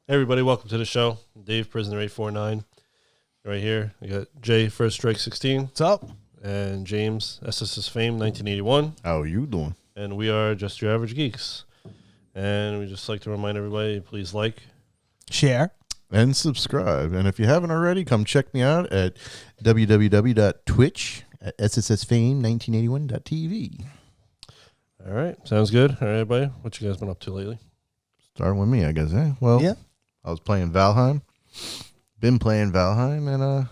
Hey everybody, welcome to the show. Dave, Prisoner 849. Right here, we got Jay, First Strike 16. What's up? And James, SSS Fame 1981. How are you doing? And we are just your average geeks. And we just like to remind everybody, please like, share, and subscribe. And if you haven't already, come check me out at www.twitch at SSSFame1981.tv. All right, sounds good. All right, everybody, what you guys been up to lately? Starting with me, I guess. Well, yeah. I was playing Valheim. Been playing Valheim, and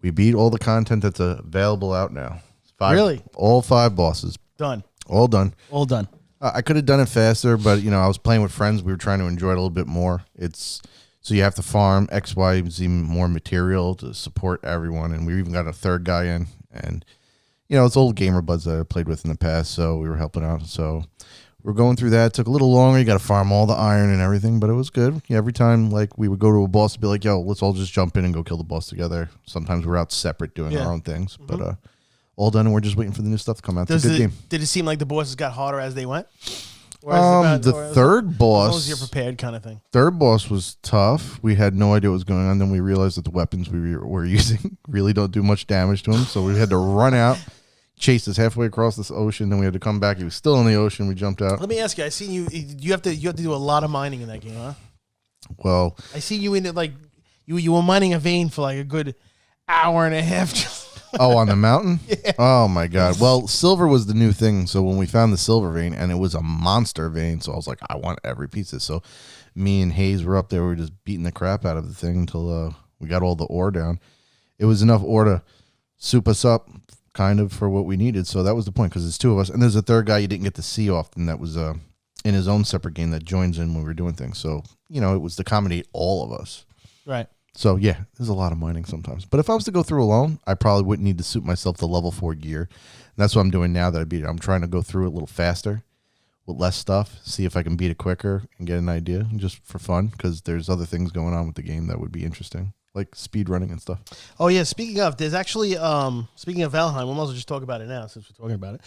we beat all the content that's available out now. Really? All 5 bosses. Done. All done. All done. I could have done it faster, but, I was playing with friends. We were trying to enjoy it a little bit more. So you have to farm X, Y, Z more material to support everyone, and we even got a third guy in. And, it's old gamer buds that I played with in the past, so we were helping out. So we're going through that. It took a little longer. You got to farm all the iron and everything, but it was good. Yeah, every time, we would go to a boss and be like, yo, let's all just jump in and go kill the boss together. Sometimes we're out separate doing our own things, but all done, and we're just waiting for the new stuff to come out. It's a good game. Did it seem like the bosses got harder as they went? The third boss. As long as you're prepared kind of thing. Third boss was tough. We had no idea what was going on. Then we realized that the weapons we were using really don't do much damage to him, so we had to run out. Chased us halfway across this ocean, then we had to come back. He was still in the ocean. We jumped out. Let me ask you. I seen you. You have to do a lot of mining in that game, huh? Well, I see you in it you were mining a vein for a good hour and a half. Oh, on the mountain? Yeah. Oh my God. Well, silver was the new thing. So when we found the silver vein, and it was a monster vein, so I was like, I want every piece of it. So me and Hayes were up there. We were just beating the crap out of the thing until we got all the ore down. It was enough ore to soup us up, kind of, for what we needed. So that was the point, because it's 2 of us, and there's a third guy you didn't get to see often that was in his own separate game that joins in when we were doing things. So it was to accommodate all of us, Right. So yeah, there's a lot of mining sometimes, but if I was to go through alone, I probably wouldn't need to suit myself to level 4 gear, and that's what I'm doing now that I beat it. I'm trying to go through it a little faster with less stuff, see if I can beat it quicker and get an idea, just for fun, because there's other things going on with the game that would be interesting, like speed running and stuff. Oh yeah, speaking of, there's actually speaking of Valheim, we might as well just talk about it now since we're talking about it.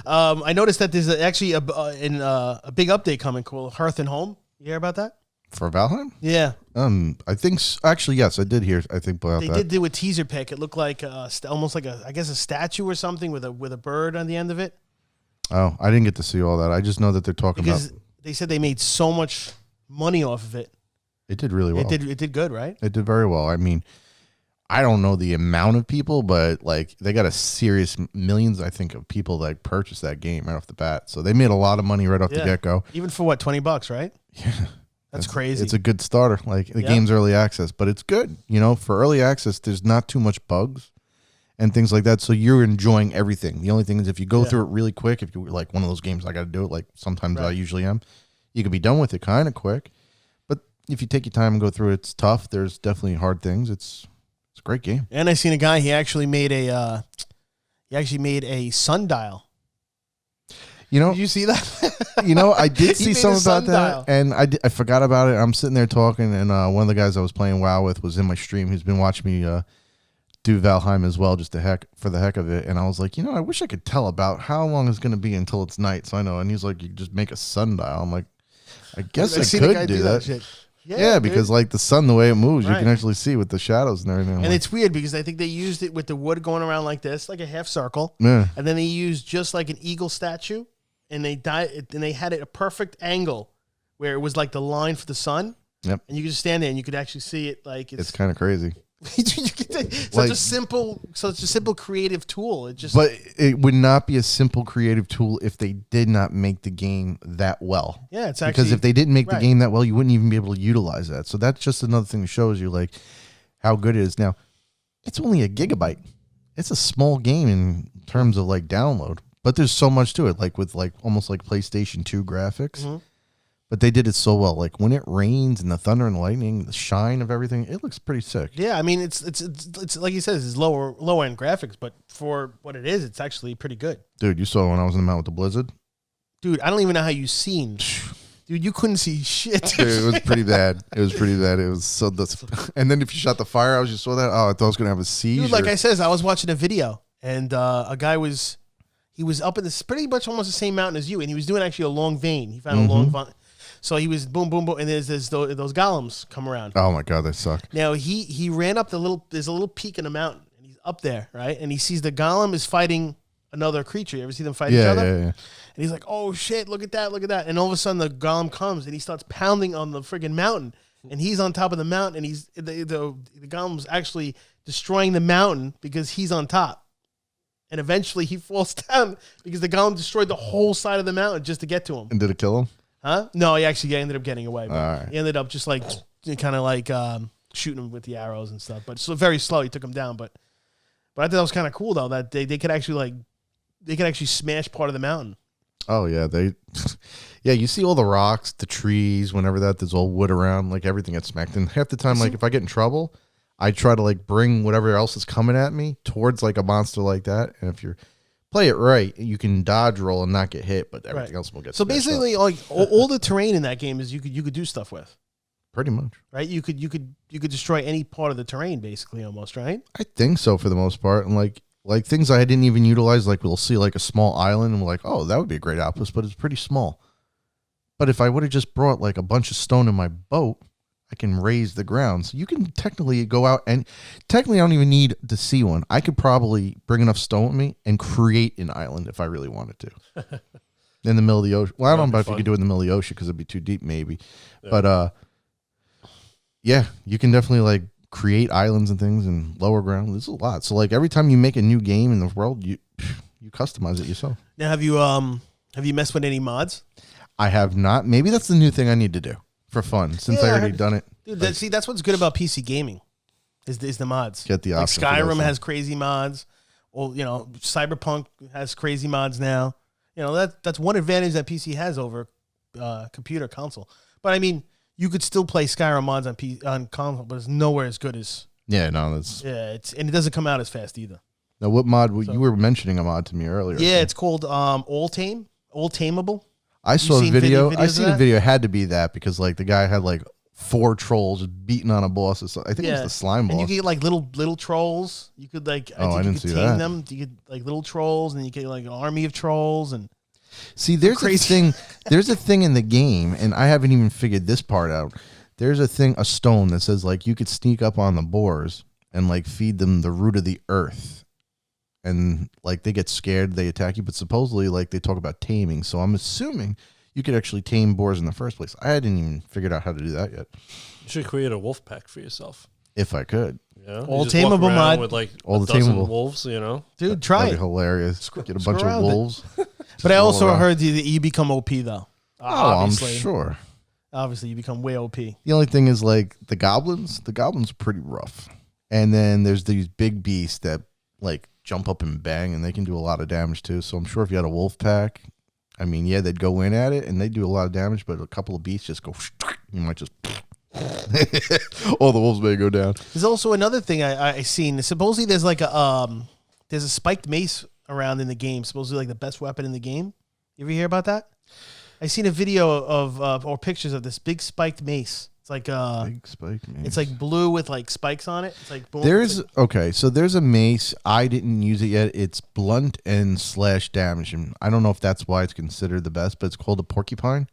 I noticed that there's actually a big update coming called Hearth and Home. You hear about that? For Valheim? Yeah. I think actually yes, I did hear. I think about they that. did do a teaser pic. It looked like almost like a statue or something with a bird on the end of it. Oh, I didn't get to see all that. I just know that they're talking because about. They said they made so much money off of it. It did really well. It did good, right? It did very well. I mean, I don't know the amount of people, but they got a serious millions, I think, of people that purchased that game right off the bat. So they made a lot of money right off the get go. Even for what, $20, right? Yeah. That's crazy. It's a good starter. The game's early access, but it's good. For early access, there's not too much bugs and things like that. So you're enjoying everything. The only thing is if you go through it really quick, if you're like one of those games, I got to do it. Sometimes I usually am. You can be done with it kind of quick. But if you take your time and go through it, it's tough. There's definitely hard things. It's a great game. And I seen a guy, he actually made a sundial. Did you see that? I did see something about that, and I forgot about it. I'm sitting there talking, and one of the guys I was playing WoW with was in my stream. He's been watching me do Valheim as well, just for the heck of it. And I was like, I wish I could tell about how long it's going to be until it's night, so I know. And he's like, you just make a sundial. I'm like, I guess I could do that. Shit. Yeah, because the sun, the way it moves, you can actually see with the shadows and everything. And it's weird because I think they used it with the wood going around like this, like a half circle. Yeah. And then they used just like an eagle statue. And they had it a perfect angle where it was like the line for the sun. Yep. And you could just stand there and you could actually see it it's kind of crazy. such a simple creative tool. But it would not be a simple creative tool if they did not make the game that well. Yeah, it's actually because if they didn't make the game that well, you wouldn't even be able to utilize that. So that's just another thing that shows you how good it is. Now, it's only a gigabyte. It's a small game in terms of download. But there's so much to it, with almost like PlayStation 2 graphics. Mm-hmm. But they did it so well. When it rains and the thunder and lightning, the shine of everything, it looks pretty sick. Yeah, I mean it's like he says, it's lower end graphics, but for what it is, it's actually pretty good. Dude, you saw when I was in the mountain with the blizzard? Dude, I don't even know how you seen. Dude, you couldn't see shit. Dude, it was pretty bad. It was so. And then if you shot the firehouse, you saw that. Oh, I thought I was gonna have a seizure. Dude, like I says, I was watching a video, and a guy was. He was up in this pretty much almost the same mountain as you, and he was doing actually a long vein. He found a long vein. So he was boom, boom, boom, and there's those golems come around. Oh my god, they suck. Now he ran up there's a little peak in the mountain, and he's up there, right? And he sees the golem is fighting another creature. You ever see them fight each other? Yeah. And he's like, oh shit, look at that. And all of a sudden the golem comes and he starts pounding on the friggin' mountain. And he's on top of the mountain, and the golem's actually destroying the mountain because he's on top. And eventually he falls down because the golem destroyed the whole side of the mountain just to get to him. And did it kill him? Huh? No, he actually ended up getting away. Right. He ended up just like kind of like shooting him with the arrows and stuff. But so very slow. He took him down. But I thought that was kind of cool though that they could actually smash part of the mountain. Oh yeah, yeah. You see all the rocks, the trees. Whenever there's all wood around, like everything gets smacked. And half the time, like if I get in trouble, I try to like bring whatever else is coming at me towards like a monster like that. And if you play it right, you can dodge roll and not get hit, but everything else will get. So basically, like all the terrain in that game is you could do stuff with. Pretty much, right? You could destroy any part of the terrain, basically, almost, right? I think so for the most part, and like things I didn't even utilize, like we'll see like a small island, and we're like, oh, that would be a great outpost, but it's pretty small. But if I would have just brought like a bunch of stone in my boat, I can raise the ground. So you can technically go out and technically I don't even need to see one. I could probably bring enough stone with me and create an island if I really wanted to. In the middle of the ocean. Well, I don't know if you could do it in the middle of the ocean because it'd be too deep maybe. Yeah. But yeah, you can definitely like create islands and things and lower ground. There's a lot. So like every time you make a new game in the world, you customize it yourself. Now have you messed with any mods? I have not. Maybe that's the new thing I need to do for fun since I already done it. Dude, that's what's good about PC gaming is the mods. Get the option. Like Skyrim has crazy mods. Well, Cyberpunk has crazy mods now. That's one advantage that PC has over computer console. But I mean, you could still play Skyrim mods on console, but it's nowhere as good as. Yeah, no, that's. Yeah, and it doesn't come out as fast either. Now, what mod? You were mentioning a mod to me earlier. Yeah, it's called All Tameable. I saw a video. I seen a video. It had to be that because like the guy had like 4 trolls beating on a boss. I think it was the slime boss. And you could get like little trolls. You could like I didn't see that. Them. You could like little trolls, and you get like an army of trolls. And see, there's a thing. There's a thing in the game, and I haven't even figured this part out. There's a stone that says like you could sneak up on the boars and like feed them the root of the earth. And like they get scared, they attack you. But supposedly, like they talk about taming. So I'm assuming you could actually tame boars in the first place. I hadn't even figured out how to do that yet. You should create a wolf pack for yourself. If I could. Yeah. All tameable mod with like all a the dozen tameable wolves, Dude, try That'd it. be hilarious. Get a bunch of wolves. But I also heard that you become OP though. Obviously. I'm sure. Obviously, you become way OP. The only thing is like the goblins. The goblins are pretty rough. And then there's these big beasts that like jump up and bang, and they can do a lot of damage too. So I'm sure if you had a wolf pack, I mean, yeah, they'd go in at it and they do a lot of damage, but a couple of beasts just go, you might just, all the wolves may go down. There's also another thing I seen. Supposedly there's like there's a spiked mace around in the game, supposedly like the best weapon in the game. You ever hear about that? I seen a video of or pictures of this big spiked mace. It's like big spiked mace. It's like blue with like spikes on it. It's like boom. So there's a mace. I didn't use it yet. It's blunt and slash damage, and I don't know if that's why it's considered the best, but it's called a porcupine.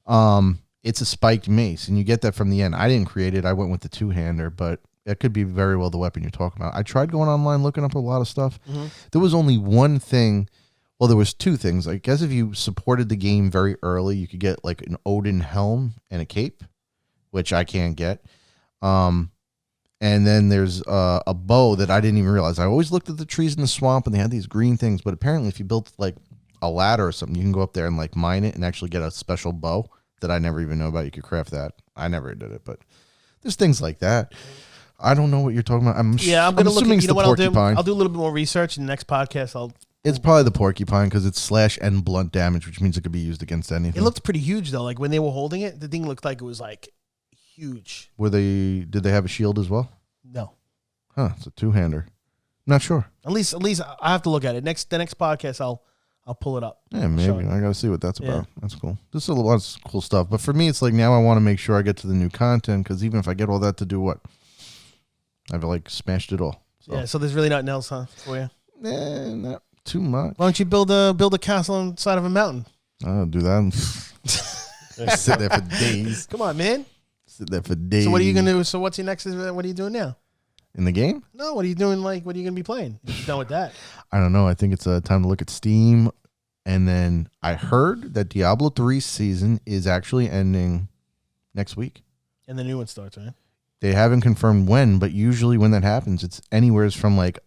It's a spiked mace, and you get that from the end. I didn't create it. I went with the 2-hander, but it could be very well the weapon you're talking about. I tried going online looking up a lot of stuff. Mm-hmm. There was only one thing. Well, there was 2 things. I guess if you supported the game very early, you could get like an Odin helm and a cape, which I can't get. And then there's a bow that I didn't even realize. I always looked at the trees in the swamp, and they had these green things. But apparently, if you built like a ladder or something, you can go up there and like mine it and actually get a special bow that I never even know about. You could craft that. I never did it, but there's things like that. I don't know what you're talking about. I'm going to look at, you know what I'll do? I'll do a little bit more research in the next podcast. It's probably the porcupine because it's slash and blunt damage, which means it could be used against anything. It looked pretty huge though. Like when they were holding it, the thing looked like it was like huge. Did they have a shield as well? No. Huh, it's a 2-hander. Not sure. At least I have to look at it. The next podcast I'll pull it up. Yeah, maybe. I got to see what that's about. That's cool. This is a lot of cool stuff. But for me, it's like now I want to make sure I get to the new content because even if I get all that to do what? I've like smashed it all. So. Yeah, so there's really nothing else, huh, for you? Not too much. Why don't you build a castle inside of a mountain? I'll do that. Sit there for days. Come on, man. Sit there for days. So what are you gonna do? So what's your next? What are you doing now? In the game? No, what are you doing? Like, what are you gonna be playing? You're done with that. I don't know. I think it's time to look at Steam. And then I heard that Diablo 3 season is actually ending next week. And the new one starts, right? They haven't confirmed when, but usually when that happens, it's anywhere from like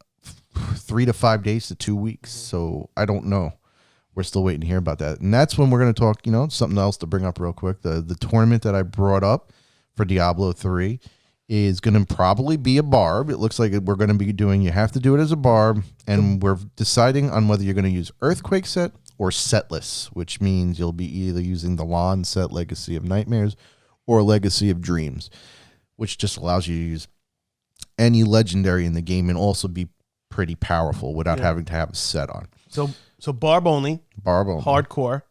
3 to 5 days to 2 weeks. So I don't know. We're still waiting to hear about that. And that's when we're going to talk, something else to bring up real quick. The tournament that I brought up for Diablo 3 is going to probably be a barb. It looks like we're going to be doing, you have to do it as a barb. And we're deciding on whether you're going to use Earthquake set or setless, which means you'll be either using the lawn set Legacy of Nightmares or Legacy of Dreams, which just allows you to use any legendary in the game and also be pretty powerful without having to have a set on. So barb only, hardcore,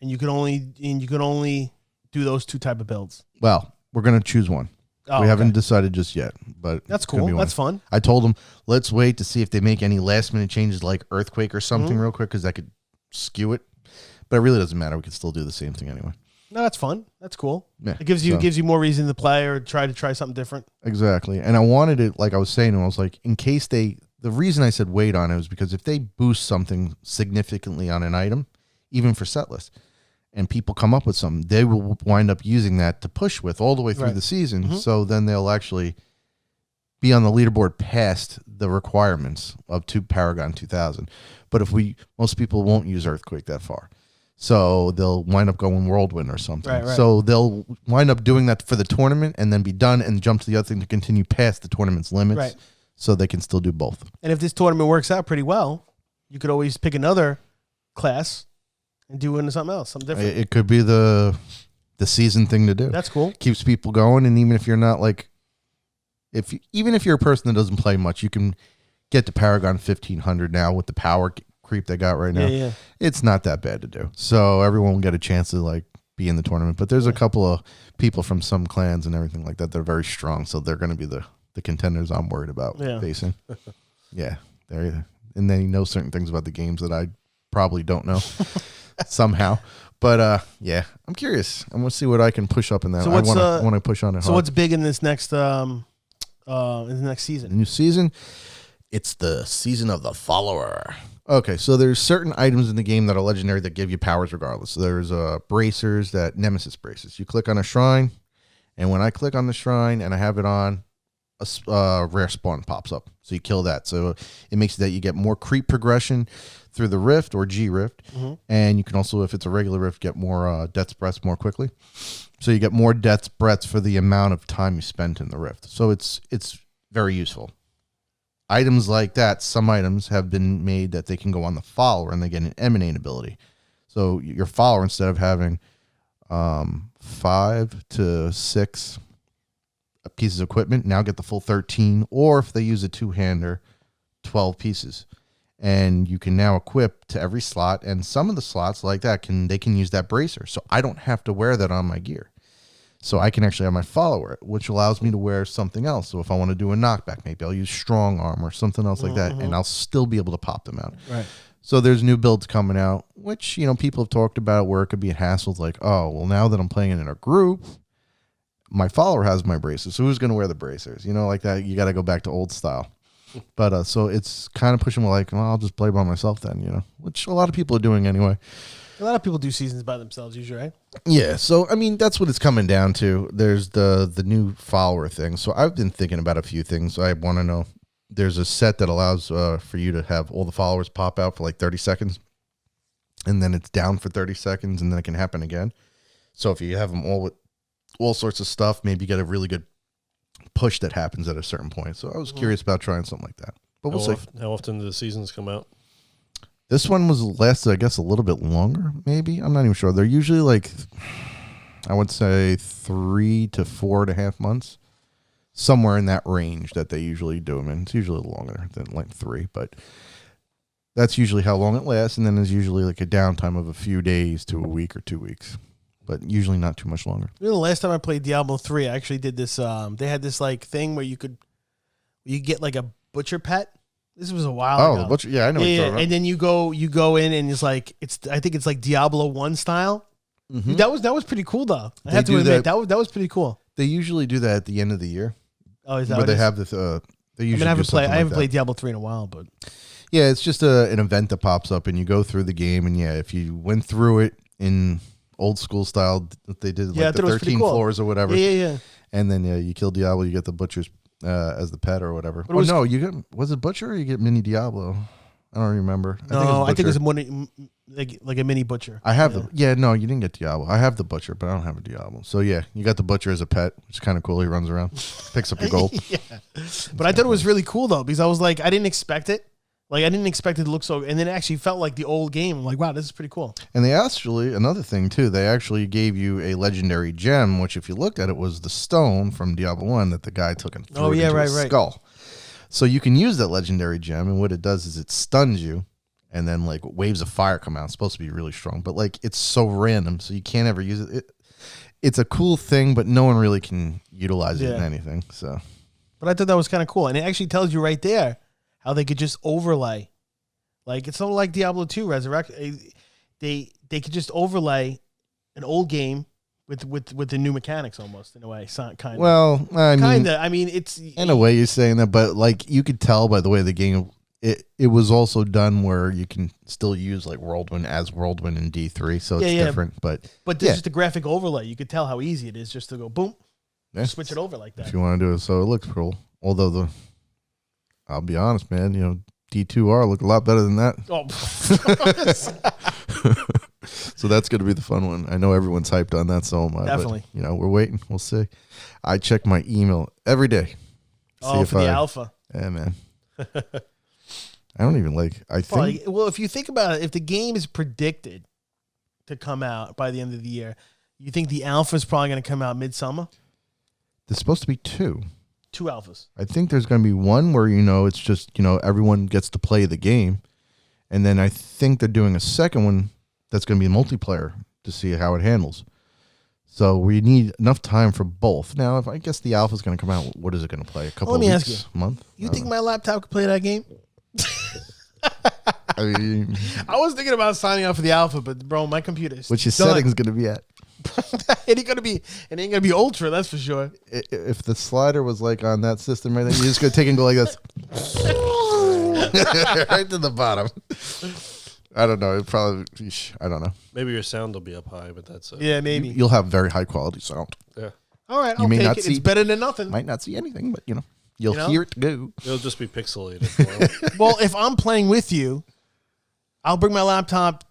and you can only do those two type of builds. Well, we're gonna choose one. We haven't decided just yet, but that's cool. That's fun. I told them let's wait to see if they make any last minute changes like Earthquake or something real quick because that could skew it. But it really doesn't matter. We could still do the same thing anyway. No, that's fun. That's cool. Yeah, it gives you more reason to play or try something different. Exactly. And I wanted it, like I was saying, I was like, in case the reason I said wait on it was because if they boost something significantly on an item, even for setlist, and people come up with something, they will wind up using that to push with all the way through the season. Mm-hmm. So then they'll actually be on the leaderboard past the requirements of Paragon 2000. But most people won't use Earthquake that far. So they'll wind up going Whirlwind or something. Right. So they'll wind up doing that for the tournament and then be done and jump to the other thing to continue past the tournament's limits. Right. So they can still do both. And if this tournament works out pretty well, you could always pick another class and do into something else, something different. It could be the season thing to do. That's cool. Keeps people going, and even if you're not like, even if you're a person that doesn't play much, you can get to Paragon 1500 now with the power creep they got right now. Yeah. It's not that bad to do. So everyone will get a chance to like be in the tournament. But there's a couple of people from some clans and everything like that. They're very strong, so they're going to be the contenders I'm worried about facing. Yeah, and then you know certain things about the games that I probably don't know. Somehow, but I'm curious. I'm gonna see what I can push up in that. So I want to push on it. So hard. What's big in this next in the next season? The new season, it's the season of the follower. Okay, so there's certain items in the game that are legendary that give you powers regardless. So there's bracers, Nemesis braces. You click on a shrine, and when I click on the shrine and I have it on, a rare spawn pops up. So you kill that. So it makes it that you get more creep progression through the rift or G rift, and you can also, if it's a regular rift, get more death's breaths more quickly. So you get more death's breaths for the amount of time you spent in the rift. So it's very useful. Items like that, some items have been made that they can go on the follower and they get an emanate ability. So your follower, instead of having 5 to 6 pieces of equipment, now get the full 13, or if they use a two-hander, 12 pieces. And you can now equip to every slot, and some of the slots like that they can use that bracer. So I don't have to wear that on my gear. So I can actually have my follower, which allows me to wear something else. So if I want to do a knockback, maybe I'll use strong arm or something else like that, and I'll still be able to pop them out. Right. So there's new builds coming out, which people have talked about where it could be a hassle. It's like, oh, well, now that I'm playing it in a group, my follower has my bracers. So who's going to wear the bracers? Like that. You got to go back to old style. But so it's kind of pushing me like, well, I'll just play by myself then, which a lot of people are doing anyway. A lot of people do seasons by themselves usually, right? Yeah. So, I mean, that's what it's coming down to. There's the new follower thing. So I've been thinking about a few things. I want to know. There's a set that allows for you to have all the followers pop out for like 30 seconds. And then it's down for 30 seconds and then it can happen again. So if you have them all with all sorts of stuff, maybe you get a really good push that happens at a certain point. So I was curious about trying something like that. But we'll see. How often do the seasons come out? This one lasted, I guess, a little bit longer, maybe. I'm not even sure. They're usually like, I would say 3 to 4.5 months. Somewhere in that range that they usually do them in. It's usually longer than like 3, but that's usually how long it lasts. And then there's usually like a downtime of a few days to a week or 2 weeks. But usually not too much longer. The last time I played Diablo 3, I actually did this. They had this like thing where you get like a butcher pet. This was a while ago. Oh, the butcher. Yeah, I know. Yeah, and then you go in and I think it's like Diablo 1 style. Dude, that was pretty cool though. I They have to do admit that- that was pretty cool. They usually do that at the end of the year. Oh, is that Where what they it is? have this. They I usually mean, I haven't do something played. I haven't like played that. Diablo 3 in a while, but Yeah, it's just an event that pops up, and you go through the game, and yeah, if you went through it in old school style, they did Yeah, I like the thought it was pretty 13 cool. floors or whatever, yeah. and then you kill Diablo, you get the butcher's as the pet or whatever. But it was- no, you get was it butcher or you get mini Diablo? I don't remember. No, I think it was Butcher. like a mini butcher. I have no, you didn't get Diablo. I have the butcher, but I don't have a Diablo. So yeah, you got the butcher as a pet, which is kind of cool. He runs around, picks up your gold. Yeah, but I thought it was really cool though because I was like, I didn't expect it. Like I didn't expect it to look so, and then it actually felt like the old game. I'm like, wow, this is pretty cool. And they actually, another thing too, they actually gave you a legendary gem, which if you looked at it was the stone from Diablo 1 that the guy took and threw into his skull. So you can use that legendary gem, and what it does is it stuns you, and then like waves of fire come out. It's supposed to be really strong, but like it's so random, so you can't ever use it. It's a cool thing, but no one really can utilize it in anything. So, but I thought that was kind of cool, and it actually tells you right there how they could just overlay, like it's sort of like Diablo 2 Resurrection. They could just overlay an old game with the new mechanics almost in a way, kind of. Well, I mean, it's in a way you're saying that, but like you could tell by the way the game. It was also done where you can still use like Whirlwind as Whirlwind in D3, so it's different. But there's just a graphic overlay. You could tell how easy it is just to go boom, switch it over like that. If you want to do it, so it looks cool. Although I'll be honest, man, D2R look a lot better than that. Oh, so that's going to be the fun one. I know everyone's hyped on that, so am I. Definitely. But, we're waiting. We'll see. I check my email every day. For the alpha. Yeah, man. I don't even I think. Well, if you think about it, if the game is predicted to come out by the end of the year, you think the alpha is probably going to come out midsummer? There's supposed to be 2. 2 alphas. I think there's going to be one where, it's just, everyone gets to play the game. And then I think they're doing a second one that's going to be multiplayer to see how it handles. So we need enough time for both. Now, if I guess the alpha is going to come out, what is it going to play? A couple of weeks? Let me ask you. Month? You think my laptop could play that game? I mean, I was thinking about signing up for the alpha, but bro, my computer is what's your done. settings going to be at? It ain't gonna be ultra, that's for sure. If the slider was like on that system right there, you're just going to take and go like this. Right to the bottom. I don't know. It probably, I don't know. Maybe your sound will be up high, but that's it. Yeah, maybe. You'll have very high quality sound. Yeah. All right, You I'll may take not it. see- It's better than nothing. Might not see anything, but you'll hear it go. It'll just be pixelated. For 'em. Well, if I'm playing with you, I'll bring my laptop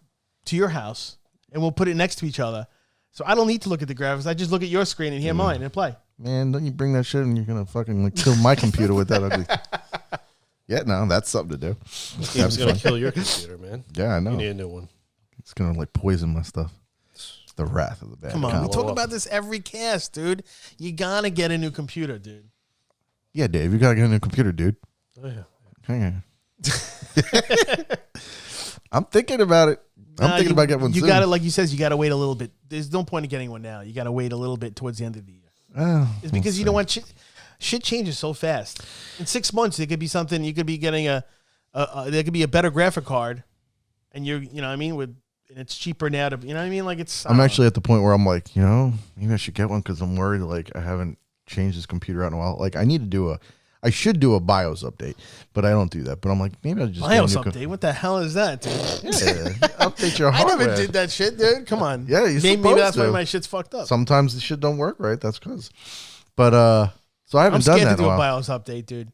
to your house and we'll put it next to each other. So I don't need to look at the graphics. I just look at your screen and hear mine and play. Man, don't you bring that shit and you're going to fucking kill my computer with that ugly. Yeah, no, that's something to do. It's gonna kill your computer, man. Yeah, I know. You need a new one. It's going to poison my stuff. It's the wrath of the bad. Come on, cop. we talk about this every cast, dude. You gotta get a new computer, dude. Yeah, Dave, you got to get a new computer, dude. Oh yeah. Hang on. I'm thinking about it. I'm thinking about getting one You soon. gotta, like you says, you gotta wait a little bit. There's no point in getting one now. You gotta wait a little bit towards the end of the year. It's because you know what, shit changes so fast. In 6 months, there could be something. You could be getting there could be a better graphic card, and you know what I mean, and it's cheaper now to, you know what I mean, like it's. I'm actually at the point where I'm like, maybe I should get one because I'm worried like I haven't changed this computer out in a while. Like I should do a BIOS update, but I don't do that. But I'm like, maybe I'll just BIOS get a new update. What the hell is that, dude? update your I hardware. never did that shit, dude. Come on. Yeah, you're maybe supposed that's why to. my shit's fucked up. Sometimes the shit don't work right. That's because. But so I I'm haven't done scared that to in do a a while. BIOS update, dude.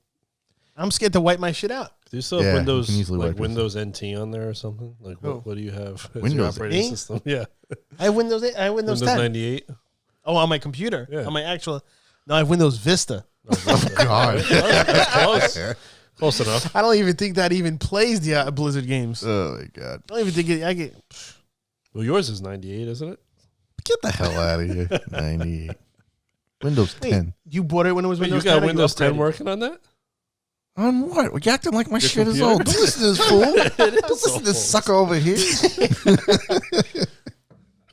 I'm scared to wipe my shit out. Do you still have Yeah, Windows, you can easily like wipe this. Windows NT on there or something? Like what do you have as Windows your operating 8? system? Yeah. I have Windows 8. I have Windows 10. 98. Oh, on my computer. Yeah. On my actual. No, I have Windows Vista. God. Close. Close enough. I don't even think that even plays the Blizzard games. Oh my God. I don't even think I get. Well, yours is 98, isn't it? Get the hell out of here. 98. Windows 10. You bought it when it was Wait, Windows you got 10. or Windows 10 upgraded? working on that? On what? You're acting like my Your shit is computer? old. Don't listen to this fool. Don't listen to this sucker over here.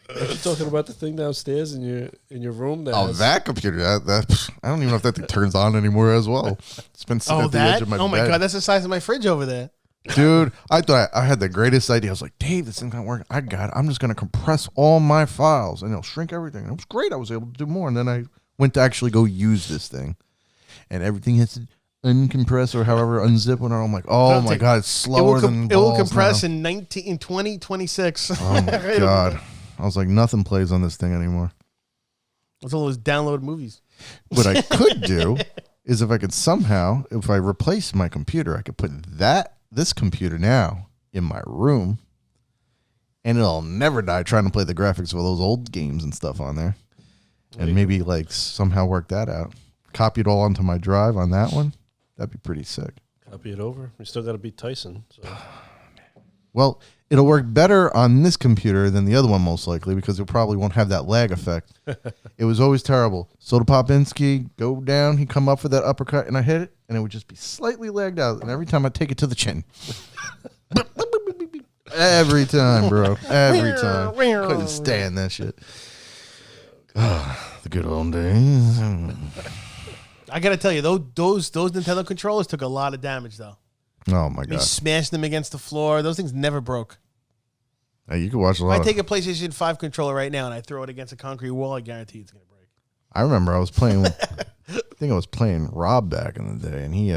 Are you talking about the thing downstairs in your room? That computer. That I don't even know if that thing turns on anymore as well. It's been sitting Oh, at the edge that? of my Oh my bed. God, that's the size of my fridge over there. Dude, I thought I had the greatest idea. I was like, Dave, this thing's not working. I got it. I'm just going to compress all my files and it'll shrink everything. And it was great. I was able to do more. And then I went to actually go use this thing. And everything has to uncompress or however unzip. And I'm like, oh my God, it's slower than it will compress now. in 2026. Oh my God. I was like, nothing plays on this thing anymore. It's all those download movies. What I could do is if I could somehow, if I replace my computer, I could put this computer now in my room and it'll never die trying to play the graphics of all those old games and stuff on there. And maybe like somehow work that out. Copy it all onto my drive on that one. That'd be pretty sick. Copy it over. We still got to beat Tyson. So. Well, it'll work better on this computer than the other one most likely because it probably won't have that lag effect. It was always terrible. Soda Popinski, go down, he'd come up for that uppercut, and I hit it, and it would just be slightly lagged out. And every time I take it to the chin. Every time, bro. Every time. Couldn't stand that shit. The good old days. I got to tell you, those Nintendo controllers took a lot of damage, though. Oh, my We God. smashed them against the floor. Those things never brook. Hey, you can watch a If lot I of... take a PlayStation 5 controller right now and I throw it against a concrete wall, I guarantee it's going to break. I remember I was playing... I think I was playing Rob back in the day, and he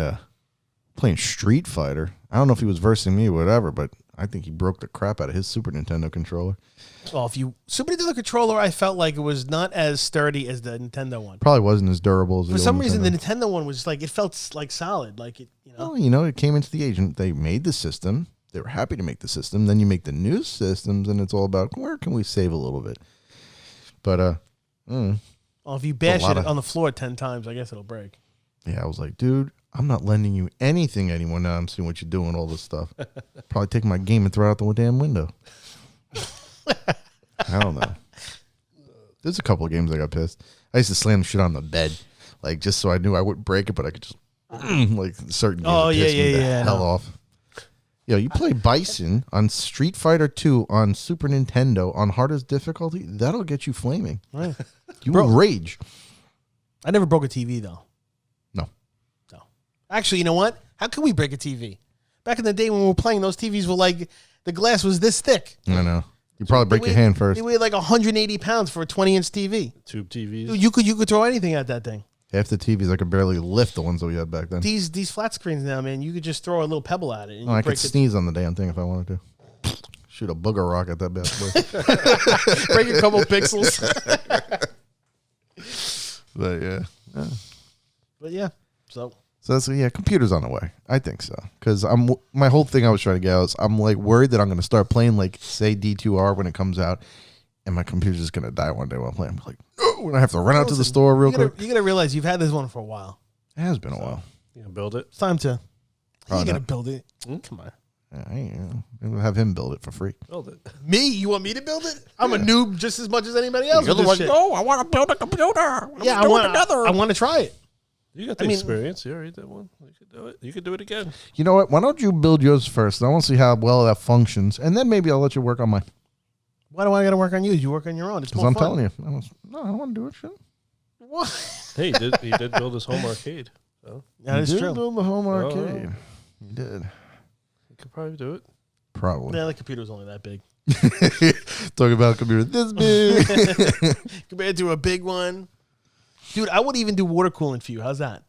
playing Street Fighter. I don't know if he was versing me or whatever, but I think he broke the crap out of his Super Nintendo controller. Well, Super Nintendo controller, I felt like it was not as sturdy as the Nintendo one. Probably wasn't as durable as the For old some reason, Nintendo. the Nintendo one was like, it felt like solid. Like, it, Well, it came into the agent. They made the system. They were happy to make the system. Then you make the new systems, and it's all about where can we save a little bit. But, well, if you bash lot it of- on the floor 10 times, I guess it'll break. yeah, I was like, dude, I'm not lending you anything anymore now. I'm seeing what you're doing, all this stuff. Probably take my game and throw it out the damn window. I don't know. There's a couple of games I got pissed. I used to slam shit on the bed, like just so I knew I wouldn't break it, but I could just like certain games. Oh, would piss me the yeah, hell no. off. Yo, you play Bison on Street Fighter 2 on Super Nintendo on hardest difficulty, that'll get you flaming. Right. You will rage. I never broke a TV, though. No. Actually, you know what? How can we break a TV? Back in the day when we were playing, those TVs were like, the glass was this thick. I know. You probably break your hand first. They weighed like 180 pounds for a 20-inch TV. Tube TVs. Dude, you could throw anything at that thing. Half the TVs I could barely lift the ones that we had back then. These flat screens now, man, you could just throw a little pebble at it. And Oh, you I break could sneeze on the damn thing if I wanted to. Shoot a booger rock at that bad boy. break a couple pixels. But yeah. But yeah, so So that's computers on the way. I think so. Because my whole thing I was trying to get out is I'm like worried that I'm going to start playing like say D2R when it comes out, and my computer's just going to die one day while playing. I'm like, oh, when I have to run out to the store real quick. you gotta realize you've had this one for a while. It has been a while. You can build it. It's time to. Probably You gotta not. build it. Come on. I'll have him build it for free. Build it. Me? You want me to build it? I'm a noob just as much as anybody else. You're with the this one, shit. oh, I want to build a computer. Yeah, I want to try it. You got the I mean- experience. You already did one. You could do it. You could do it again. You know what? Why don't you build yours first? I want to see how well that functions, and then maybe I'll let you work on mine. Why do I gotta work on you? You work on your own. It's Because more I'm fun. telling you, I don't want to do it. Shit. What? Hey, he did build his home arcade. So That is You did true. build the home Oh. arcade. You did. you could probably do it. Probably. Yeah, the computer's only that big Talking about a computer this big. compared to a big one. Dude, I would even do water cooling for you. How's that?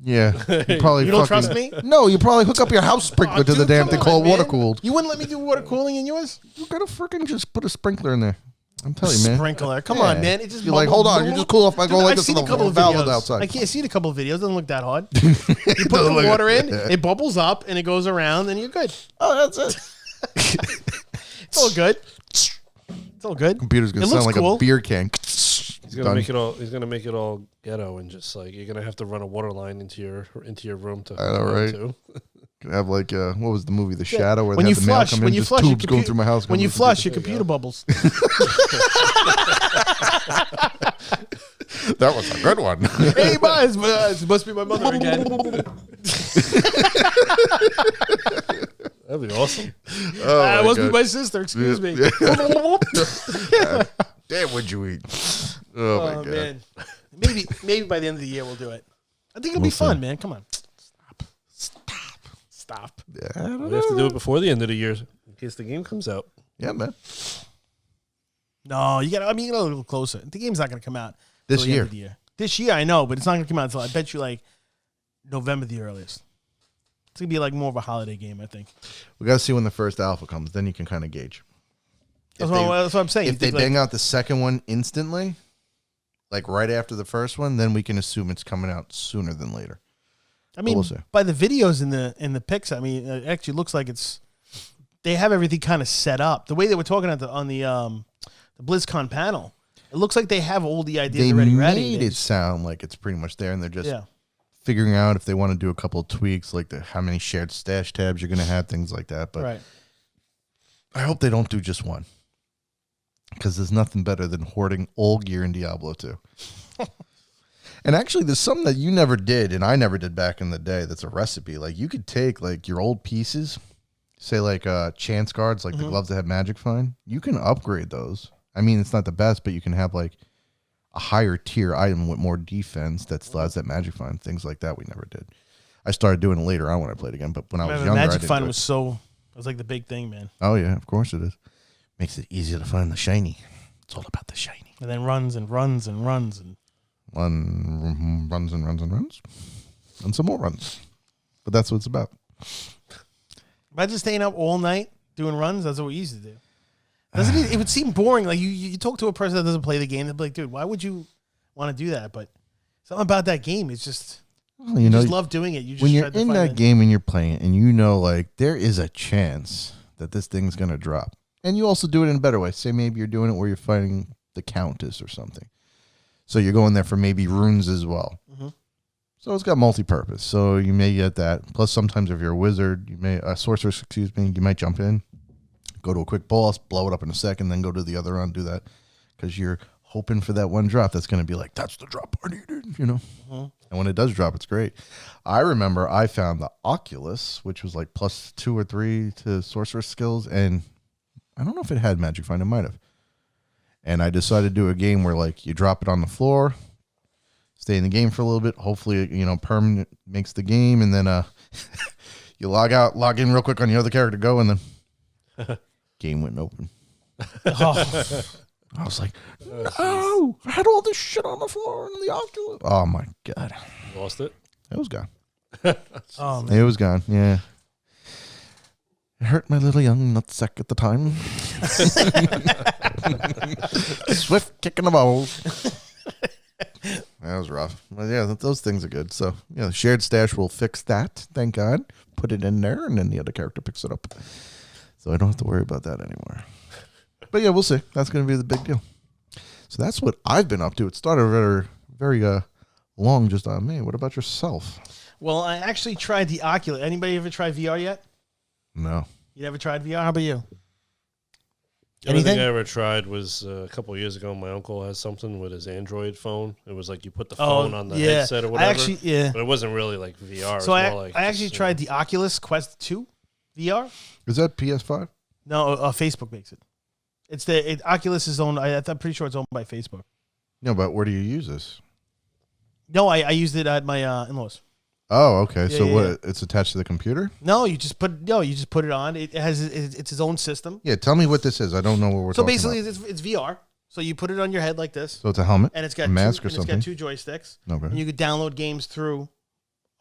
Yeah. You probably You don't fucking- trust me? No, you probably hook up your house sprinkler Oh, to the dude, damn come thing on, called man. water cooled. You wouldn't let me do water cooling in yours? You gotta freaking just put a sprinkler in there. I'm telling you, man. Sprinkler. Come Yeah. on, man. It just You're like, hold on, you just cool off by Dude, going like I've this seen and a couple the of valve videos. is outside. I can't see a couple of videos. Doesn't look that hard. You put the look- water in, it bubbles up, and it goes around, and you're good. Oh, that's it. It's all good. It's all good. Computer's gonna It sound looks like cool. a beer can. He's gonna make it all. He's gonna make it all ghetto and just like you're gonna have to run a water line into your room to. I know, right? To. Gonna have like what was the movie The Shadow where When they you had the mail flush, come when in, you just flush, your tubes going through my house. when you going flush, through your computer bubbles. That was a good one. Hey, boys, it must be my mother again. That'd be awesome. Oh, It must be God. my sister. Excuse me. Damn, what'd you eat? Oh, my Oh God. man, maybe by the end of the year we'll do it. I think it'll be We'll fun, see. man. Come on, Stop. Yeah, I don't We have to know. do it before the end of the year in case the game comes out. Yeah, man. No, you got. I mean, you got a little closer. The game's not going to come out This till the end year. of the year. This year, I know, but it's not going to come out until I bet you like November the earliest. It's going to be like more of a holiday game, I think. We got to see when the first alpha comes. Then you can kind of gauge. That's what I'm saying. If they bang out the second one instantly, like right after the first one, then we can assume it's coming out sooner than later. I mean, we'll see. by the videos in the pics, I mean, it actually looks like they have everything kind of set up. The way they were talking on the BlizzCon panel, it looks like they have all the ideas already ready. They made it sound like it's pretty much there, and they're just yeah. figuring out if they want to do a couple of tweaks, like how many shared stash tabs you're going to have, things like that. But Right. I hope they don't do just one, because there's nothing better than hoarding old gear in Diablo 2. And actually, there's something that you never did, and I never did back in the day. That's a recipe. Like you could take like your old pieces, say like chance guards, like the gloves that have magic find. You can upgrade those. I mean, it's not the best, but you can have like a higher tier item with more defense that still has that magic find. Things like that we never did. I started doing it later on when I played again, but when I was younger, magic I didn't find do was it was like the big thing, man. Oh yeah, of course it is. Makes it easier to find the shiny. It's all about the shiny. And then runs and runs and runs and Runs and some more runs. But that's what it's about. imagine staying up all night doing runs. That's what we used to do. Doesn't it? It would seem boring. Like you talk to a person that doesn't play the game, they'll be like, "Dude, why would you want to do that?" But something about that game is just Well, you just love doing it. You just when try you're to in find that game and you're playing it, and you know, like there is a chance that this thing's gonna drop, and you also do it in a better way. Say maybe you're doing it where you're fighting the Countess or something, so you're going there for maybe runes as well. Mm-hmm. So it's got multi-purpose. So you may get that. Plus, sometimes if you're a wizard, you may a sorceress, excuse me, you might jump in, go to a quick boss, blow it up in a second, then go to the other run, do that, because you're hoping for that one drop that's going to be like, that's the drop I needed, you know? Mm-hmm. And when it does drop, it's great. I remember I found the Oculus, which was like +2 or 3 to sorceress skills, and I don't know if it had magic find, it might have. And I decided to do a game where like you drop it on the floor, stay in the game for a little bit, hopefully, you know, permanent makes the game, and then you log out, log in real quick on the other character, go, and then game wouldn't open. Oh. I was like, no, I had all this shit on the floor in the Oculus. Oh my God. Lost it? It was gone. Oh, man. It was gone, yeah. It hurt my little young nutsack at the time. Swift kick in the balls. That was rough. But yeah, those things are good. So, yeah, the shared stash will fix that, thank God. Put it in there, and then the other character picks it up. So I don't have to worry about that anymore. But yeah, we'll see. That's going to be the big deal. So that's what I've been up to. It started very long just on me. What about yourself? Well, I actually tried the Oculus. Anybody ever tried VR yet? No. You never tried VR? How about you? The only Anything? thing I ever tried was a couple of years ago. My uncle has something with his Android phone. It was like you put the phone on the headset or whatever. But it wasn't really like VR. So I actually tried the Oculus Quest 2 VR. Is that PS5? No, Facebook makes it. It's Oculus is owned. I'm pretty sure it's owned by Facebook. No, but where do you use this? No, I used it at my in-laws. Oh, okay. Yeah, so yeah, what? yeah. It's attached to the computer? No, you just put it on. It's its own system. Yeah, tell me what this is. I don't know what we're So talking basically, about. it's VR. So you put it on your head like this, So it's a helmet, and it's got a mask two, or something. It's got 2 joysticks, Okay. and you could download games through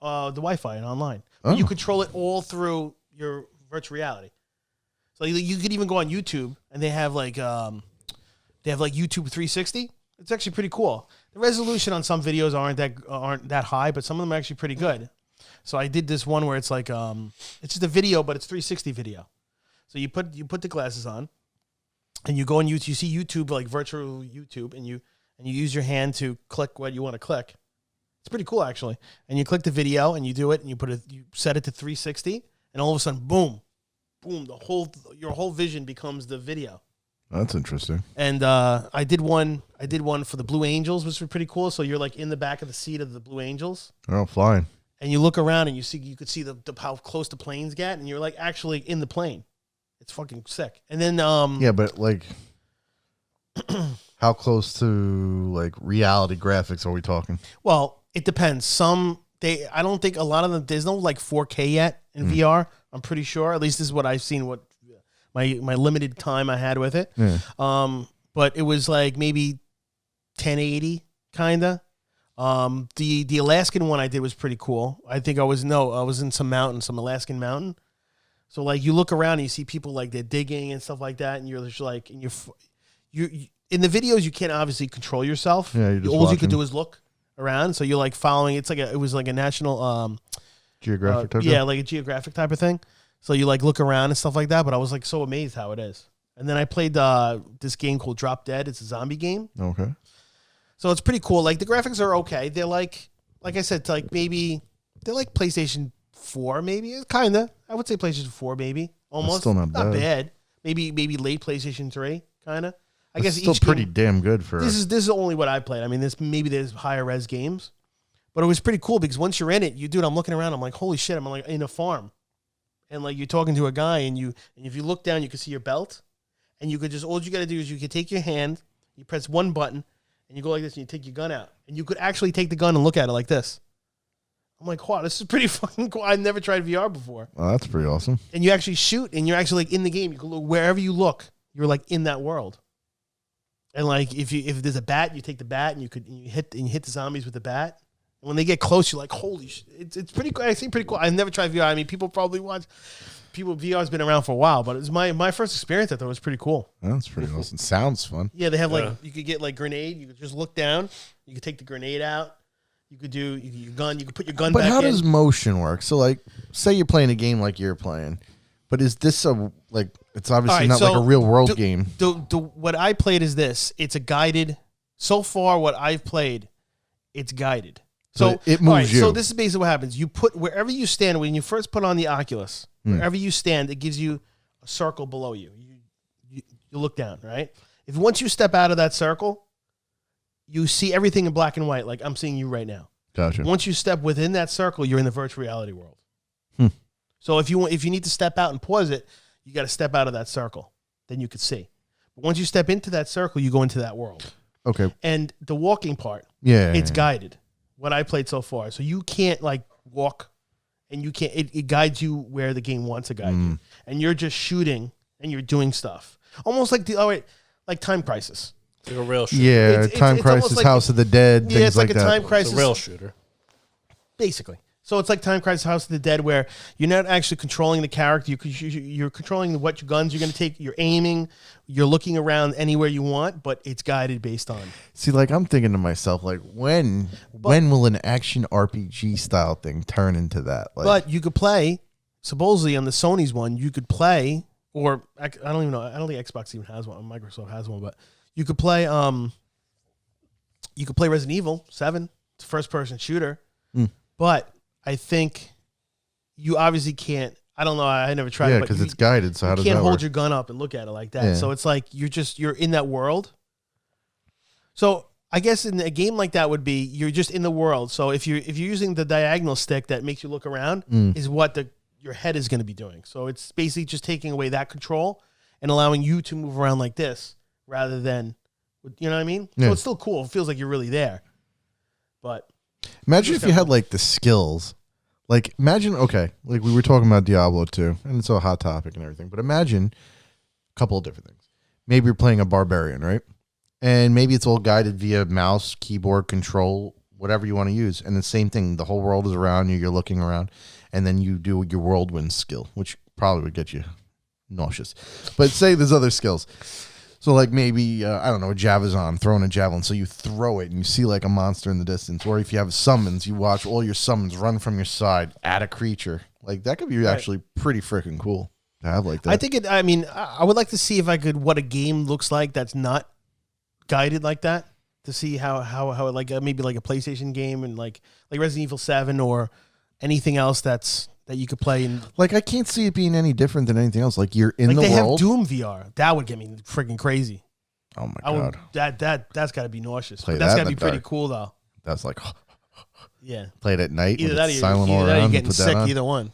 the Wi-Fi and online. But you control it all through your virtual reality. So you could even go on YouTube, and they have like YouTube 360. It's actually pretty cool. The resolution on some videos aren't that high, but some of them are actually pretty good. So I did this one where it's like it's just a video, but it's 360 video. So you put the glasses on, and you go on YouTube. You see YouTube, like virtual YouTube, and you use your hand to click what you want to click. It's pretty cool actually. And you click the video, and you do it, and you set it to 360, and all of a sudden, boom, your whole vision becomes the video. That's interesting. And I did one for the Blue Angels, which was pretty cool. So you're like in the back of the seat of the Blue Angels. Oh, flying. And you look around and you could see the how close the planes get, and you're like actually in the plane. It's fucking sick. And then yeah, but like how close to like reality graphics are we talking? well, it depends. Some I don't think a lot of them. There's no like 4K yet in VR. I'm pretty sure. At least this is what I've seen. What my limited time I had with it. Yeah. But it was like maybe 1080 kinda. The Alaskan one I did was pretty cool. I think I was in some Alaskan mountain. So like you look around and you see people like they're digging and stuff like that, and you're just like, and you in the videos you can't obviously control yourself. Yeah, you're just all watching. you could do is look around. So you're like following. It was like a national Geographic type. Yeah, like a geographic type of thing. So you like look around and stuff like that. But I was like so amazed how it is. And then I played this game called Drop Dead. It's a zombie game. Okay. So it's pretty cool. Like the graphics are okay. They're like I said, they're like PlayStation 4, maybe. Kinda. I would say PlayStation 4, maybe. Almost. That's still not bad. Maybe late PlayStation 3. Kinda. I guess still pretty damn good for this is only what I played. I mean, there's higher res games. But it was pretty cool because once you're in it, I'm looking around, I'm like, holy shit, I'm like in a farm. And like you're talking to a guy and if you look down, you can see your belt. And you could just all you gotta do is you could take your hand, you press one button, and you go like this and you take your gun out. And you could actually take the gun and look at it like this. I'm like, wow, this is pretty fucking cool. I've never tried VR before. Oh, that's pretty awesome. And you actually shoot and you're actually like in the game. You can look wherever you look, you're like in that world. And like if there's a bat, you take the bat and you hit the zombies with the bat. And when they get close, you're like, holy shit. It's pretty cool. I think pretty cool. I've never tried VR. I mean, VR's been around for a while, but it was my first experience. I thought it was pretty cool. That's pretty awesome. Sounds fun. Yeah, they have you could get like grenade. You could just look down. You could take the grenade out. You could do your gun. You could put your gun back in. But how does motion work? So like, say you're playing a game like you're playing, but is this it's obviously not like a real world game. What I played is this. It's a guided. So far, what I've played, it's guided. So it moves you. So this is basically what happens. You put wherever you stand when you first put on the Oculus. Wherever you stand, it gives you a circle below you. You look down, right? If once you step out of that circle, you see everything in black and white, like I'm seeing you right now. Gotcha. Once you step within that circle, you're in the virtual reality world. So if you need to step out and pause it, you got to step out of that circle. Then you could see. But once you step into that circle, you go into that world. Okay. And the walking part, it's guided. What I played so far, so you can't like walk. And you can't. It guides you where the game wants to guide you, and you're just shooting and you're doing stuff, almost like like Time Crisis. Like a rail shooter. Yeah, Time Crisis, like House of the Dead. Yeah, it's like a that. Time Crisis. It's a rail shooter, basically. So it's like Time Crisis, House of the Dead, where you're not actually controlling the character. You're controlling what guns you're going to take. You're aiming. You're looking around anywhere you want, but it's guided based on. See, like I'm thinking to myself, like when will an action RPG style thing turn into that? Like, but you could play, supposedly on the Sony's one, you could play, or I don't even know. I don't think Xbox even has one. Microsoft has one, but you could play. You could play Resident Evil 7. It's a first-person shooter, but I think you obviously can't. I don't know. I never tried. Yeah, because it's guided. So how does that work? You can't hold your gun up and look at it like that. Yeah. So it's like you're in that world. So I guess in a game like that would be you're just in the world. So if you're using the diagonal stick that makes you look around is what your head is going to be doing. So it's basically just taking away that control and allowing you to move around like this rather than, you know what I mean? Yeah. So it's still cool. It feels like you're really there. But imagine if you had like the skills. Like imagine, okay, like we were talking about Diablo 2, and it's a hot topic and everything, but imagine a couple of different things. Maybe you're playing a barbarian, right? And maybe it's all guided via mouse, keyboard, control, whatever you want to use. And the same thing, the whole world is around you, you're looking around, and then you do your whirlwind skill, which probably would get you nauseous. But say there's other skills. So like maybe, I don't know, a Javazon, throwing a javelin. So you throw it and you see like a monster in the distance. Or if you have summons, you watch all your summons run from your side at a creature. Like that could be actually pretty freaking cool to have like that. I think I would like to see what a game looks like that's not guided like that. To see how like maybe like a PlayStation game and like Resident Evil 7 or anything else that you could play. And like I can't see it being any different than anything else. Like you're in the world. They have Doom VR. That would get me freaking crazy. Oh my god. That's got to be nauseous. But that's got to be pretty cool though. That's like yeah. Play it at night. Either that or silent all around. You're getting sick. Either one.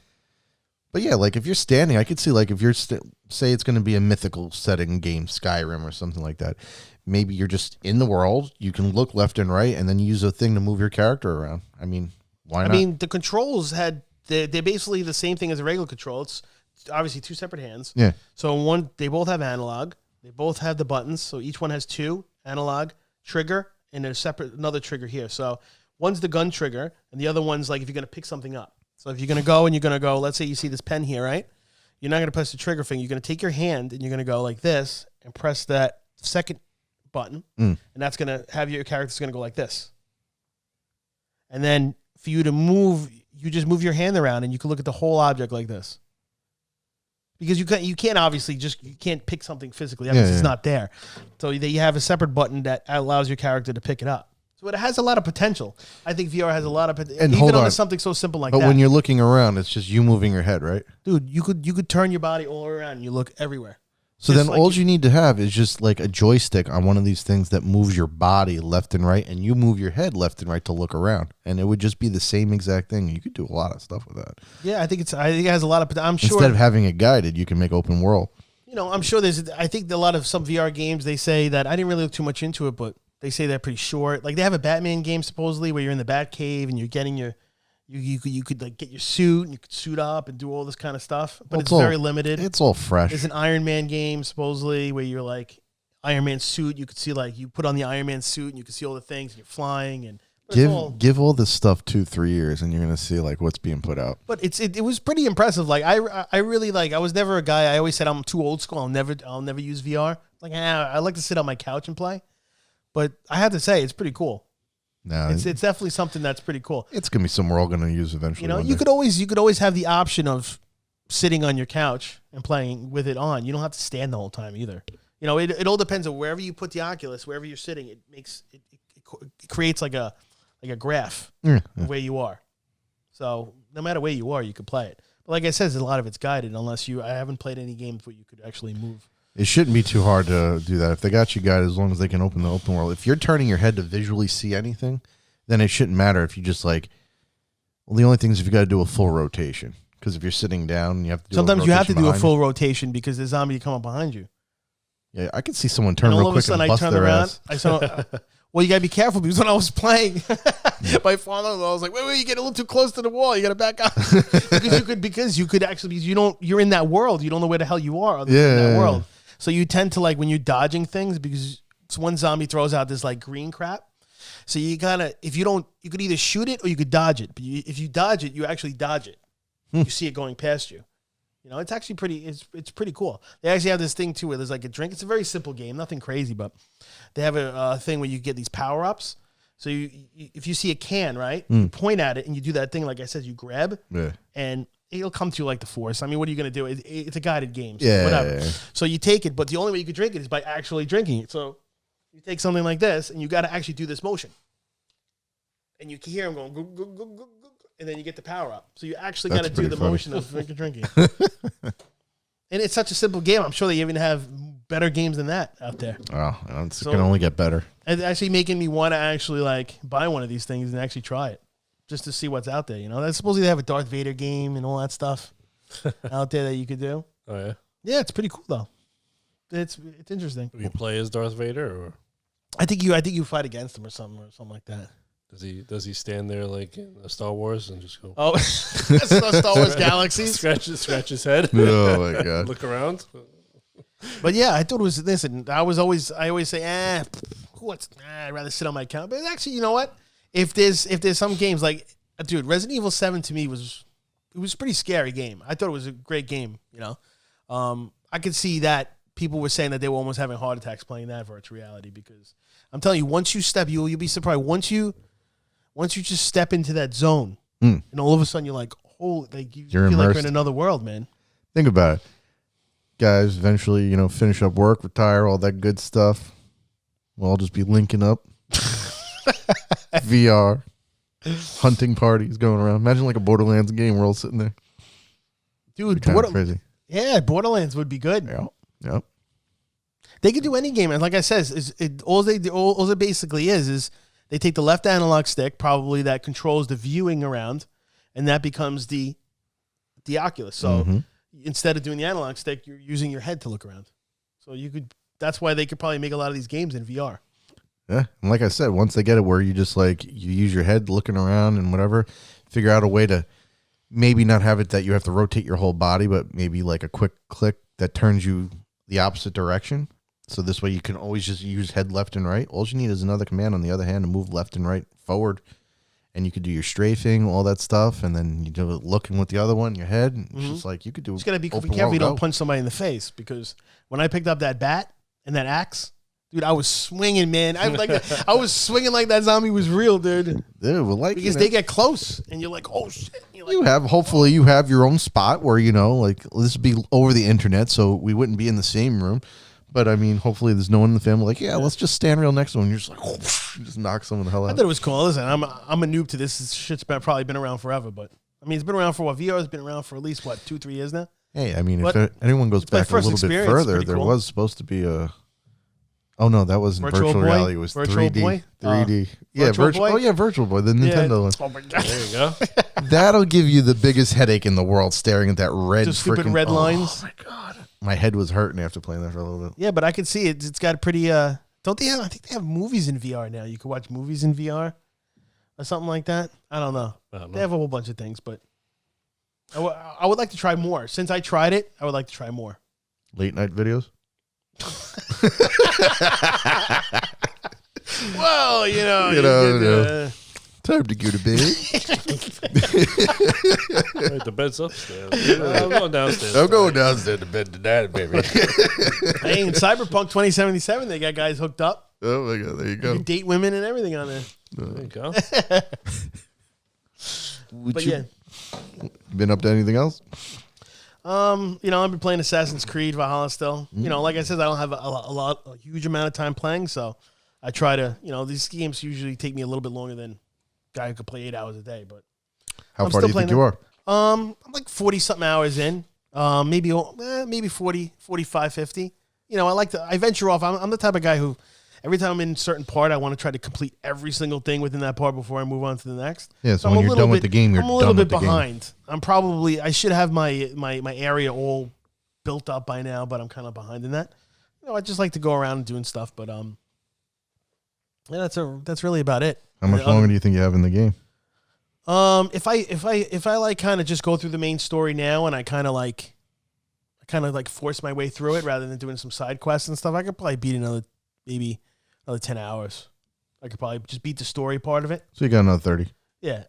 But yeah, like if you're standing, I could see like if you're say it's going to be a mythical setting game, Skyrim or something like that. Maybe you're just in the world. You can look left and right, and then use a thing to move your character around. I mean, Why not? I mean, the controls they're basically the same thing as a regular control. It's obviously 2 separate hands. Yeah. So they both have analog. They both have the buttons. So each one has 2 analog, trigger, and another trigger here. So one's the gun trigger, and the other one's like if you're going to pick something up. So if you're going to go, let's say you see this pen here, right? You're not going to press the trigger finger. You're going to take your hand, and you're going to go like this and press that second button, and that's going to have your character's going to go like this. And then for you to move, you just move your hand around, and you can look at the whole object like this. Because you can't obviously you can't pick something physically because it's not there. So you have a separate button that allows your character to pick it up. So it has a lot of potential. I think VR has a lot of potential. And even on something so simple like that. But when you're looking around, it's just you moving your head, right? Dude, you could turn your body all around and you look everywhere. So just then all you need to have is just like a joystick on one of these things that moves your body left and right, and you move your head left and right to look around, and it would just be the same exact thing. You could do a lot of stuff with that. Yeah, I think it has a lot of. I'm sure instead of having it guided, you can make open world. I'm sure I think a lot of some VR games, they say that I didn't really look too much into it, but they say they're pretty short. Like they have a Batman game supposedly where you're in the Batcave and you're getting your. You could like get your suit and you could suit up and do all this kind of stuff, but it's very limited. It's all fresh. There's an Iron Man game supposedly where you're like Iron Man suit. You could see like you put on the Iron Man suit and you can see all the things and you're flying and give all this stuff 2-3 years and you're gonna see like what's being put out. But it was pretty impressive. Like I really like. I was never a guy. I always said I'm too old school. I'll never use VR. Like I like to sit on my couch and play. But I have to say it's pretty cool. No, it's definitely something that's pretty cool. It's gonna be something we're all gonna use eventually. You could always have the option of sitting on your couch and playing with it on. You don't have to stand the whole time either. It all depends on wherever you put the Oculus, wherever you're sitting. It creates like a graph of where you are. So no matter where you are, you could play it. But like I said, a lot of it's guided. I haven't played any games where you could actually move. It shouldn't be too hard to do that. If they got you guided, as long as they can open the open world. If you're turning your head to visually see anything, then it shouldn't matter if you just like. Well, the only thing is if you got to do a full rotation. Because if you're sitting down, you have to do sometimes you have to do a full rotation because the zombie come up behind you. Yeah, I could see someone turn real quick and bust their ass. Well, you got to be careful because when I was playing, my father, I was like, wait, you get a little too close to the wall. You got to back up. because you could actually, you're in that world. You don't know where the hell you are in that world. So you tend to like when you're dodging things because one zombie throws out this like green crap. So you gotta, you could either shoot it or you could dodge it. But if you dodge it, you actually dodge it. You see it going past you. It's actually it's pretty cool. They actually have this thing too where there's like a drink. It's a very simple game, nothing crazy, but they have a thing where you get these power ups. So if you see a can, right, you point at it and you do that thing like I said, you grab, and it'll come to you like the Force. I mean, what are you going to do? It's a guided game, so whatever. Yeah. So you take it, but the only way you can drink it is by actually drinking it. So you take something like this, and you got to actually do this motion, and you can hear them going, go, go, go, go, go, and then you get the power up. So you actually got to do the motion of drinking. And it's such a simple game. I'm sure they even have better games than that out there. Oh, it can only get better. It's actually making me want to actually like buy one of these things and actually try it. Just to see what's out there, Supposedly they have a Darth Vader game and all that stuff out there that you could do. Oh yeah, yeah, it's pretty cool though. It's interesting. Do you play as Darth Vader, or I think you fight against him or something like that. Does he stand there like in Star Wars and just go? Oh, Star Wars Galaxies. Scratch his head. Oh my god! Look around. But yeah, I thought it was this, and I always say, I'd rather sit on my couch. But actually, you know what? If there's some games like, dude, Resident Evil 7 to me was a pretty scary game. I thought it was a great game. I could see that people were saying that they were almost having heart attacks playing that virtual reality because I'm telling you, once you step, you'll be surprised. Once you just step into that zone, and all of a sudden you're like, you feel immersed. Like you're in another world, man. Think about it, guys. Eventually, finish up work, retire, all that good stuff. We'll all just be linking up. VR hunting parties going around. Imagine like a Borderlands game. We're all sitting there, dude. Crazy. Yeah, Borderlands would be good. Yep. They could do any game, and like I said, all it basically is they take the left analog stick, probably that controls the viewing around, and that becomes the Oculus. So instead of doing the analog stick, you're using your head to look around. So you could. That's why they could probably make a lot of these games in VR. Yeah, and like I said, once they get it where you just like you use your head looking around and whatever, figure out a way to maybe not have it that you have to rotate your whole body, but maybe like a quick click that turns you the opposite direction. So this way you can always just use head left and right. All you need is another command on the other hand to move left and right forward. And you could do your strafing, all that stuff. And then you do it looking with the other one, your head. And it's just like you could do. Just got to be careful you don't punch somebody in the face, because when I picked up that bat and that axe, dude, I was swinging, man. I was swinging like that zombie was real, dude. Dude, well, like, because they get close and you're like, oh shit. Hopefully you have your own spot where, like this would be over the internet, so we wouldn't be in the same room. But I mean, hopefully there's no one in the family like, let's just stand real next to him. You're just like, you just knock someone the hell out. I thought it was cool. Listen, I'm a noob to this. This shit's probably been around forever, but I mean, it's been around for what? VR has been around for at least 2-3 years now. Hey, I mean, if anyone goes back a little bit further, there was supposed to be a. Oh no, that wasn't virtual reality. It was Virtual 3D. Boy? 3D. Yeah, Virtual. Oh yeah, Virtual Boy, the Nintendo one. Oh my god. There you go. That'll give you the biggest headache in the world, staring at that red. Just stupid red lines. Oh my god. My head was hurting after playing that for a little bit. Yeah, but I could see it. It's got a pretty. Don't they have? I think they have movies in VR now. You can watch movies in VR, or something like that. I don't know. They have a whole bunch of things, but I would like to try more. Since I tried it, I would like to try more. Late night videos. Well, time to go to bed. Wait, the bed's upstairs. I'm going downstairs. I'm going downstairs to bed tonight, baby. Hey, in Cyberpunk 2077, they got guys hooked up. Oh my god, there you go. You can date women and everything on there. There you go. But yeah. Been up to anything else? I've been playing Assassin's Creed Valhalla still. Like I said, I don't have a huge amount of time playing, so I try to, these games usually take me a little bit longer than a guy who could play 8 hours a day. But how far do you think you are? I'm like 40 something hours in. Maybe 40, 45, 50. I venture off. I'm the type of guy who every time I'm in a certain part, I want to try to complete every single thing within that part before I move on to the next. Yeah, so when you're done with the game, you're done with the game. I'm a little bit behind. I should have my area all built up by now, but I'm kind of behind in that. I just like to go around and doing stuff, but that's really about it. How much longer do you think you have in the game? If I like kind of just go through the main story now, and I kind of like force my way through it rather than doing some side quests and stuff, I could probably beat another 10 hours. I could probably just beat the story part of it. So you got another 30. Yeah.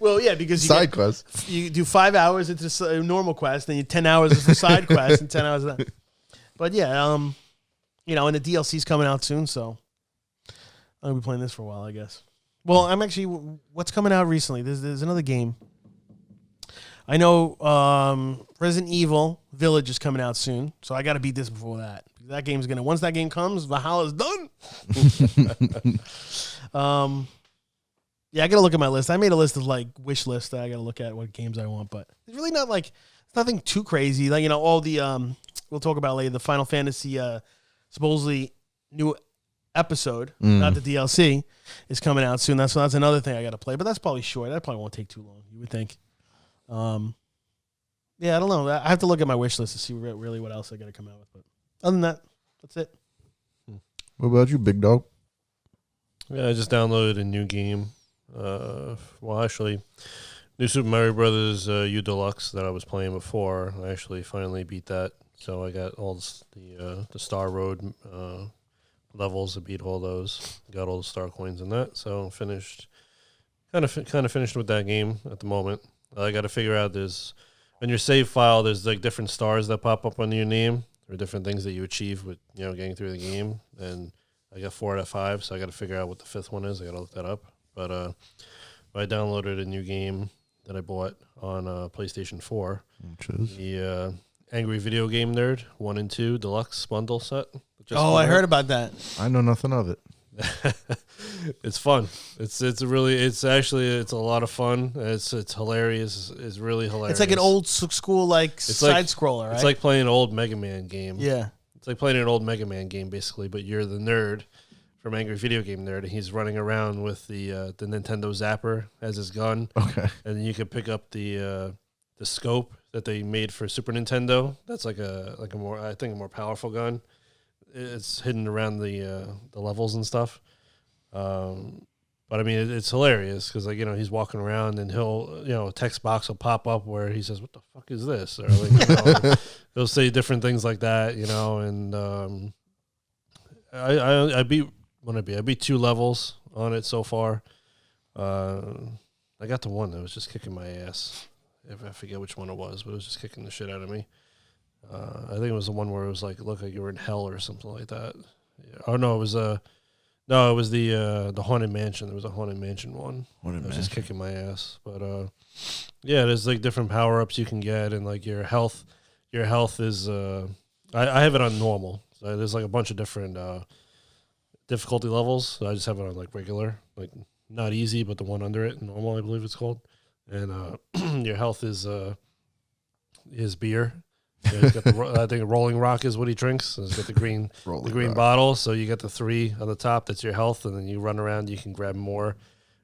Well, yeah, because side quests. You do 5 hours into a normal quest, then you 10 hours into side quest, and 10 hours of that. But yeah, and the DLC's coming out soon, so I'll be playing this for a while, I guess. Well, I'm actually, what's coming out recently? There's another game. I know Resident Evil Village is coming out soon, so I got to beat this before that. That game's once that game comes, Valhalla's done. Yeah, I got to look at my list. I made a list of wish list that I got to look at what games I want, but it's really not it's nothing too crazy. All the we'll talk about later. The Final Fantasy supposedly new episode, not the DLC, is coming out soon. That's another thing I got to play, but that's probably short. That probably won't take too long, you would think. Yeah, I don't know. I have to look at my wish list to see really what else I got to come out with. But other than that, that's it. What about you, big dog? Yeah, I just downloaded a new game. Actually, New Super Mario Brothers U Deluxe that I was playing before. I actually finally beat that, so I got all the Star Road levels. I beat all those. Got all the star coins in that. So finished. Kind of finished with that game at the moment. I got to figure out on your save file, there's different stars that pop up under your name, or different things that you achieve with getting through the game. And I got 4 out of 5, so I got to figure out what the 5th one is. I got to look that up. But I downloaded a new game that I bought on PlayStation 4, which is the Angry Video Game Nerd 1 and 2 Deluxe Bundle Set. I heard about that. I know nothing of it. It's fun. It's a lot of fun. It's hilarious. It's really hilarious. It's like an old school side scroller, right? It's like playing an old Mega Man game. Yeah. It's like playing an old Mega Man game basically, but you're the nerd from Angry Video Game Nerd, and he's running around with the Nintendo Zapper as his gun. Okay. And then you can pick up the scope that they made for Super Nintendo. That's like a more powerful gun. It's hidden around the levels and stuff. But I mean, it's hilarious because like he's walking around and he'll a text box will pop up where he says, "What the fuck is this?" Or like he'll say different things like that, and I beat 2 levels on it so far. I got the one that was just kicking my ass. If I forget which one it was, but it was just kicking the shit out of me. I think it was the one where it was like looked like you were in hell or something like that. Yeah. Oh no, it was it was the Haunted Mansion. There was a Haunted Mansion one. It was just kicking my ass. But yeah, there's like different power ups you can get, and like your health is I have it on normal. So there's like a bunch of different difficulty levels. So I just have it on like regular, like not easy, but the one under it, normal, I believe it's called. And your health is beer. Yeah, he's got I think Rolling Rock is what he drinks. So he's got the green bottle. So you get the 3 on the top. That's your health, and then you run around. You can grab more,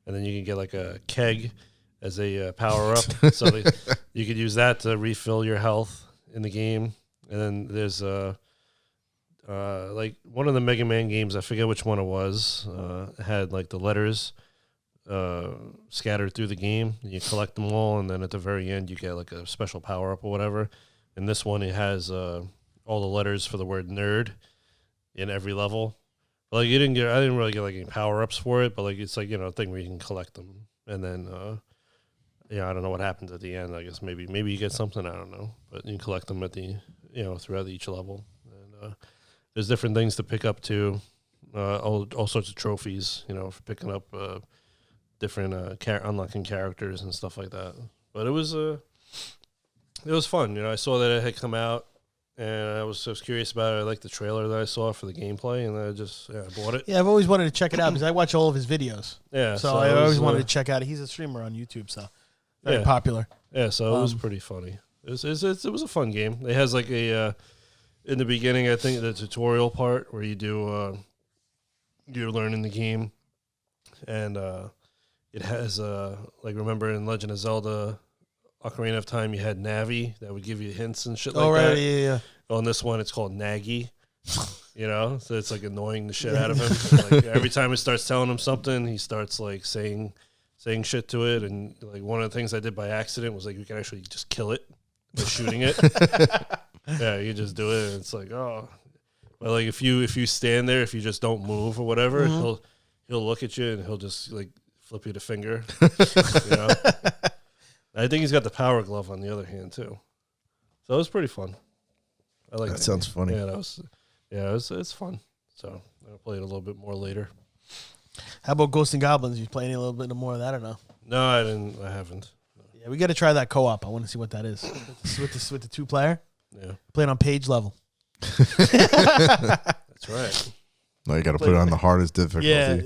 and then you can get like a keg as a power up. So you could use that to refill your health in the game. And then there's like one of the Mega Man games. I forget which one it was. Had like the letters scattered through the game. You collect them all, and then at the very end, you get like a special power up or whatever. And this one, it has all the letters for the word nerd in every level. But like I didn't really get like any power ups for it, but like it's like a thing where you can collect them, and then I don't know what happens at the end. I guess maybe you get something, I don't know, but you can collect them at the throughout each level. And there's different things to pick up too, all sorts of trophies, for picking up different unlocking characters and stuff like that. But it was fun. I saw that it had come out, and I was curious about it. I liked the trailer that I saw for the gameplay, and I just bought it. Yeah, I've always wanted to check it out because I watch all of his videos. Yeah, so I always wanted to check out. He's a streamer on YouTube, so very popular. Yeah, so it was pretty funny. It was a fun game. It has like a in the beginning, I think the tutorial part where you do you're learning the game, and it has like remember in Legend of Zelda Ocarina of Time, you had Navi that would give you hints and shit like that. Yeah. On this one, it's called Naggy. So it's like annoying the shit out of him. Like every time it starts telling him something, he starts like saying shit to it. And like one of the things I did by accident was like you can actually just kill it by shooting it. Yeah, you just do it, and it's like but like if you stand there, if you just don't move or whatever, he'll look at you and he'll just like flip you the finger. I think he's got the power glove on the other hand too, so it was pretty fun. I like that. Sounds funny. Yeah, it's fun. So I'll play it a little bit more later. How about Ghosts and Goblins? You play any a little bit more of that or no? No, I didn't. I haven't. No. Yeah, we got to try that co-op. I want to see what that is with the 2-player. Yeah, playing on page level. That's right. No, you got to put it on the hardest difficulty. Yeah,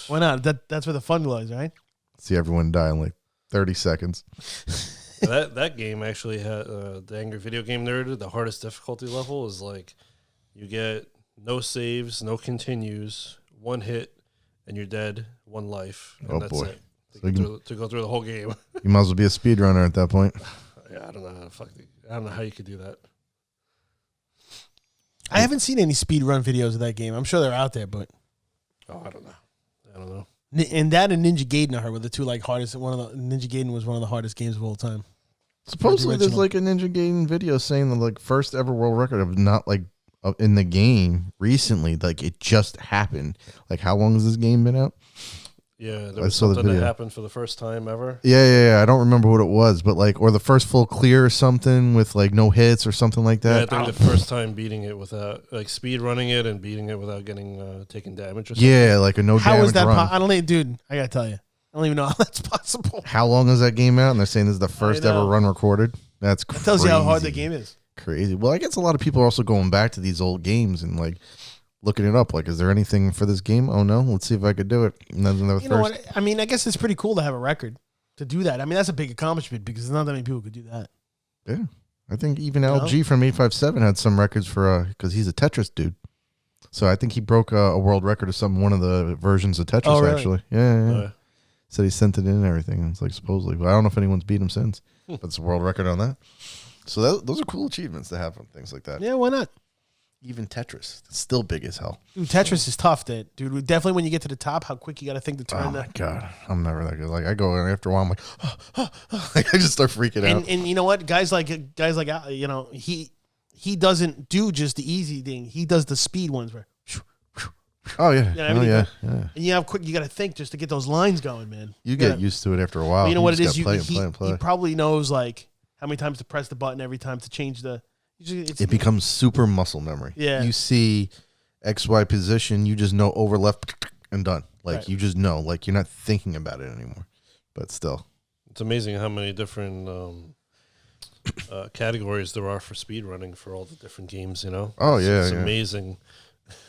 why not? That's where the fun lies, right? See everyone die in like 30 seconds. That game actually had the Angry Video Game Nerd. The hardest difficulty level is like you get no saves, no continues, 1 hit, and you're dead, 1 life, and that's it. To go through the whole game. You might as well be a speedrunner at that point. Yeah, I don't know how you could do that. I haven't seen any speedrun videos of that game. I'm sure they're out there, but I don't know. And that and Ninja Gaiden, I heard, were the two like hardest. Ninja Gaiden was one of the hardest games of all time. Supposedly, there's like a Ninja Gaiden video saying the like first ever world record of not like in the game recently. Like it just happened. Like how long has this game been out? Yeah, there was something that happened for the first time ever. Yeah. I don't remember what it was, but like, or the first full clear or something with like no hits or something like that. Yeah, I think the first time beating it without, like speed running it and beating it without getting taking damage or something. Yeah, like a no damage run. How is that I don't think, dude, I gotta tell you. I don't even know how that's possible. How long is that game out? And they're saying this is the first ever run recorded. That's crazy. That tells you how hard the game is. Crazy. Well, I guess a lot of people are also going back to these old games and like looking it up. Like, is there anything for this game? Oh, no. Let's see if I could do it. And then you know what? I mean, I guess it's pretty cool to have a record to do that. I mean, that's a big accomplishment because there's not that many people could do that. Yeah. I think even LG from 857 had some records for, because he's a Tetris dude. So I think he broke a world record or something, one of the versions of Tetris, really? Actually. Yeah. Said he sent it in and everything. It's like supposedly. But I don't know if anyone's beat him since. But it's a world record on that. So those are cool achievements to have on things like that. Yeah, why not? even Tetris. It's still big as hell. Dude, Tetris is tough, dude. Definitely when you get to the top, how quick you got to think to turn Oh, my God. I'm never that good. Like, I go, and after a while, I'm like, like I just start freaking out. And you know what? Guys like, you know, he doesn't do just the easy thing. He does the speed ones where. Oh, yeah. You know, yeah. And you know how quick you got to think just to get those lines going, man. You get used to it after a while. But you know what it is? Play. He probably knows, like, how many times to press the button every time to change the... It becomes super muscle memory. Yeah. You see XY position, you just know over left and done. Like, Right. you just know. Like, you're not thinking about it anymore. But still. It's amazing how many different categories there are for speedrunning for all the different games, you know? Oh, yeah. It's amazing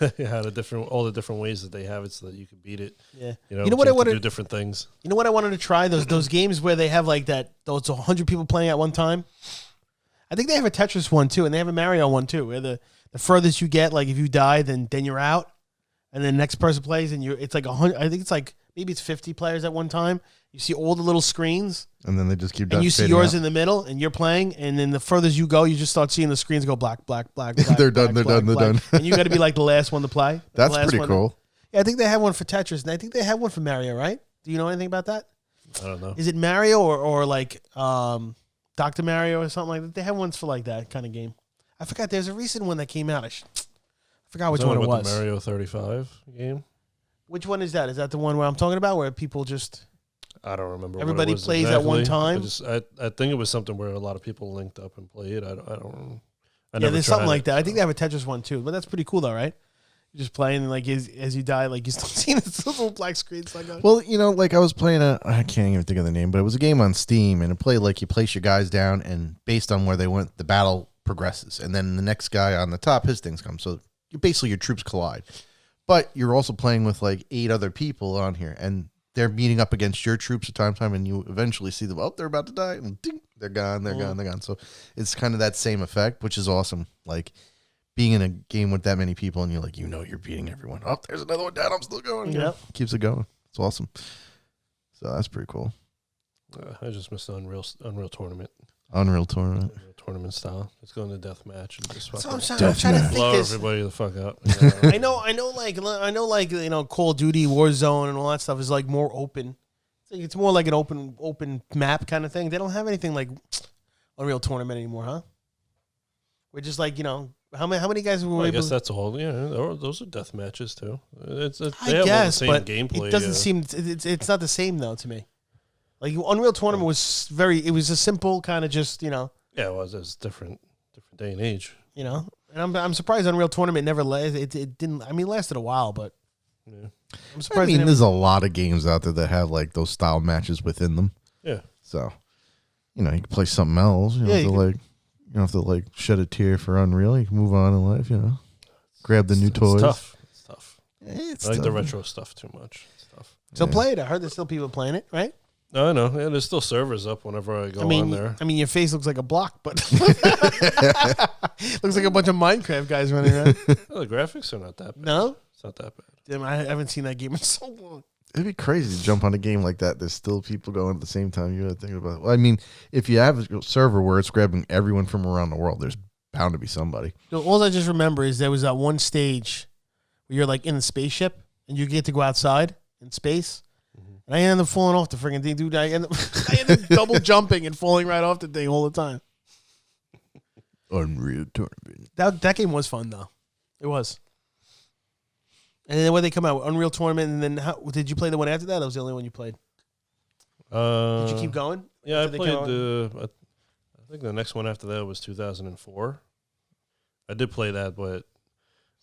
how all the different ways that they have it so that you can beat it. Yeah. You know You know what I want wanted to do different things. You know what I wanted to try? Those games where they have, like, those 100 people playing at one time. I think they have a Tetris one, too, and they have a Mario one, too, where the furthest you get, like, if you die, then you're out. And then the next person plays, and it's like 100. I think it's like, maybe it's 50 players at one time. You see all the little screens. And then they just keep and you see yours out. in the middle, and you're playing, and then the furthest you go, you just start seeing the screens go black, black, black, black. They're done, they're done. And you got to be like the last one to play. That's pretty cool. Yeah, I think they have one for Tetris, and I think they have one for Mario, right? Do you know anything about that? I don't know. Is it Mario or like Dr. Mario or something like that? They have ones for like that kind of game. I forgot. There's a recent one that came out. I forgot which one it was. The Mario 35 game? Which one is that? Is that the one where I'm talking about where people just... I don't remember. Everybody what it was plays at one time? I think it was something where a lot of people linked up and played. I don't. Yeah, there's something like that. I think they have a Tetris one too, but that's pretty cool though, right? You're just playing, like, as you die, like, you still seeing this little black screen. Well, you know, like, I was playing I can't even think of the name, but it was a game on Steam, and it played like you place your guys down, and based on where they went, the battle progresses. And then the next guy on the top, his things come. So your troops collide. But you're also playing with, like, 8 other people on here, and they're meeting up against your troops at time, and you eventually see them, they're about to die, and ding, they're gone. So it's kind of that same effect, which is awesome. Like, being in a game with that many people, and you're like, you're beating everyone. Oh, there's another one down. I'm still going. Yep. Keeps it going. It's awesome. So that's pretty cool. I just missed the Unreal Tournament. Unreal Tournament. Unreal Tournament style. It's going to death match and just So I'm fucking trying to think blow this. everybody the fuck up. I know, like, you know, Call of Duty, Warzone, and all that stuff is like more open. It's more like an open map kind of thing. They don't have anything like Unreal Tournament anymore, huh? We're just like, you know, how many guys were I able? guess that's all. Yeah, those are death matches too. They have all I guess, the same but gameplay. it doesn't seem it's not the same though to me. Like Unreal Tournament was it was a simple kind of just, you know. Yeah, it was different day and age. You know, and I'm surprised Unreal Tournament never lasted. It didn't. I mean, it lasted a while, but Yeah. I'm surprised. I mean, there's a lot of games out there that have like those style matches within them. Yeah. So, you know, you can play something else. You don't have to like shed a tear for Unreal. You can move on in life. You know, grab the new toys. It's tough. It's I like tough. the retro stuff too much. It's tough. Still play it. I heard there's still people playing it, right? No, I know. Yeah, there's still servers up whenever I go on there. I mean, your face looks like a block, but looks like a bunch of Minecraft guys running around. Oh, the graphics are not that bad. No, It's not that bad. damn, I haven't seen that game in so long. It'd be crazy to jump on a game like that. There's still people going at the same time. You got to think about it. Well, I mean, if you have a server where it's grabbing everyone from around the world, there's bound to be somebody. So all I just remember is there was that one stage where you're like in the spaceship and you get to go outside in space. And I ended up falling off the freaking thing, dude. I ended up double jumping and falling right off the thing all the time. Unreal Tournament. That game was fun though. It was. And then when they come out, Unreal Tournament, and then did you play the one after that? That was the only one you played. Did you keep going? Yeah, I after they played came out? I think the next one after that was 2004. I did play that, but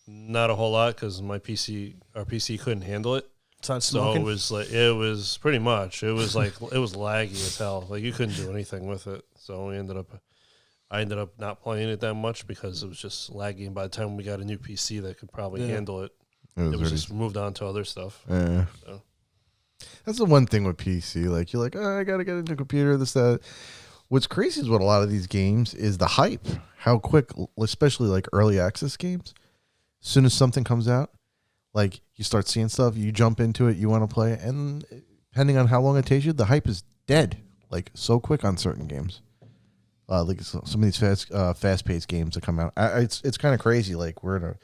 not a whole lot because our PC couldn't handle it. It's not So smoking. it was pretty much, it was laggy as hell. Like you couldn't do anything with it. So I ended up not playing it that much because it was just laggy. And by the time we got a new PC that could probably handle it, it was just moved on to other stuff. Yeah. So. That's the one thing with PC. Like, you're like, I got to get a new computer, this, that. What's crazy is what a lot of these games is the hype. How quick, especially like early access games, as soon as something comes out, like you start seeing stuff, you jump into it, you want to play it, and depending on how long it takes you, the hype is dead. Like so quick on certain games. like some of these fast-paced games that come out. It's kind of crazy. Like we're in a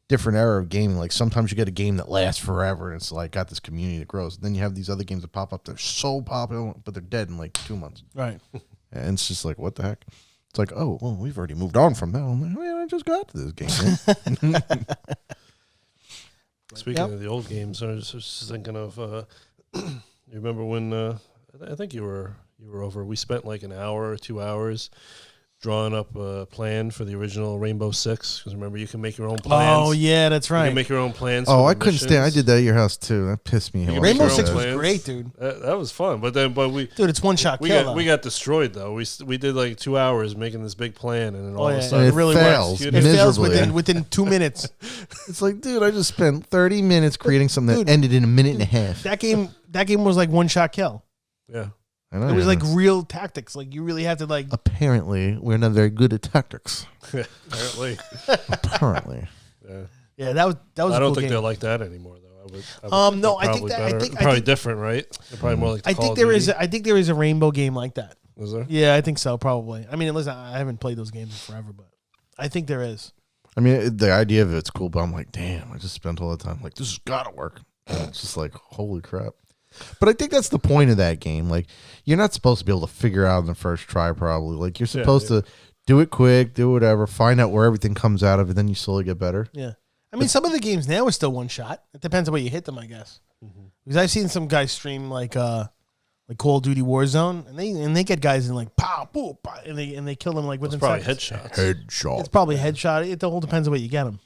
different era of gaming. Like sometimes you get a game that lasts forever, and it's like got this community that grows. And then you have these other games that pop up. They're so popular, but they're dead in like 2 months. Right. And it's just like, what the heck? It's like, oh, well, we've already moved on from that. I'm like, man, I just got to this game. Speaking of the old games, I was just thinking of. You remember when I think you were over? We spent like an hour or 2 hours drawing up a plan for the original Rainbow Six. Because remember, you can make your own plans. Oh yeah, that's right. You can make your own plans. Oh, I couldn't stand. I did that at your house too. That pissed me off. Rainbow Six was great, dude. That was fun, but we it's one shot kill. We got destroyed though. We did like 2 hours making this big plan, and then all of a sudden it really fails. It fails within 2 minutes. It's like, dude, I just spent 30 minutes creating something that ended in a minute and a half. That game was like one shot kill. Yeah. I know, it was like real tactics. Like you really had to like. Apparently, we're not very good at tactics. Apparently. Yeah, that was. I don't think game. they're like that anymore, though. No, I think probably different, right? They're probably more like. I think there is. I think there is a Rainbow game like that. Is there? Yeah, I think so. Probably. I mean, listen, I haven't played those games in forever, but I think there is. I mean, the idea of it's cool, but I'm like, damn, I just spent all the time. Like, this has got to work. It's just like, holy crap. But I think that's the point of that game. Like, you're not supposed to be able to figure out in the first try, probably. Like, you're supposed to do it quick, do whatever, find out where everything comes out of it, then you slowly get better. Yeah. I mean, some of the games now are still one shot. It depends on where you hit them, I guess. Mm-hmm. Because I've seen some guys stream like Call of Duty Warzone, and they get guys in like pow, boom, pow, and they kill them like within probably seconds. Headshot. It's probably headshot. It all depends on where you get them.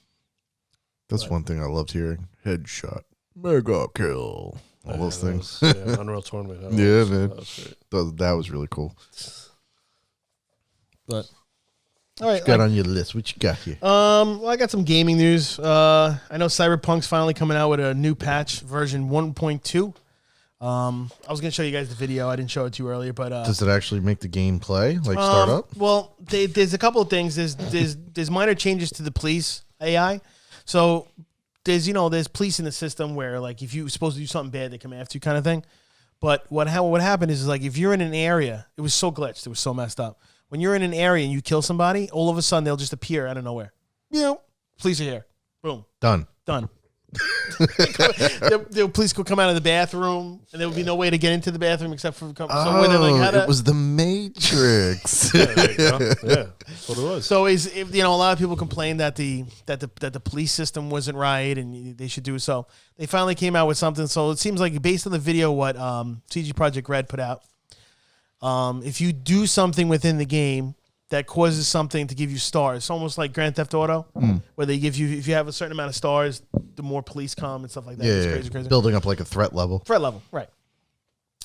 That's one thing I loved hearing. Headshot. Mega kill. All those things. Unreal Tournament. Man. That was really cool. But all right, what you got on your list? What you got here? Well, I got some gaming news. I know Cyberpunk's finally coming out with a new patch, version 1.2. I was gonna show you guys the video. I didn't show it to you earlier, but does it actually make the game play start up? Well, there's a couple of things. There's minor changes to the police AI. So there's police in the system where like if you're supposed to do something bad, they come after you, kind of thing. But what happened is like if you're in an area, it was so glitched, it was so messed up. When you're in an area and you kill somebody, all of a sudden they'll just appear out of nowhere. Police are here. Boom. Done. The police could come out of the bathroom, and there would be no way to get into the bathroom except for it was the Matrix. There you go. Yeah, that's what it was. So a lot of people complained that the police system wasn't right, and they should do so. They finally came out with something. So it seems like based on the video, what CG Project Red put out, if you do something within the game that causes something to give you stars. It's almost like Grand Theft Auto, where they give you, if you have a certain amount of stars, the more police come and stuff like that. It's crazy. Building up like a threat level. Threat level, right.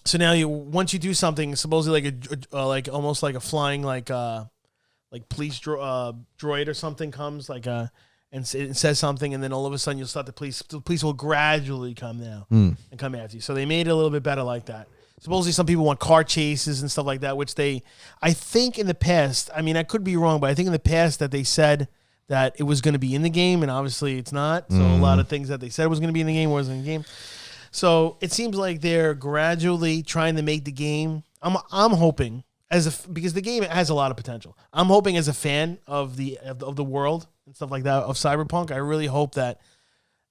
So now once you do something, supposedly like almost like a flying like police droid or something comes and it says something, and then all of a sudden you'll start the police will gradually come now and come after you. So they made it a little bit better like that. Supposedly some people want car chases and stuff like that, which I think in the past, I mean, I could be wrong, but I think in the past that they said that it was going to be in the game, and obviously it's not. So a lot of things that they said was going to be in the game wasn't in the game. So it seems like they're gradually trying to make the game. I'm hoping because the game has a lot of potential. I'm hoping as a fan of the world and stuff like that of Cyberpunk, I really hope that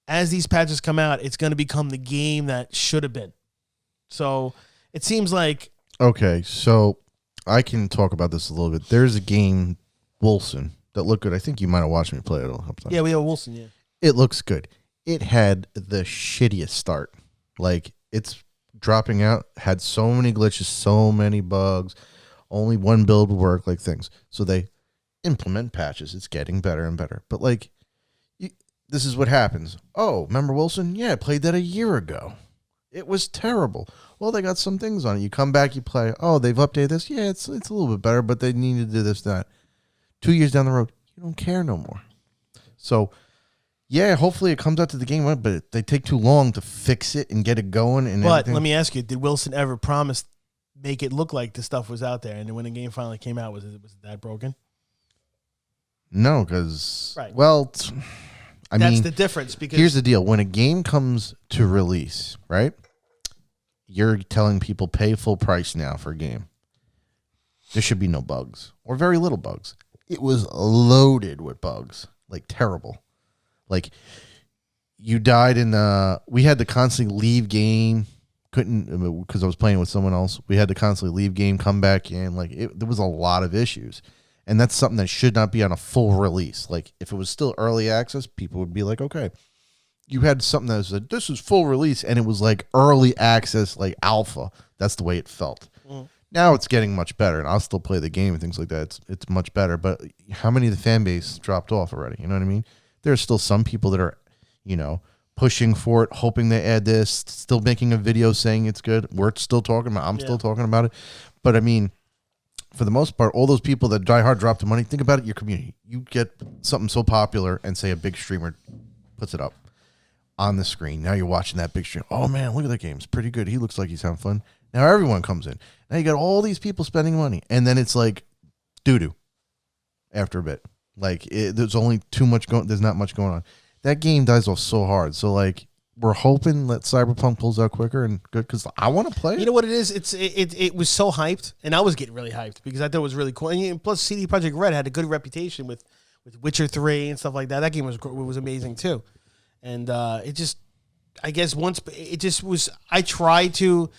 as these patches come out, it's going to become the game that should have been. So it seems like... Okay, so I can talk about this a little bit. There's a game, Wilson, that looked good. I think you might have watched me play it a couple times. Yeah, we have Wilson, yeah. It looks good. It had the shittiest start. Like, it's dropping out, had so many glitches, so many bugs. Only one build would work, like things. So they implement patches. It's getting better and better. But, like, this is what happens. Oh, remember Wilson? Yeah, I played that a year ago. It was terrible. Well, they got some things on it. You come back, you play. Oh, they've updated this. Yeah, it's a little bit better, but they need to do this, that. 2 years down the road, you don't care no more. So, yeah, hopefully it comes out to the game, but they take too long to fix it and get it going. And but let me ask you, did Wilson ever promise make it look like the stuff was out there? And then when the game finally came out, was it that broken? No, because, right. Well, that's the difference. Because here's the deal. When a game comes to release, right, you're telling people pay full price now for a game. there should be no bugs or very little bugs. It was loaded with bugs, like terrible. Like you died in we had to constantly leave game. Couldn't, because I was playing with someone else. We had to constantly leave game, come back in. Like there was a lot of issues. And that's something that should not be on a full release. Like if it was still early access, people would be like, okay, you had something that was like, this is full release. And it was like early access, like alpha. That's the way it felt. Now it's getting much better, and I'll still play the game and things like that. It's much better. But how many of the fan base dropped off already? You know what I mean? There's still some people that are, pushing for it, hoping they add this, still making a video saying it's good. We're still talking about I'm still talking about it. But I mean, for the most part, all those people that die hard drop the money, think about it, your community. You get something so popular and say a big streamer puts it up on the screen. Now you're watching that big stream. Oh, man, look at that game. It's pretty good. He looks like he's having fun. Now everyone comes in. Now you got all these people spending money. And then it's like doo-doo after a bit. Like, there's only too much going. There's not much going on. That game dies off so hard. So, like, we're hoping that Cyberpunk pulls out quicker and good because I want to play it. You know what it is? It was so hyped, and I was getting really hyped because I thought it was really cool. And plus, CD Projekt Red had a good reputation with Witcher 3 and stuff like that. That game was amazing too. And it just, I guess once it just was. I tried to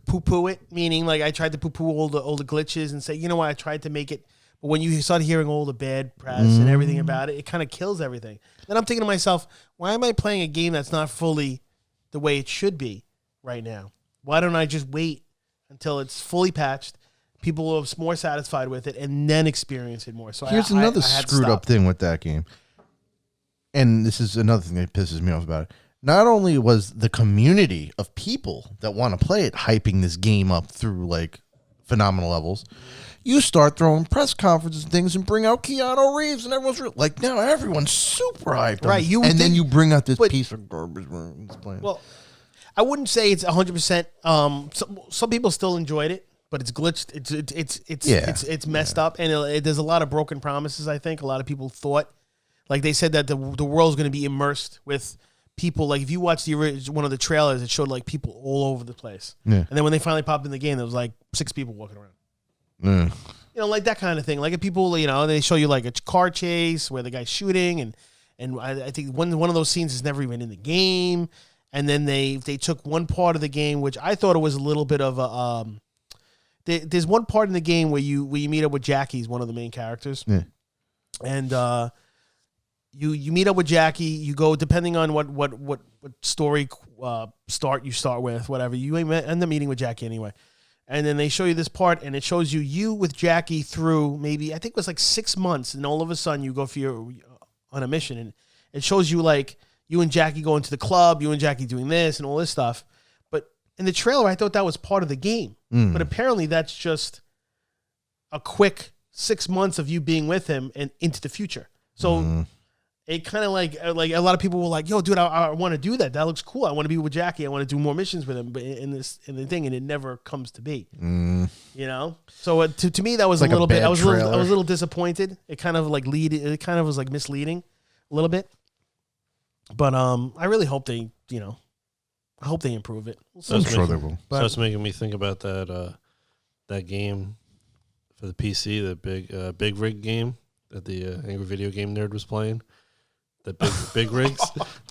poo-poo it, meaning like I tried to poo-poo all the glitches and say, you know what, I tried to make it. But when you start hearing all the bad press and everything about it, it kind of kills everything. Then I'm thinking to myself, why am I playing a game that's not fully the way it should be right now? Why don't I just wait until it's fully patched, people are more satisfied with it, and then experience it more? So here's another screwed up thing with that game. And this is another thing that pisses me off about it. Not only was the community of people that want to play it hyping this game up through like phenomenal levels, you start throwing press conferences and things and bring out Keanu Reeves and everyone's like, now everyone's super hyped. Right. Then you bring out this piece of garbage. Well, I wouldn't say it's 100%. Some people still enjoyed it, but it's glitched. It's messed up, and there's a lot of broken promises. I think a lot of people thought, like they said that the world's going to be immersed with people. Like if you watch one of the trailers, it showed like people all over the place. Yeah. And then when they finally popped in the game, there was like 6 people walking around. You know, like that kind of thing. Like if people, they show you like a car chase where the guy's shooting, and I think one of those scenes is never even in the game. And then they took one part of the game, which I thought it was a little bit of a. There's one part in the game where you meet up with Jackie, one of the main characters, and you meet up with Jackie. You go depending on what story you start with, whatever. You end up meeting with Jackie anyway. And then they show you this part, and it shows you with Jackie through maybe, I think it was like 6 months, and all of a sudden you go on a mission, and it shows you like you and Jackie going to the club, you and Jackie doing this and all this stuff. But in the trailer, I thought that was part of the game. But apparently that's just a quick 6 months of you being with him and into the future. So it kind of like a lot of people were like, yo, dude, I want to do that. That looks cool. I want to be with Jackie. I want to do more missions with him. But in the thing, and it never comes to be. You know? So to me, that was like a little bit. I was a little disappointed. It kind of like it kind of was like misleading a little bit. But I really hope they, I hope they improve it. I'm sure they will. So it's making me think about that game for the PC, the big rig game that the Angry Video Game Nerd was playing. The big rigs.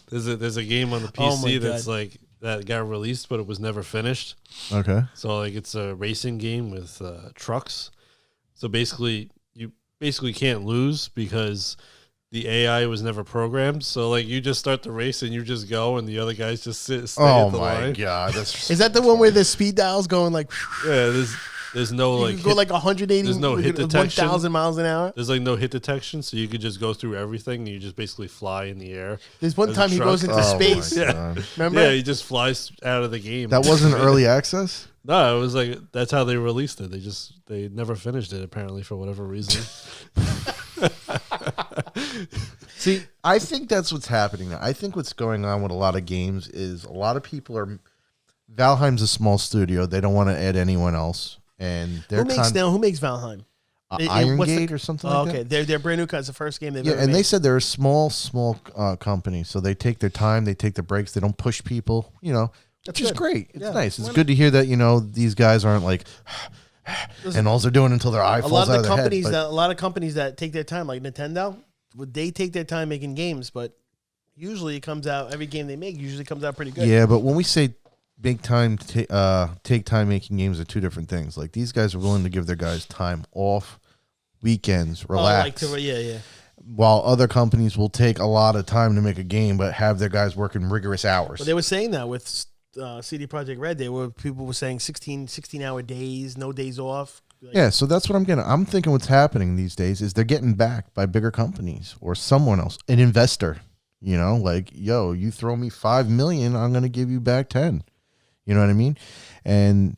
There's a game on the PC that's like that got released, but it was never finished. Okay. So like it's a racing game with trucks. So basically, you can't lose because the AI was never programmed. So like you just start the race and you just go, and the other guys just stay at the line. Oh my god! Is that the one where the speed dial's going like? Yeah. There's no like go like 180. There's no hit detection. 1,000 miles an hour. There's like no hit detection, so you could just go through everything. And you just basically fly in the air. There's one time he goes into space. Yeah, remember? Yeah, he just flies out of the game. That wasn't early access. No, it was like that's how they released it. They never finished it apparently for whatever reason. See, I think that's what's happening now. I think what's going on with a lot of games is a lot of people are. Valheim's a small studio. They don't want to add anyone else. And who makes Valheim? Iron Gate or something like that? Okay, they're brand new because it's the first game they've ever made. And they said they're a small company, so they take their time, they take their breaks, they don't push people, which is great. It's nice. It's good to hear that, these guys aren't like, and all they're doing until their eye falls out of their head. A lot of companies that take their time, like Nintendo, they take their time making games, but usually it comes out. Every game they make usually comes out pretty good. Yeah, but when we say take time making games are two different things. Like these guys are willing to give their guys time off, weekends, relax. Yeah. While other companies will take a lot of time to make a game, but have their guys working rigorous hours. But they were saying that with CD Projekt Red, people were saying 16-hour days, no days off. Yeah, so that's what I'm getting. I'm thinking what's happening these days is they're getting backed by bigger companies or someone else, an investor. You know, like, yo, you throw me $5 million, I'm going to give you back 10. You know what I mean? And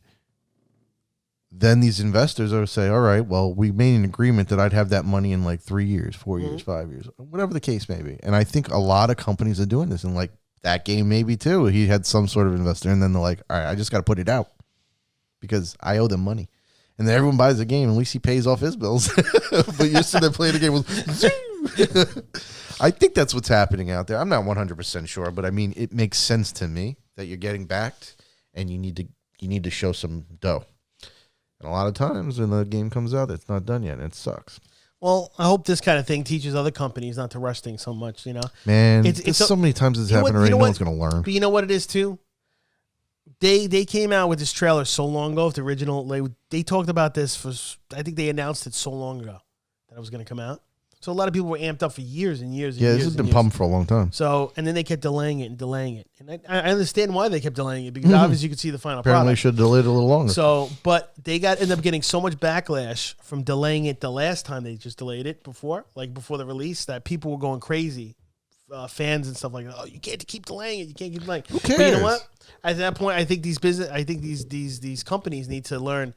then these investors will say, all right, well, we made an agreement that I'd have that money in like 3 years, 4 years, 5 years, whatever the case may be. And I think a lot of companies are doing this. And like that game maybe too. He had some sort of investor. And then they're like, all right, I just got to put it out because I owe them money. And then everyone buys the game. At least he pays off his bills. But you're sitting there playing the game with... I think that's what's happening out there. I'm not 100% sure, but I mean, it makes sense to me that you're getting backed and you need to show some dough. And a lot of times when the game comes out, it's not done yet, and it sucks. Well, I hope this kind of thing teaches other companies not to rush things so much, you know? Man, it's so many times it's happened already, no one's going to learn. But you know what it is, too? They came out with this trailer so long ago, the original, they talked about this I think they announced it so long ago that it was going to come out. So a lot of people were amped up for years and years and years. Yeah, this has been pumped for a long time. So, and then they kept delaying it. And I understand why they kept delaying it, because obviously you could see the final Apparently product. should have delayed it a little longer. So, but they ended up getting so much backlash from delaying it the last time they just delayed it before the release, that people were going crazy. Fans and stuff like that. Oh, you can't keep delaying it. You can't keep delaying it. Who cares? But you know what? At that point, I think these companies need to learn.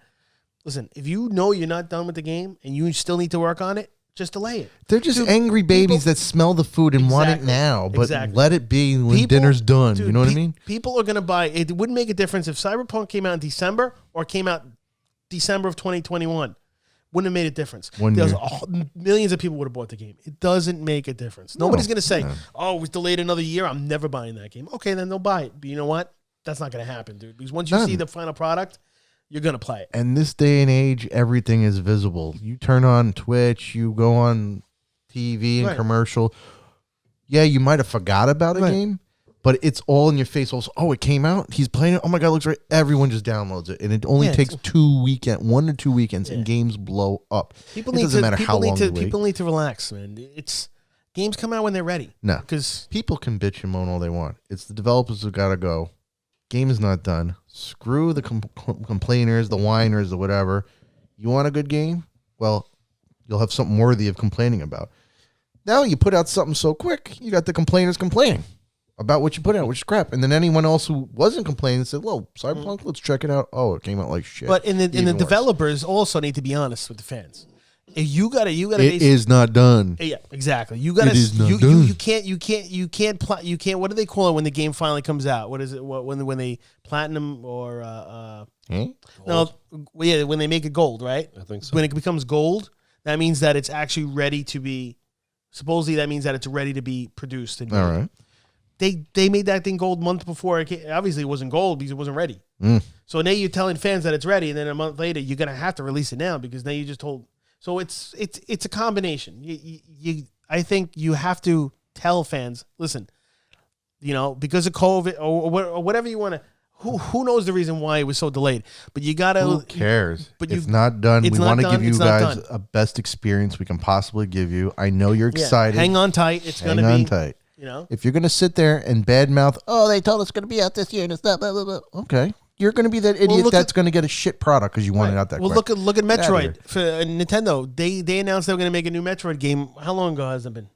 Listen, if you know you're not done with the game and you still need to work on it, just delay it. They're just angry babies that smell the food and want it now, but let it be when dinner's done. Dude, you know what I mean? People are going to buy it. It wouldn't make a difference if Cyberpunk came out in December or came out December of 2021. Wouldn't have made a difference. Millions of people would have bought the game. It doesn't make a difference. Nobody's going to say, oh, it was delayed another year, I'm never buying that game. Okay, then they'll buy it. But you know what? That's not going to happen, dude. Because once you see the final product, you're going to play it. And this day and age, everything is visible. You turn on Twitch, you go on TV and commercial. Yeah, you might have forgot about a game, but it's all in your face. Also, oh, it came out. He's playing it. Oh my God, it looks right. Everyone just downloads it. And it only takes 1 to 2 weekends and games blow up. People doesn't matter how long you wait. People need to relax, man. Games come out when they're ready. No, because people can bitch and moan all they want. It's the developers who got to go. Game is not done. Screw the complainers, the whiners, the whatever. You want a good game? Well, you'll have something worthy of complaining about. Now you put out something so quick, you got the complainers complaining about what you put out, which is crap. And then anyone else who wasn't complaining said, well, Cyberpunk, let's check it out. Oh, it came out like shit. But the developers also need to be honest with the fans. You gotta. It is not done. Yeah, exactly. You gotta. It is not done. You can't. What do they call it when the game finally comes out? What is it? When they platinum or no? Yeah, when they make it gold, right? I think so. When it becomes gold, that means that it's actually ready to be. Supposedly, that means that it's ready to be produced. And all right. They made that thing gold month before. Obviously, it wasn't gold because it wasn't ready. So now you're telling fans that it's ready, and then a month later, you're gonna have to release it now because now you just told. So it's a combination. I think you have to tell fans, listen, you know, because of COVID or whatever you want to. Who knows the reason why it was so delayed? But you gotta. Who cares? But it's not done. We want to give you guys a best experience we can possibly give you. I know you're excited. Hang on tight. It's gonna be. Hang on tight. You know, if you're gonna sit there and badmouth, oh, they told us it's gonna be out this year and it's not. Blah, blah, blah. Okay. You're going to be that idiot that's going to get a shit product because you want it out that quick. Well, look at Metroid for Nintendo. They announced they were going to make a new Metroid game. How long ago has it been?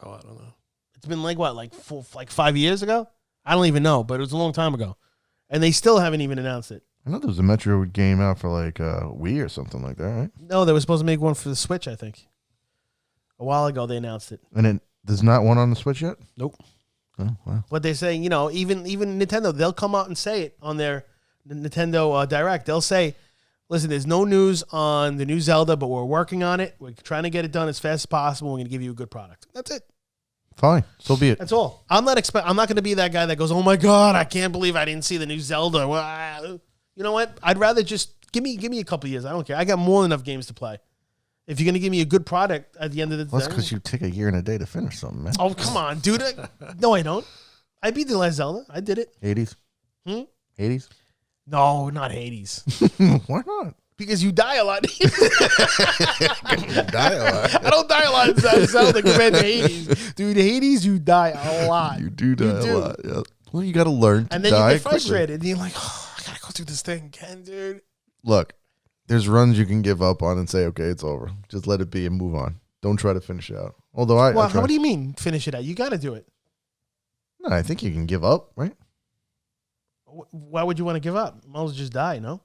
Oh, I don't know. It's been like 5 years ago? I don't even know, but it was a long time ago. And they still haven't even announced it. I know there was a Metroid game out for like Wii or something like that, right? No, they were supposed to make one for the Switch, I think. A while ago they announced it. And there's not one on the Switch yet? Nope. Oh, wow. But they're saying, you know, even Nintendo, they'll come out and say it on their Nintendo Direct. They'll say, listen, there's no news on the new Zelda, but we're working on it. We're trying to get it done as fast as possible. We're going to give you a good product. That's it. Fine. So be it. That's all. I'm not going to be that guy that goes, oh, my God, I can't believe I didn't see the new Zelda. Well, you know what? I'd rather just give me a couple years. I don't care. I got more than enough games to play. If you're gonna give me a good product at the end of the day, that's because you take a year and a day to finish something, man. Oh come on, dude! No, I don't. I beat the last Zelda. I did it. Hades. Hades. No, not Hades. Why not? Because you die a lot. You die a lot. I don't die a lot in Zelda compared to Hades. Dude, Hades, you die a lot. You do die a lot. Yeah. Well, you got to learn to and then die you get frustrated. quickly. And you're like, oh, I got to go through this thing again, dude. Look, there's runs you can give up on and say, okay, it's over. Just let it be and move on. Don't try to finish it out. Although I Well, what do you mean finish it out? You got to do it. No, I think you can give up, right? Why would you want to give up? Might as well just die, no?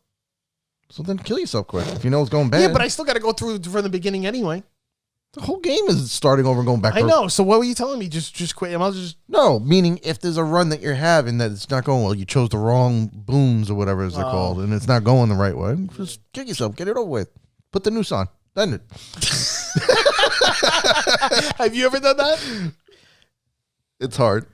So then kill yourself quick if you know it's going bad. Yeah, but I still got to go through from the beginning anyway. The whole game is starting over and going back. I know. So what were you telling me? Just quit. I might as well just... No, meaning if there's a run that you're having that it's not going well, you chose the wrong booms or whatever they're called, and it's not going the right way, just kill yourself. Get it over with. Put the noose on. Done it. Have you ever done that? It's hard.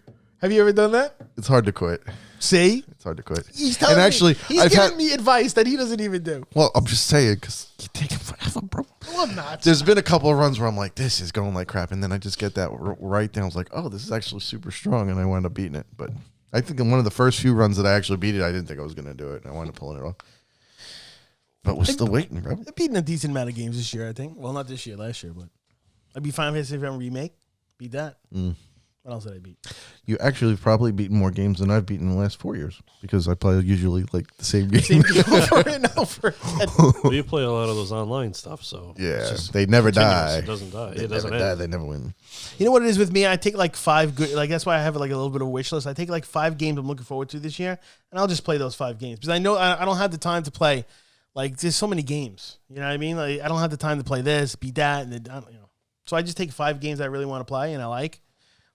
Have you ever done that? It's hard to quit. See? It's hard to quit. He's telling and actually, me, he's I've giving me advice that he doesn't even do. Well, I'm just saying because you're taking forever, bro. No, I'm not. There's been a couple of runs where I'm like, this is going like crap, and then I just get that right down. I was like, oh, this is actually super strong, and I wound up beating it. But I think in one of the first few runs that I actually beat it, I didn't think I was going to do it, and I wound up pulling it off. But we're still waiting, bro. I've beaten a decent amount of games this year, I think. Well, not this year, last year, but I beat Final Fantasy VII Remake. Beat that. What else did I beat? You actually have probably beaten more games than I've beaten in the last 4 years because I play usually like the same game. Same game over and over again. Well, you play a lot of those online stuff, so Yeah, it's just they never continuous. die. It doesn't die. They It doesn't never die. end. They never win. You know what it is with me? I take like 5 good, like that's why I have like a little bit of a wish list. I take like 5 games I'm looking forward to this year, and I'll just play those 5 games because I know I don't have the time to play. Like there's so many games, you know what I mean? Like I don't have the time to play this, beat that, and then, you know. So I just take 5 games I really want to play and I like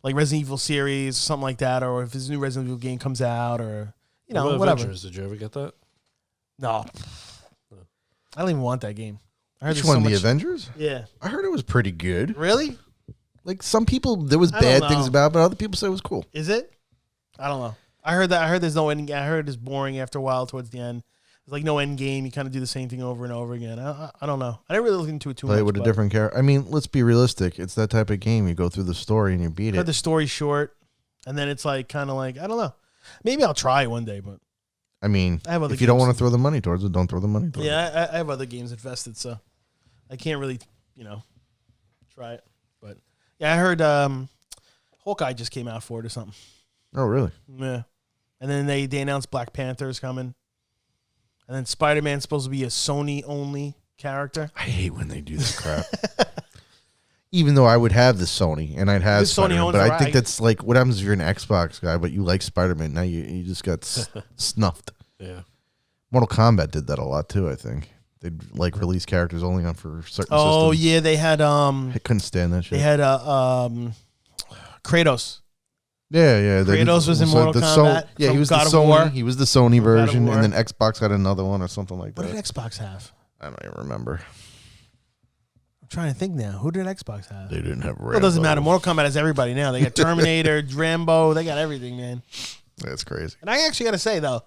Resident Evil series, something like that, or if this new Resident Evil game comes out, or you know, whatever. Avengers, did you ever get that? No, I don't even want that game. I heard Which there's one? so The much- Avengers? Yeah, I heard it was pretty good. really? Like some people, there was I don't bad know. things about it, but other people say it was cool. Is it? I don't know. I heard there's no ending. I heard it's boring after a while towards the end. There's like no end game. You kind of do the same thing over and over again. I don't know. I didn't really look into it too much. Play it with a but different character. I mean, let's be realistic. It's that type of game. You go through the story and you beat I heard it. the story short, and then it's like kind of like I don't know. Maybe I'll try one day, but I mean, I have other if you don't games. want to throw the money towards it, don't throw the money towards it. yeah, I have other games invested, so I can't really try it. But yeah, I heard Hawkeye just came out for it or something. Oh, really? Yeah, and then they announced Black Panther's coming. And then Spider-Man's supposed to be a Sony-only character. I hate when they do this crap. Even though I would have the Sony and I'd have This Sony Spider-Man, owns but the I think right. that's like what happens if you're an Xbox guy, but you like Spider-Man. Now you just got snuffed. Yeah. Mortal Kombat did that a lot too. I think they'd like release characters only on for certain Oh systems. yeah, they had I couldn't stand that shit. they had Kratos. Yeah. Kratos was in Mortal the Kombat yeah, he from was God the of War. Sony. He was the Sony God of version, War. and then Xbox had another one or something like What that. did Xbox have? I don't even remember. I'm trying to think now. Who did Xbox have? They didn't have. Well, it doesn't matter. Rambo. Mortal Kombat has everybody now. They got Terminator, Rambo. They got everything, man. That's crazy. And I actually got to say though,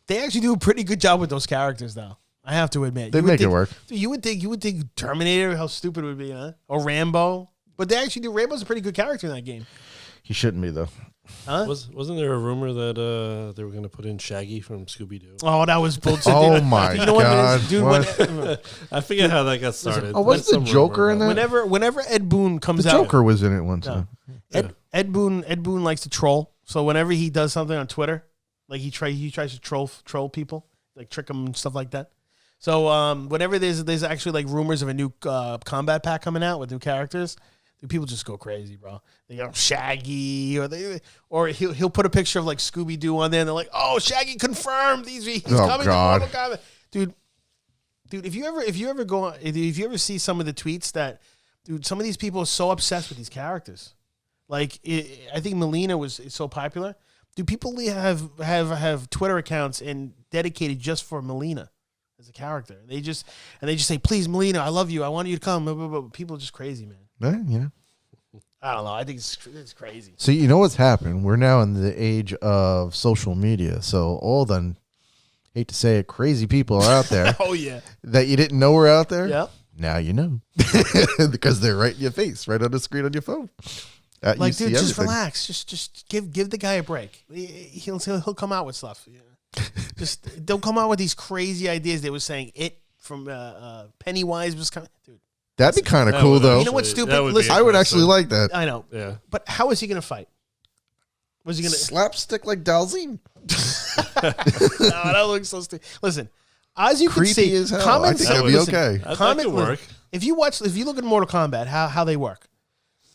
they actually do a pretty good job with those characters, though. I have to admit, They You would make it think- work. Dude, you would think Terminator, how stupid it would be, huh? Or Rambo, but they actually do. Rambo's a pretty good character in that game, He shouldn't be though. huh? Wasn't there a rumor that they were going to put in Shaggy from Scooby Doo? Oh, that was bullshit. Oh dude. my You know what it God, is, dude? what? I forget how that got started. Oh, wasn't That's the some Joker rumor in about that? whenever Ed Boon comes The out, Joker was in it once. No. Ed Boon likes to troll. So whenever he does something on Twitter, like he tries to troll people, like trick them and stuff like that. So whenever there's actually like rumors of a new combat pack coming out with new characters, people just go crazy, bro. They go Shaggy, or he'll put a picture of like Scooby Doo on there, and they're like, "Oh, Shaggy confirmed he's Oh, coming God. to Mortal Kombat." Dude, if you ever see some of the tweets that, dude, some of these people are so obsessed with these characters. Like I think Melina is so popular. Dude, people have Twitter accounts and dedicated just for Melina as a character. They just say, "Please, Melina, I love you. I want you to come." Blah, blah, blah. People are just crazy, man. Yeah. I don't know. I think it's crazy. So you know what's happened? We're now in the age of social media. So all the hate to say it, crazy people are out there Oh yeah. that you didn't know were out there. Yeah. Now you know. Because they're right in your face, right on the screen on your phone. Like, You see dude, just everything. relax. Just give the guy a break. He'll come out with stuff. Just don't come out with these crazy ideas. They were saying it from Pennywise was coming. Dude, That'd be kind of That cool, would though. You know what's actually- stupid? that would be Listen, I would actually interesting. like that. I know. Yeah. But how is he going to fight? Was he going to? Slapstick like Dalzine. No, that looks so stupid. Listen, as you can Creepy see, as hell. I comments. think that'd be listen, okay. That comment could work. If you look at Mortal Kombat, how they work.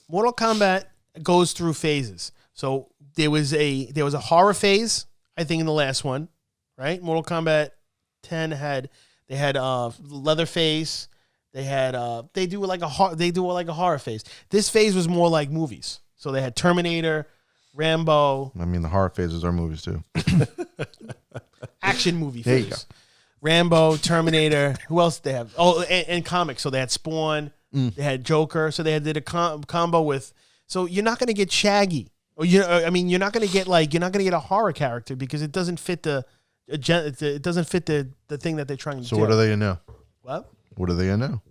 Mortal Kombat goes through phases. So there was a horror phase, I think, in the last one, right? Mortal Kombat 10 had Leatherface. They do like a horror phase. This phase was more like movies. So they had Terminator, Rambo, I mean, the horror phases are movies, too. action movie There you phase. Rambo, Terminator. Who else did they have? Oh, and comics. So they had Spawn. They had Joker. So they did a combo with. So you're not going to get Shaggy. Or you're not going to get a horror character because it doesn't fit the thing that they're trying to do. So what are they in now? What? What are they in now?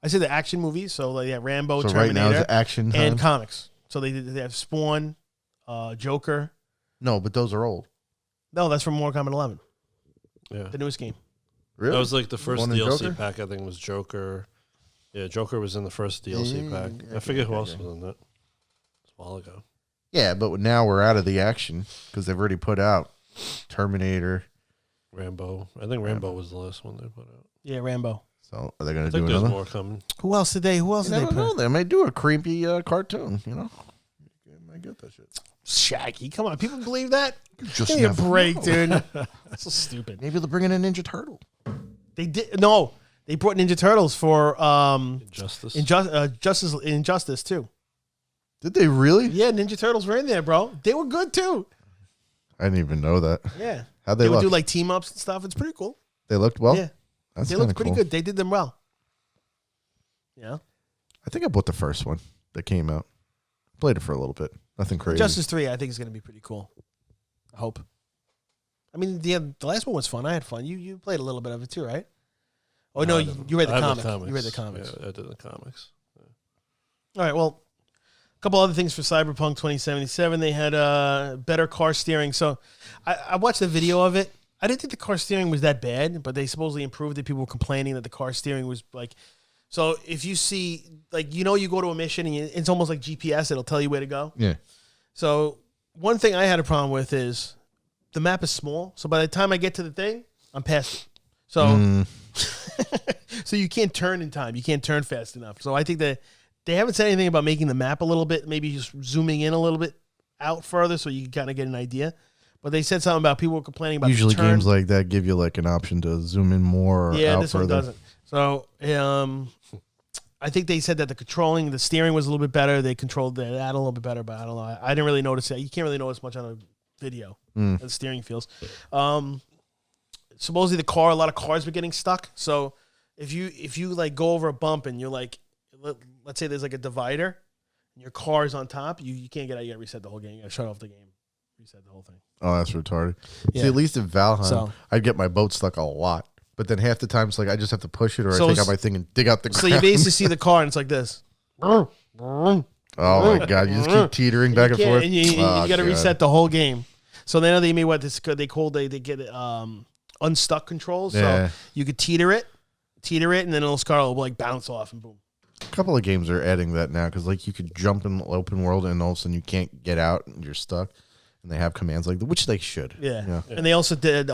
I said the action movies. So like Rambo, So Terminator, right now is action time? and comics. So they have Spawn, Joker. No, but those are old. No, that's from Mortal Kombat 11, Yeah. the newest game. Really? That was like the first One in DLC Joker? pack. I think was Joker. Yeah, Joker was in the first DLC pack. I forget who else was in that. It's a while ago. Yeah, but now we're out of the action because they've already put out Terminator. Rambo. I think Rambo was the last one they put out. Yeah, Rambo. So are they going I to do think there's another? more coming. Who else did they? You put? never know. They may do a creepy cartoon, you know? You might get that shit. Shaggy, come on, people believe that? Just Give me a never break, know. dude. That's so stupid. Maybe they'll bring in a Ninja Turtle. They did no. They brought Ninja Turtles for Justice. Injustice too. Did they really? Yeah, Ninja Turtles were in there, bro. They were good too. I didn't even know that. Yeah, How'd they they would look? do like team ups and stuff. It's pretty cool. They looked well? Yeah, That's they looked kinda pretty cool. good. They did them well. Yeah, I think I bought the first one that came out. Played it for a little bit. Nothing crazy. Justice 3, I think is going to be pretty cool. I hope. I mean, the last one was fun. I had fun. You played a little bit of it too, right? Oh no, you read the I have comic. You read the comics. Yeah, I did the comics. All right, well, a couple other things for Cyberpunk 2077. They had better car steering. So I watched the video of it. I didn't think the car steering was that bad, but they supposedly improved it. People were complaining that the car steering was like... So if you see, like, you go to a mission and it's almost like GPS. It'll tell you where to go. Yeah. So one thing I had a problem with is the map is small. So by the time I get to the thing, I'm past it. So, so you can't turn in time. You can't turn fast enough. So I think that they haven't said anything about making the map a little bit, maybe just zooming in a little bit out further so you can kind of get an idea. But they said something about people were complaining about Usually the turn. games like that give you like an option to zoom in more or Yeah, out this further. one doesn't. So I think they said that the steering was a little bit better. They controlled that a little bit better, but I don't know. I didn't really notice that. You can't really notice much on a video. How the steering feels. Supposedly a lot of cars were getting stuck. So if you like go over a bump and you're like, let's say there's like a divider and your car's on top, you can't get out. You got to reset the whole game. You got to shut off the game, reset the whole thing. Oh, that's retarded. Yeah. See, at least in Valheim, So- I'd get my boat stuck a lot. But then half the time, it's like I just have to push it or So I take it's- out my thing and dig out the So ground. you basically see the car and it's like this. Oh, my God. You just keep teetering back and You forth. can't- and you Oh, got to God. reset the whole game. So then they made they get unstuck controls. Yeah. So you could teeter it, and then it'll will like bounce off and boom. A couple of games are adding that now because like you could jump in the open world and all of a sudden you can't get out and you're stuck. And they have commands like that, which they should. Yeah. And they also did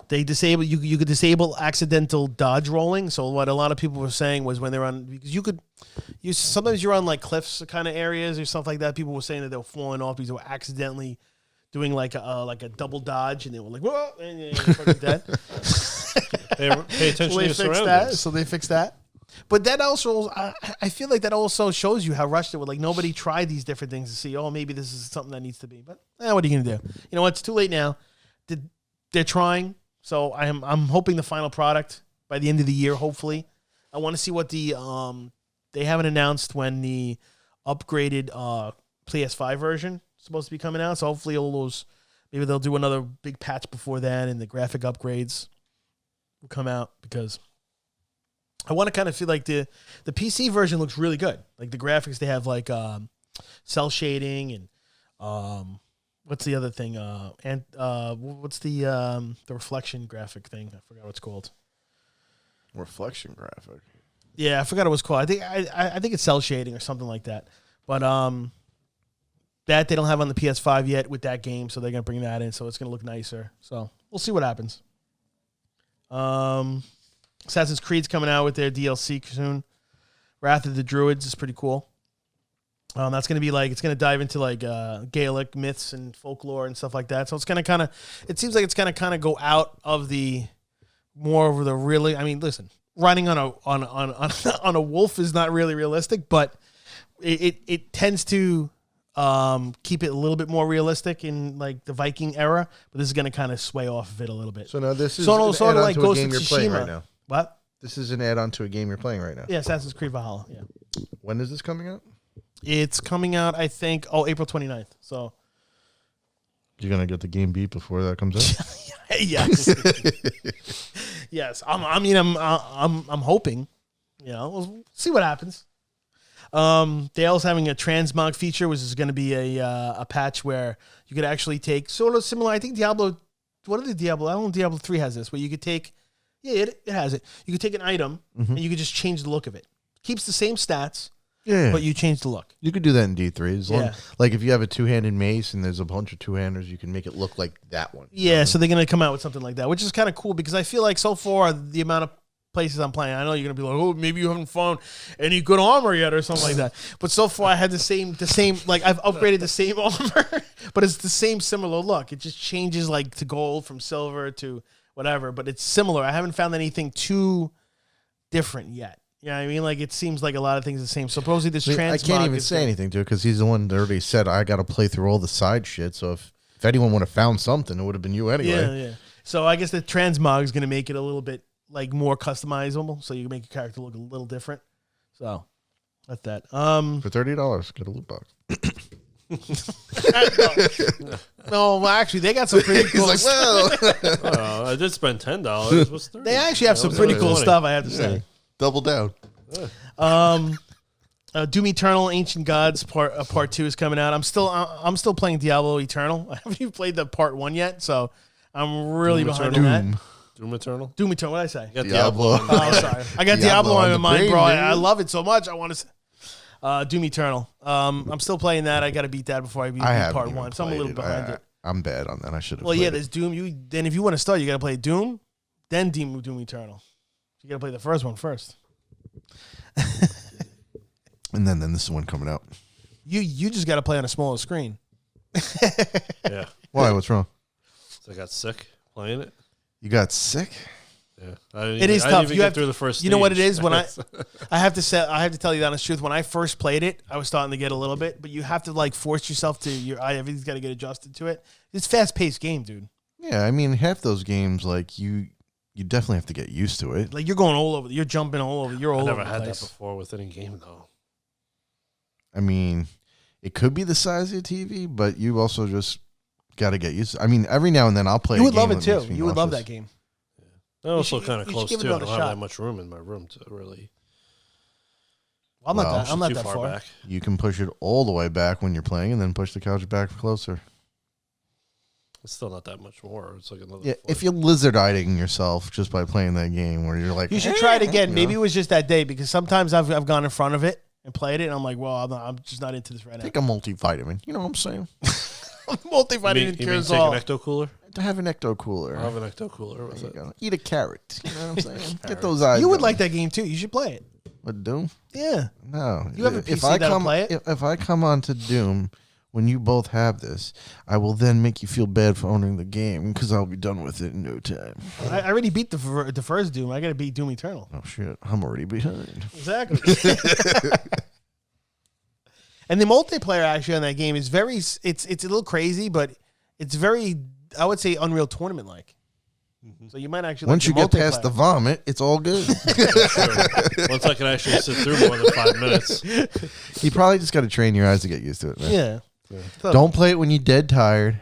they disable you could disable accidental dodge rolling. So what a lot of people were saying was when they're on, because sometimes you're on like cliffs kind of areas or stuff like that. People were saying that they were falling off because they were accidentally doing like a double dodge and they were like, whoa, and you're fucking dead. Pay attention So to they your fixed that. surroundings. So they fixed that. But that also, I feel like that also shows you how rushed it was. Like nobody tried these different things to see, oh, maybe this is something that needs to be. But what are you gonna do? You know what? It's too late now. They're trying. So I'm hoping the final product by the end of the year. Hopefully, I want to see what the they haven't announced when the upgraded PS5 version is supposed to be coming out. So hopefully all those maybe they'll do another big patch before then, and the graphic upgrades will come out, because I want to kind of feel like the PC version looks really good. Like the graphics, they have like cell shading and what's the other thing? What's the reflection graphic thing? I forgot what it's called. Reflection graphic. Yeah, I forgot what it was called. I think it's cell shading or something like that. But that they don't have on the PS5 yet with that game, so they're gonna bring that in, so it's gonna look nicer. So we'll see what happens. Assassin's Creed's coming out with their DLC soon. Wrath of the Druids is pretty cool. That's gonna be like, it's gonna dive into like Gaelic myths and folklore and stuff like that. So it's gonna it seems like it's gonna kind of go out of the more over the really. I mean, listen, riding on a wolf is not really realistic, but it tends to keep it a little bit more realistic in like the Viking era. But this is gonna kind of sway off of it a little bit. So now this is sort of like Ghost game of you're playing Tsushima. right now. What? This is an add-on to a game you're playing right now. Yeah, Assassin's Creed Valhalla. Yeah. When is this coming out? It's coming out, I think, April 29th. So You're gonna get the game beat before that comes out. yes, yes. I'm hoping. You know, we'll see what happens. They're also having a transmog feature, which is going to be a patch where you could actually take sort of similar. I think Diablo. What are the Diablo? I don't know. Diablo 3 has this, where you could take. Yeah, it has it. You could take an item and you could just change the look of it. Keeps the same stats. Yeah, but you change the look. You could do that in D3. As long, like if you have a two-handed mace and there's a bunch of two-handers, you can make it look like that one. Yeah, so they're going to come out with something like that, which is kind of cool, because I feel like so far the amount of places I'm playing, I know you're going to be like, oh, maybe you haven't found any good armor yet or something like that. But so far I had the same, like I've upgraded the same armor, but it's the same similar look. It just changes like to gold from silver to whatever, but it's similar. I haven't found anything too different yet. Yeah, I mean, like it seems like a lot of things are the same. Supposedly this transmog. I can't even say anything to it because he's the one that already said I got to play through all the side shit. So if anyone would have found something, it would have been you anyway. Yeah. So I guess the transmog is going to make it a little bit like more customizable, so you can make your character look a little different. So that's that. For $30, get a loot box. No, well, actually, they got some pretty cool. He's like, well, I did spend $10. What's $30? They actually have some pretty cool stuff, I have to say. Double down. Doom Eternal: Ancient Gods Part 2 is coming out. I'm still playing Diablo Eternal. I haven't even played the Part 1 yet, so I'm really behind on that. Doom Eternal? Doom Eternal, what did I say? You got Diablo. Oh, sorry. I got Diablo on my mind, bro. I love it so much. I want to Doom Eternal. I'm still playing that. I got to beat that before I beat Part 1. So I'm a little behind it. I'm bad on that. I should have. Well, yeah, there's Doom. Then if you want to start, you got to play Doom, then Doom Eternal. You got to play the first one first. And then this is one coming out. You just got to play on a smaller screen. Yeah. Why? What's wrong? So I got sick playing it. You got sick? Yeah. It is tough. You have through the first. You know what it is when I have to tell you the honest truth. When I first played it, I was starting to get a little bit, but you have to like force yourself to everything's got to get adjusted to it. It's a fast-paced game, dude. Yeah, I mean, half those games like you definitely have to get used to it. Like you're going all over. You're jumping all over. You're all over. I never had place. that before with any game though. I mean, it could be the size of your TV, but you also just got to get used to it. I mean, every now and then I'll play. You would a game love it that too. makes me You would love nauseous. that game. They're also kind of close give it too. I another don't have shot. that much room in my room to really. I'm not too that far. back. You can push it all the way back when you're playing, and then push the couch back closer. It's still not that much more. It's like another. Yeah, foot. if you're lizard-eyeing yourself just by playing that game, where you're like, You should try it again. you Maybe know? it was just that day, because sometimes I've gone in front of it and played it, and I'm like, well, I'm just not into this right now. Take a multivitamin. You know what I'm saying? Multivitamin you mean cures take all. an ecto cooler? To have an ecto cooler. I'll have an ecto cooler with There it. you go. Eat a carrot. You know what I'm saying? Get those eyes. You would going. like that game too. You should play it. What, Doom? Yeah. No. You have a PC that'll play it? If I come on to Doom, when you both have this, I will then make you feel bad for owning the game because I'll be done with it in no time. I already beat the first Doom. I got to beat Doom Eternal. Oh, shit. I'm already behind. Exactly. And the multiplayer actually on that game is very, it's a little crazy, but it's very, I would say, Unreal Tournament like. So you might actually Once like you the get past the vomit, it's all good. Sure. Once I can actually sit through more than 5 minutes. You probably just got to train your eyes to get used to it, man. Yeah. So, Don't play it when you're dead tired.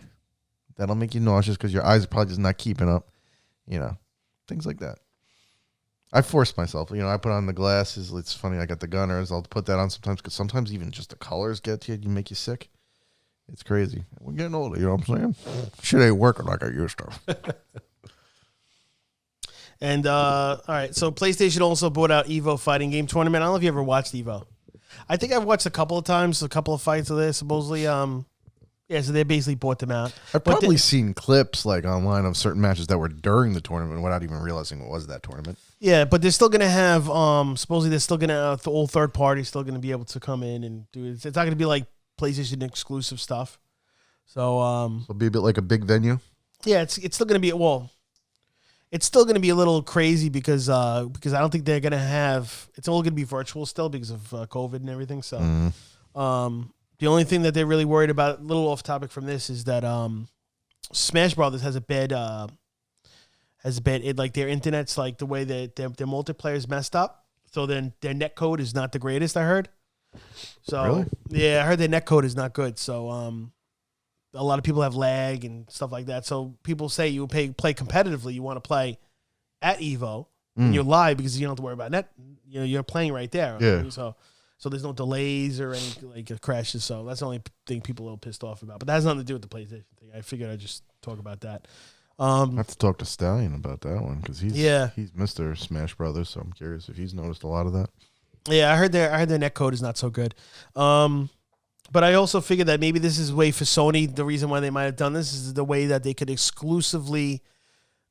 That'll make you nauseous because your eyes are probably just not keeping up. Things like that. I force myself. I put on the glasses. It's funny. I got the Gunners. I'll put that on sometimes because sometimes even just the colors get to you. You make you sick. It's crazy. We're getting older. You know what I'm saying? Shit ain't working like I used to. And all right, so PlayStation also brought out Evo Fighting Game Tournament. I don't know if you ever watched Evo. I think I've watched a couple of times, a couple of fights of this. Supposedly, so they basically bought them out. I've probably seen clips like online of certain matches that were during the tournament without even realizing it was that tournament. Yeah, but they're still gonna have supposedly they're still gonna have the old third party still gonna be able to come in and do it. It's not gonna be like PlayStation exclusive stuff. So it'll be a bit like a big venue. Yeah, it's still gonna be it's still gonna be a little crazy because I don't think they're gonna have it's all gonna be virtual still because of COVID and everything. So the only thing that they're really worried about, a little off topic from this, is that Smash Brothers has a bad like their internet's like the way that their multiplayer is messed up. So then their net code is not the greatest, I heard. So really? Yeah, I heard their net code is not good. So a lot of people have lag and stuff like that. So people say you play competitively, you want to play at Evo and you're live because you don't have to worry about net. You're playing right there. Yeah. So there's no delays or any like crashes. So that's the only thing people are a little pissed off about. But that has nothing to do with the PlayStation thing. I figured I'd just talk about that. I have to talk to Stallion about that one because he's Mr. Smash Brothers. So I'm curious if he's noticed a lot of that. Yeah, I heard their net code is not so good. But I also figured that maybe this is a way for Sony. The reason why they might have done this is the way that they could exclusively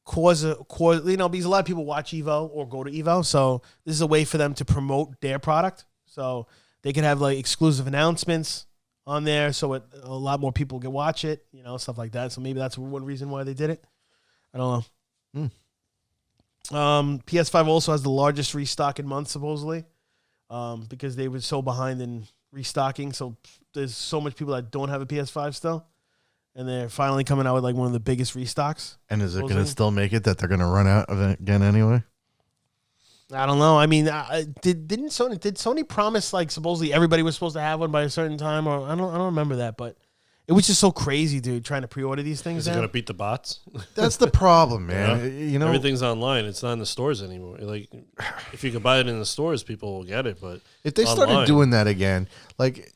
cause because a lot of people watch Evo or go to Evo. So this is a way for them to promote their product. So they could have like exclusive announcements on there, so a lot more people can watch it, stuff like that. So maybe that's one reason why they did it. I don't know. PS5 also has the largest restocking month supposedly, because they were so behind in restocking. So there's so much people that don't have a PS5 still, and they're finally coming out with like one of the biggest restocks. And is it going to still make it that they're going to run out of it again anyway? I don't know. I mean, did Sony promise like supposedly everybody was supposed to have one by a certain time, or I don't remember that, but it was just so crazy, dude, trying to pre-order these things. Is it going to beat the bots? That's the problem, man. Yeah. Everything's online. It's not in the stores anymore. Like, if you could buy it in the stores, people will get it. But if they started doing that again, like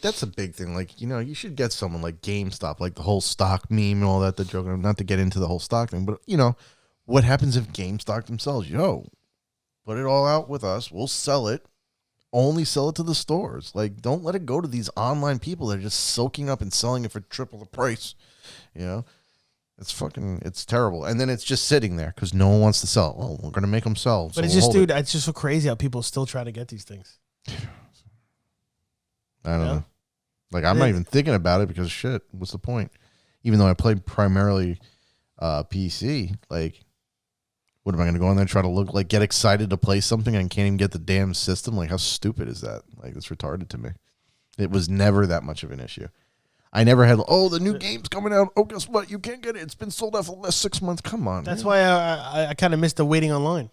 that's a big thing. Like, you should get someone like GameStop, like the whole stock meme and all that. The joke, not to get into the whole stock thing, but what happens if GameStop themselves, put it all out with us. We'll sell it. Only sell it to the stores. Like, don't let it go to these online people that are just soaking up and selling it for triple the price. It's terrible. And then it's just sitting there because no one wants to sell it. Well, we're going to make them sell. But it's just, dude, it's just so crazy how people still try to get these things. I don't know. Like, I'm not even thinking about it because shit, what's the point? Even though I play primarily PC, like, what am I going to go in there and try to get excited to play something and can't even get the damn system? Like, how stupid is that? Like, it's retarded to me. It was never that much of an issue. I never had, the new game's coming out. Oh, guess what? You can't get it. It's been sold out for the last 6 months. Come on. That's why I kind of missed the waiting online.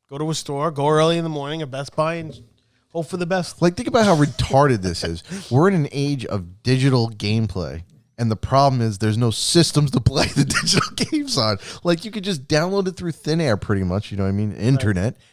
Go to a store, go early in the morning at Best Buy, and hope for the best. Like, think about how retarded this is. We're in an age of digital gameplay. And the problem is there's no systems to play the digital games on. Like, you could just download it through thin air pretty much, internet. Right.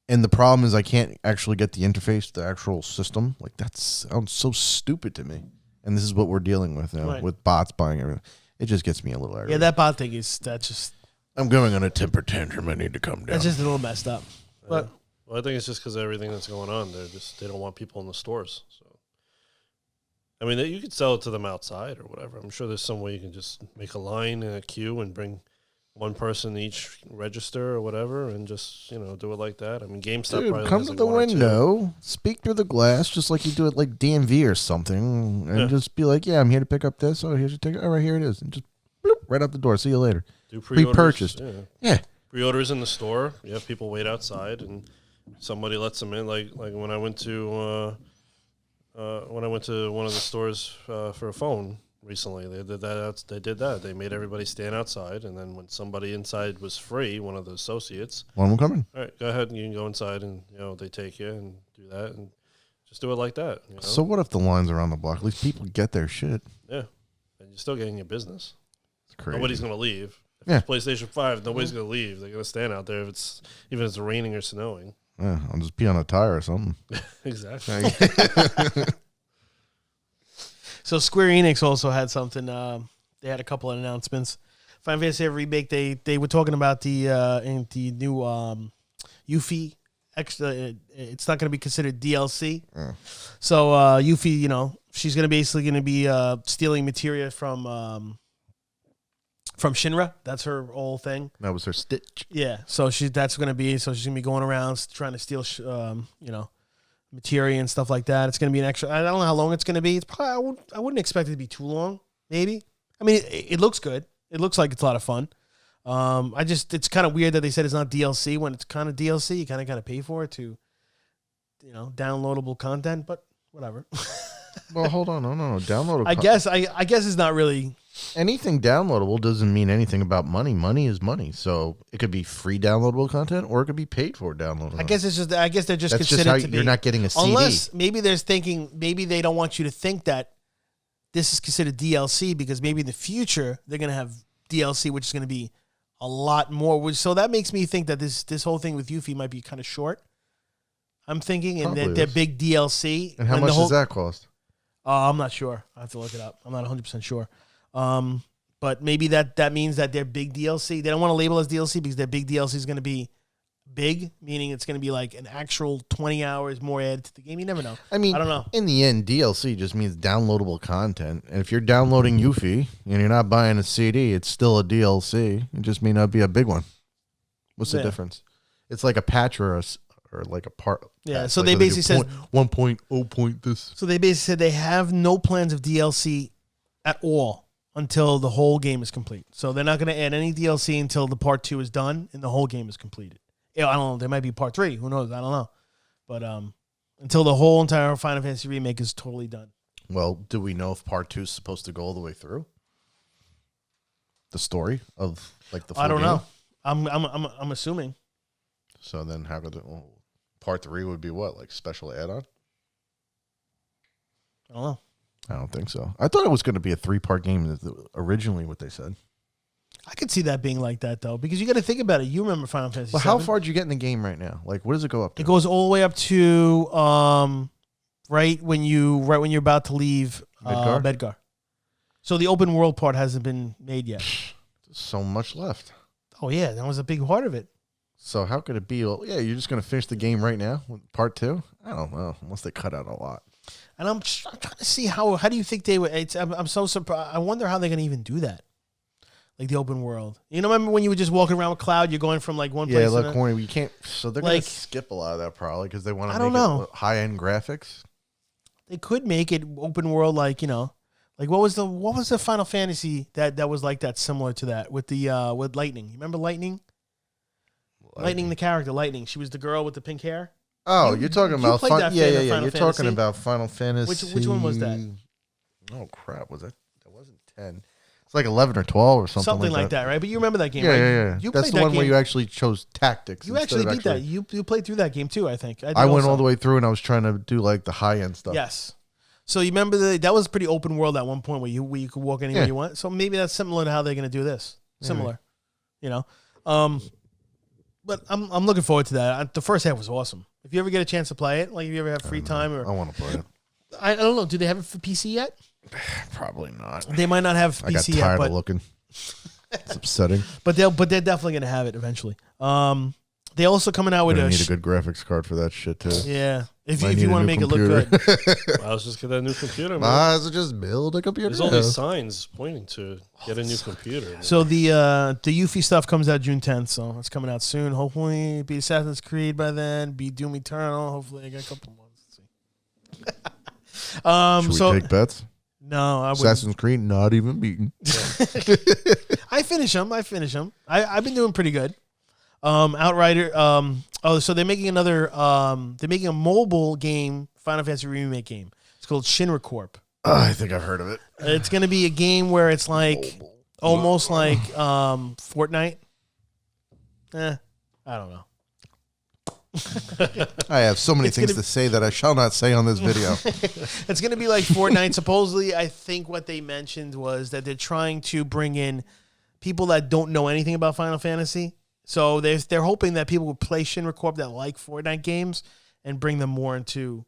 And the problem is I can't actually get the interface, the actual system. Like, that sounds so stupid to me. And this is what we're dealing with now, with bots buying everything. It just gets me a little aggravated. Yeah, that bot thing that's just... I'm going on a temper tantrum. I need to come down. That's just a little messed up. But I think it's just because of everything that's going on. They don't want people in the stores, so... I mean, you could sell it to them outside or whatever. I'm sure there's some way you can just make a line and a queue and bring one person each register or whatever and just, do it like that. I mean, GameStop probably come to the window, speak through the glass, just like you do it like DMV or something, and just be like, yeah, I'm here to pick up this. Oh, here's your ticket. All right, here it is. And just bloop, right out the door. See you later. Do pre-purchased. Yeah. Pre-orders in the store. You have people wait outside and somebody lets them in. Like when I went to... one of the stores for a phone recently, they did that. They made everybody stand outside, and then when somebody inside was free, one of the associates, one will come in. All right, go ahead and you can go inside, and they take you and do that, and just do it like that. So what if the lines are on the block? At least people get their shit. Yeah, and you're still getting your business. It's crazy. Nobody's going to leave. If Yeah. it's PlayStation 5, nobody's going to leave. They're going to stand out there even if it's raining or snowing. Yeah, I'll just pee on a tire or something. Exactly. So Square Enix also had something. They had a couple of announcements. Final Fantasy Remake. They were talking about the new Yuffie. It's not going to be considered DLC. So Yuffie, she's basically going to be stealing materia from Shinra. That's her whole thing. That was her stitch. Yeah. So she's going to be going around trying to steal materia and stuff like that. It's going to be an extra. I don't know how long it's going to be. It's probably I wouldn't expect it to be too long. Maybe. I mean, it looks good. It looks like it's a lot of fun. It's kind of weird that they said it's not DLC when it's kind of DLC. You kind of got to pay for it to, downloadable content, but whatever. Well, hold on. No. Downloadable. I guess it's not really. Anything downloadable doesn't mean anything about money. Money is money. So it could be free downloadable content or it could be paid for downloadable. I guess they're just That's considered just how to be. you're not getting a CD. Unless maybe maybe they don't want you to think that this is considered DLC because maybe in the future they're going to have DLC, which is going to be a lot more. So that makes me think that this whole thing with Yuffie might be kind of short. I'm thinking, and Probably they're is. big DLC. And how much does that cost? I'm not sure. I have to look it up. I'm not 100% sure. But maybe that means that they're big DLC. They don't want to label as DLC because their big DLC is going to be big, meaning it's going to be like an actual 20 hours more added to the game. You never know. I mean, I don't know. In the end, DLC just means downloadable content. And if you're downloading Yuffie and you're not buying a CD, it's still a DLC. It just may not be a big one. What's the difference? It's like a patch or like a part. Yeah, patch. so like they basically said 1.0 point this. So they basically said they have no plans of DLC at all until the whole game is complete. So they're not going to add any DLC until the part 2 is done and the whole game is completed. Yeah, I don't know. There might be part 3. Who knows? I don't know. But until the whole entire Final Fantasy remake is totally done. Well, do we know if part 2 is supposed to go all the way through? The story of like the full I don't game? know. I'm assuming. So then how could part 3 would be what? Like special add-on? I don't know. I don't think so. I thought it was going to be a 3-part game. Originally, what they said. I could see that being like that though, because you got to think about it. You remember Final Fantasy? Well, how 7? far did you get in the game right now? Like, what does it go up to? It goes all the way up to right when you're about to leave Bedgar. So the open world part hasn't been made yet. So much left. Oh yeah, that was a big part of it. So how could it be? Well, yeah, you're just going to finish the game right now with part 2? I don't know, unless they cut out a lot. And I'm trying to see how do you think they would? I'm so surprised. I wonder how they're going to even do that, like the open world. You know, remember when you were just walking around with Cloud? You're going from like one place. Yeah, like corner. You can't. So they're going to skip a lot of that probably because they want to make it high-end graphics. They could make it open world, like like what was the Final Fantasy that was like that, similar to that with the with Lightning? You remember Lightning? Lightning, the character Lightning. She was the girl with the pink hair. Oh, you're talking about Final You're Fantasy. talking about Final Fantasy. Which one was that? Oh crap! Was that wasn't 10? It's like 11 or 12 or something. Something like that, right? But you remember that game, yeah, right? Yeah. You That's the one where you actually chose tactics. You actually beat that. You played through that game too, I think. I went all the way through, and I was trying to do like the high end stuff. Yes. So you remember that was pretty open world at one point where you could walk anywhere you want. So maybe that's similar to how they're going to do this. Similar, But I'm looking forward to that. The first half was awesome. If you ever get a chance to play it, like if you ever have free time, or I want to play it. I don't know. Do they have it for PC yet? Probably not. They might not have PC I got tired yet, of looking. It's upsetting. But they're definitely going to have it eventually. They also coming out with need a good graphics card for that shit too. Yeah, if you want to make computer. it look good. Well, let's just get that new computer, man. Might as well just build a computer. There's all these signs pointing to get a new computer. Man. So the Yuffie stuff comes out June 10th, so it's coming out soon. Hopefully, be Assassin's Creed by then. Be Doom Eternal. Hopefully, I got a couple months. Let's see. Should we take bets? No, I wouldn't. Assassin's Creed not even beaten. I finish them. I've been doing pretty good. Outrider. So they're making another. They're making a mobile game, Final Fantasy remake game. It's called Shinra Corp. I think I've heard of it. It's going to be a game where it's like almost like Fortnite. I don't know. I have so many things to say that I shall not say on this video. It's going to be like Fortnite. Supposedly, I think what they mentioned was that they're trying to bring in people that don't know anything about Final Fantasy. So they're hoping that people would play Shinra Corp that like Fortnite games and bring them more into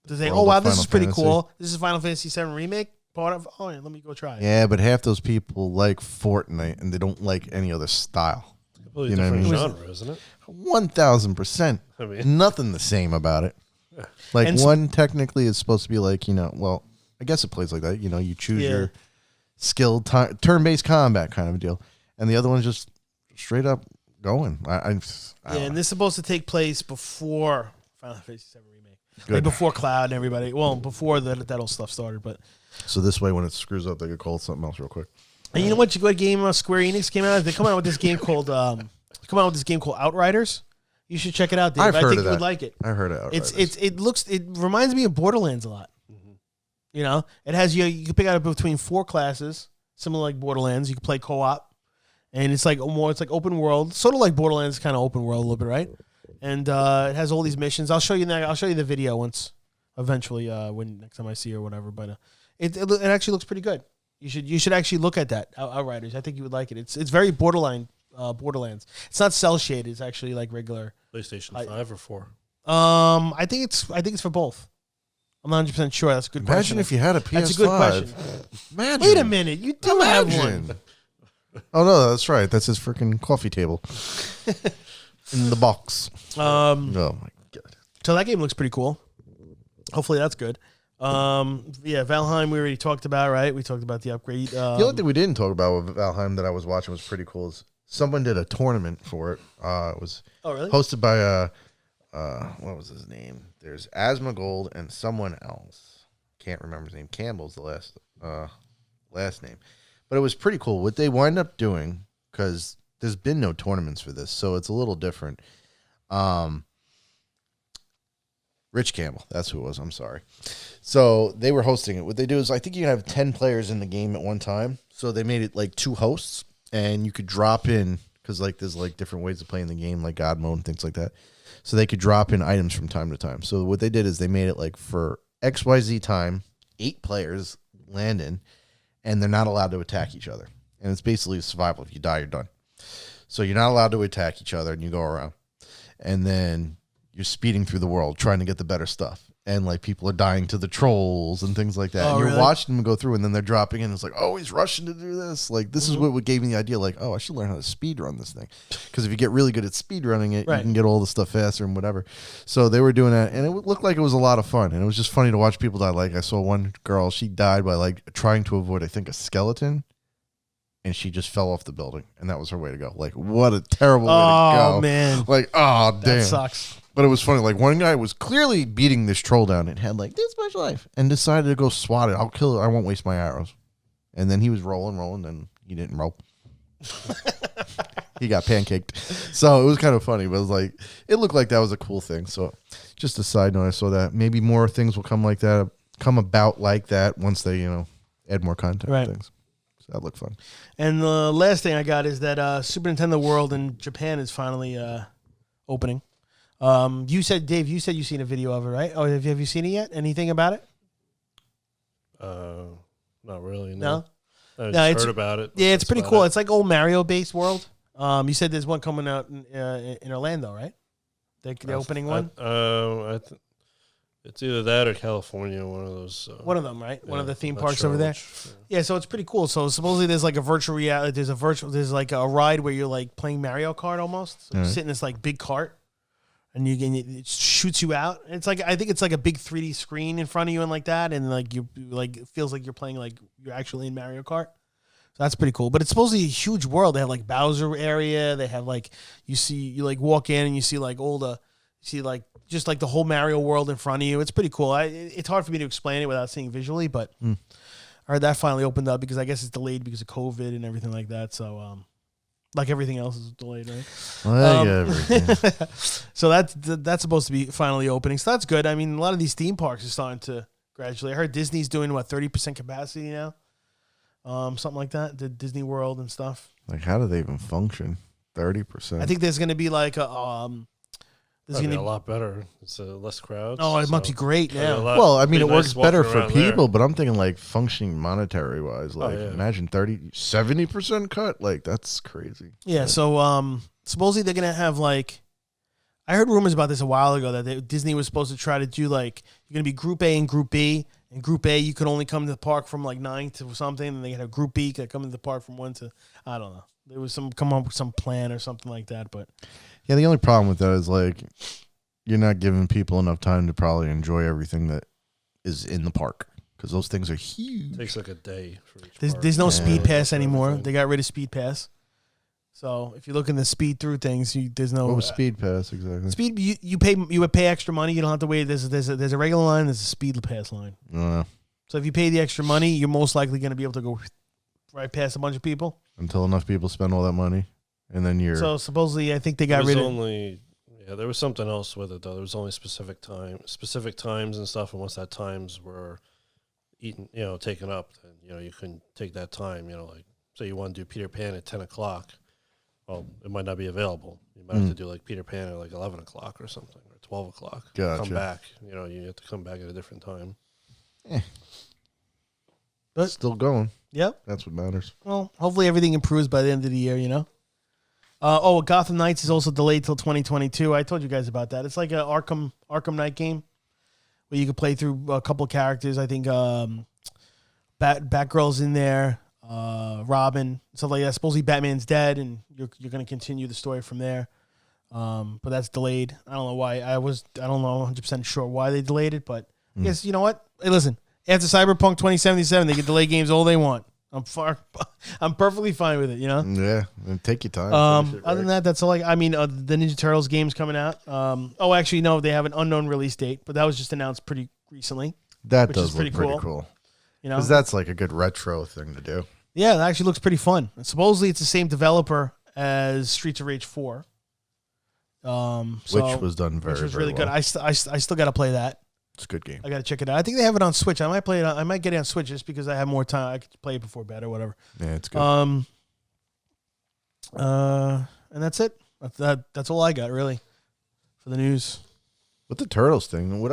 to say, oh, wow, this is pretty cool. This is Final Fantasy VII Remake. Part of, oh, yeah, let me go try it. Yeah, but half those people like Fortnite and they don't like any other style. Completely different genre, isn't it? 1,000%. I mean, nothing the same about it. Like and one technically is supposed to be like, well, I guess it plays like that. You choose your skilled turn-based combat kind of deal. And the other one's just straight up going. I and this is supposed to take place before Final Fantasy VII Remake. Good. Like before Cloud and everybody. Well, before that all stuff started. But so this way when it screws up, they could call it something else real quick. And you know what game Square Enix came out? They come out with this game called Outriders. You should check it out, Dave. I've heard I think of you that. would like it. I've heard of Outriders. It reminds me of Borderlands a lot. Mm-hmm. It has you can pick out between 4 classes, similar like Borderlands. You can play co-op, and it's like open world, sort of like Borderlands, kind of open world a little bit, right? And it has all these missions. I'll show you the video once, eventually, when next time I see you or whatever. But it actually looks pretty good. You should actually look at that Outriders. I think you would like it. It's very Borderlands. It's not cell shaded. It's actually like regular PlayStation 5 or 4. I think it's for both. I'm not 100% sure. That's a good question. Imagine if you had a PS5. That's a good question. Imagine. Wait a minute. You do have one. Oh, no, that's right. That's his freaking coffee table. In the box. Oh, my God. So that game looks pretty cool. Hopefully that's good. Valheim we already talked about, right? We talked about the upgrade. The only thing we didn't talk about with Valheim that I was watching was pretty cool. Is someone did a tournament for it. It was hosted by what was his name? There's Asmongold and someone else. Can't remember his name. Campbell's the last name. But it was pretty cool. What they wind up doing, because there's been no tournaments for this, so it's a little different. Rich Campbell, that's who it was. I'm sorry. So they were hosting it. What they do is, I think you can have 10 players in the game at one time. So they made it like 2 hosts, and you could drop in, because like there's like different ways of playing the game, like God mode and things like that. So they could drop in items from time to time. So what they did is they made it like for XYZ time, 8 players land in, and they're not allowed to attack each other. And it's basically survival. If you die, you're done. So you're not allowed to attack each other, and you go around. And then you're speeding through the world trying to get the better stuff. And like people are dying to the trolls and things like that. And you're watching them go through, and then they're dropping in. It's like, oh, he's rushing to do this. Like, this is what gave me the idea. Like, oh, I should learn how to speed run this thing. Because if you get really good at speed running it, you can get all the stuff faster and whatever. So they were doing that, and it looked like it was a lot of fun. And it was just funny to watch people die. Like, I saw one girl, she died by like trying to avoid, I think, a skeleton. And she just fell off the building, and that was her way to go. Like, what a terrible way to go. Oh, man. Like, oh, damn. That sucks. But it was funny. Like, one guy was clearly beating this troll down and had, like, this much life and decided to go swat it. I'll kill it. I won't waste my arrows. And then he was rolling, and he didn't roll. He got pancaked. So it was kind of funny. But it was like, it looked like that was a cool thing. So just a side note, I saw that. Maybe more things will come about like that once they, add more content and things. So that looked fun. And the last thing I got is that Super Nintendo World in Japan is finally opening. You said, Dave, you've seen a video of it, right? Oh, have you seen it yet? Anything about it? Not really. No. I just heard about it. Yeah, it's pretty cool. It's like old Mario-based world. You said there's one coming out in Orlando, right? The opening one. It's either that or California, one of those. One of them, right? One of the theme parks over there. Yeah, so it's pretty cool. So supposedly there's like a virtual reality. There's like a ride where you're like playing Mario Kart almost. So you sit in this like big cart, and it shoots you out. It's like, I think it's like a big 3D screen in front of you and like that, and like it feels like you're playing like you're actually in Mario Kart. So that's pretty cool. But it's supposedly a huge world. They have like Bowser area. They have like you like walk in and you see like just like the whole Mario world in front of you. It's pretty cool. It's hard for me to explain it without seeing visually, but I heard that finally opened up because I guess it's delayed because of COVID and everything like that. So, like everything else is delayed, right? Everything. So that's supposed to be finally opening. So that's good. I mean, a lot of these theme parks are starting to gradually. I heard Disney's doing 30% capacity now, something like that. The Disney World and stuff. Like, how do they even function? 30%. I think there's going to be like Probably a lot better. It's less crowds. Oh, it must be great now. Well, I mean, it works better for people, there. but I'm thinking like functioning monetary wise. Like, imagine 70% cut. Like, that's crazy. Yeah. So, supposedly they're gonna have like, I heard rumors about this a while ago that Disney was supposed to try to do like, you're gonna be Group A and Group B. And Group A, you could only come to the park from like 9 to something, and they had a Group B that come to the park from 1 to, I don't know. There was come up with some plan or something like that, but yeah, the only problem with that is like you're not giving people enough time to probably enjoy everything that is in the park because those things are huge. It takes like a day for each there's no speed pass anymore. They got rid of speed pass. So if you look in the speed through things, there's no. What was speed pass exactly? Speed you would pay extra money. You don't have to wait. There's a regular line. There's a speed pass line. I don't know. So if you pay the extra money, you're most likely going to be able to go right past a bunch of people until enough people spend all that money, and then you're. So supposedly, I think they got rid of. There was something else with it though. There was only specific times and stuff, and once that times were eaten, taken up, then you couldn't take that time. Like say you want to do Peter Pan at 10 o'clock. Well, it might not be available. You might have to do like Peter Pan at like 11 o'clock or something, or 12 o'clock. Gotcha. Come back. You have to come back at a different time. But still going. Yep. That's what matters. Well, hopefully everything improves by the end of the year, Gotham Knights is also delayed till 2022. I told you guys about that. It's like an Arkham Knight game where you can play through a couple of characters. I think Batgirl's in there. Robin, stuff like that. Supposedly Batman's dead, and you're going to continue the story from there. But that's delayed. I don't know why. I don't know 100% sure why they delayed it, but I guess you know what? Hey, listen, after Cyberpunk 2077, they can delay games all they want. I'm perfectly fine with it. Yeah, and take your time. Other than that, that's all. The Ninja Turtles game's coming out. Actually, no, they have an unknown release date, but that was just announced pretty recently. That does look pretty cool. Because that's like a good retro thing to do. Yeah, it actually looks pretty fun. And supposedly, it's the same developer as Streets of Rage 4. Which was done very, which was very really well. good. I still got to play that. It's a good game. I got to check it out. I think they have it on Switch. I might play it. I might get it on Switch just because I have more time. I could play it before bed or whatever. Yeah, it's good. And that's it. That's all I got really for the news. With the Turtles thing,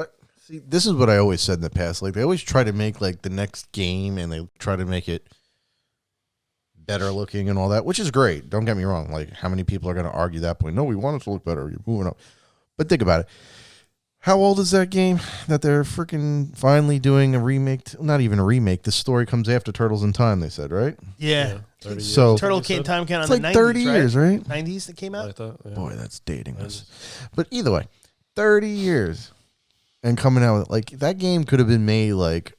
this is what I always said in the past. Like they always try to make like the next game, and they try to make it better looking and all that, which is great. Don't get me wrong. Like how many people are going to argue that point? No, we want it to look better. You're moving up. But think about it. How old is that game that they're freaking finally doing a remake? Not even a remake. The story comes after Turtles in Time, they said, right? Yeah. So Turtle Time came out in the 90s, 30 years, right? 90s that came out? I thought, yeah. Boy, that's dating us. But either way, 30 years and coming out with like that game could have been made like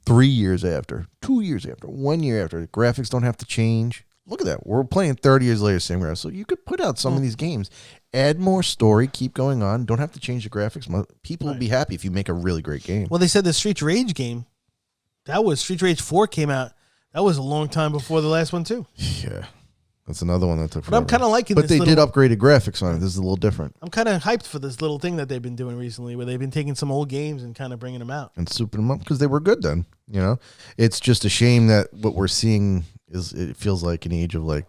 3 years after, 2 years after, 1 year after. The graphics don't have to change. Look at that. We're playing 30 years later, same graphics. So you could put out some of these games, add more story, keep going on. Don't have to change the graphics. People will be happy if you make a really great game. Well, they said the Streets Rage game, Streets Rage 4 came out. That was a long time before the last one, too. Yeah. That's another one that took forever. But I'm kind of liking this. But they did upgrade the graphics on it. This is a little different. I'm kind of hyped for this little thing that they've been doing recently where they've been taking some old games and kind of bringing them out. And souping them up because they were good then. It's just a shame that what we're seeing is it feels like an age of like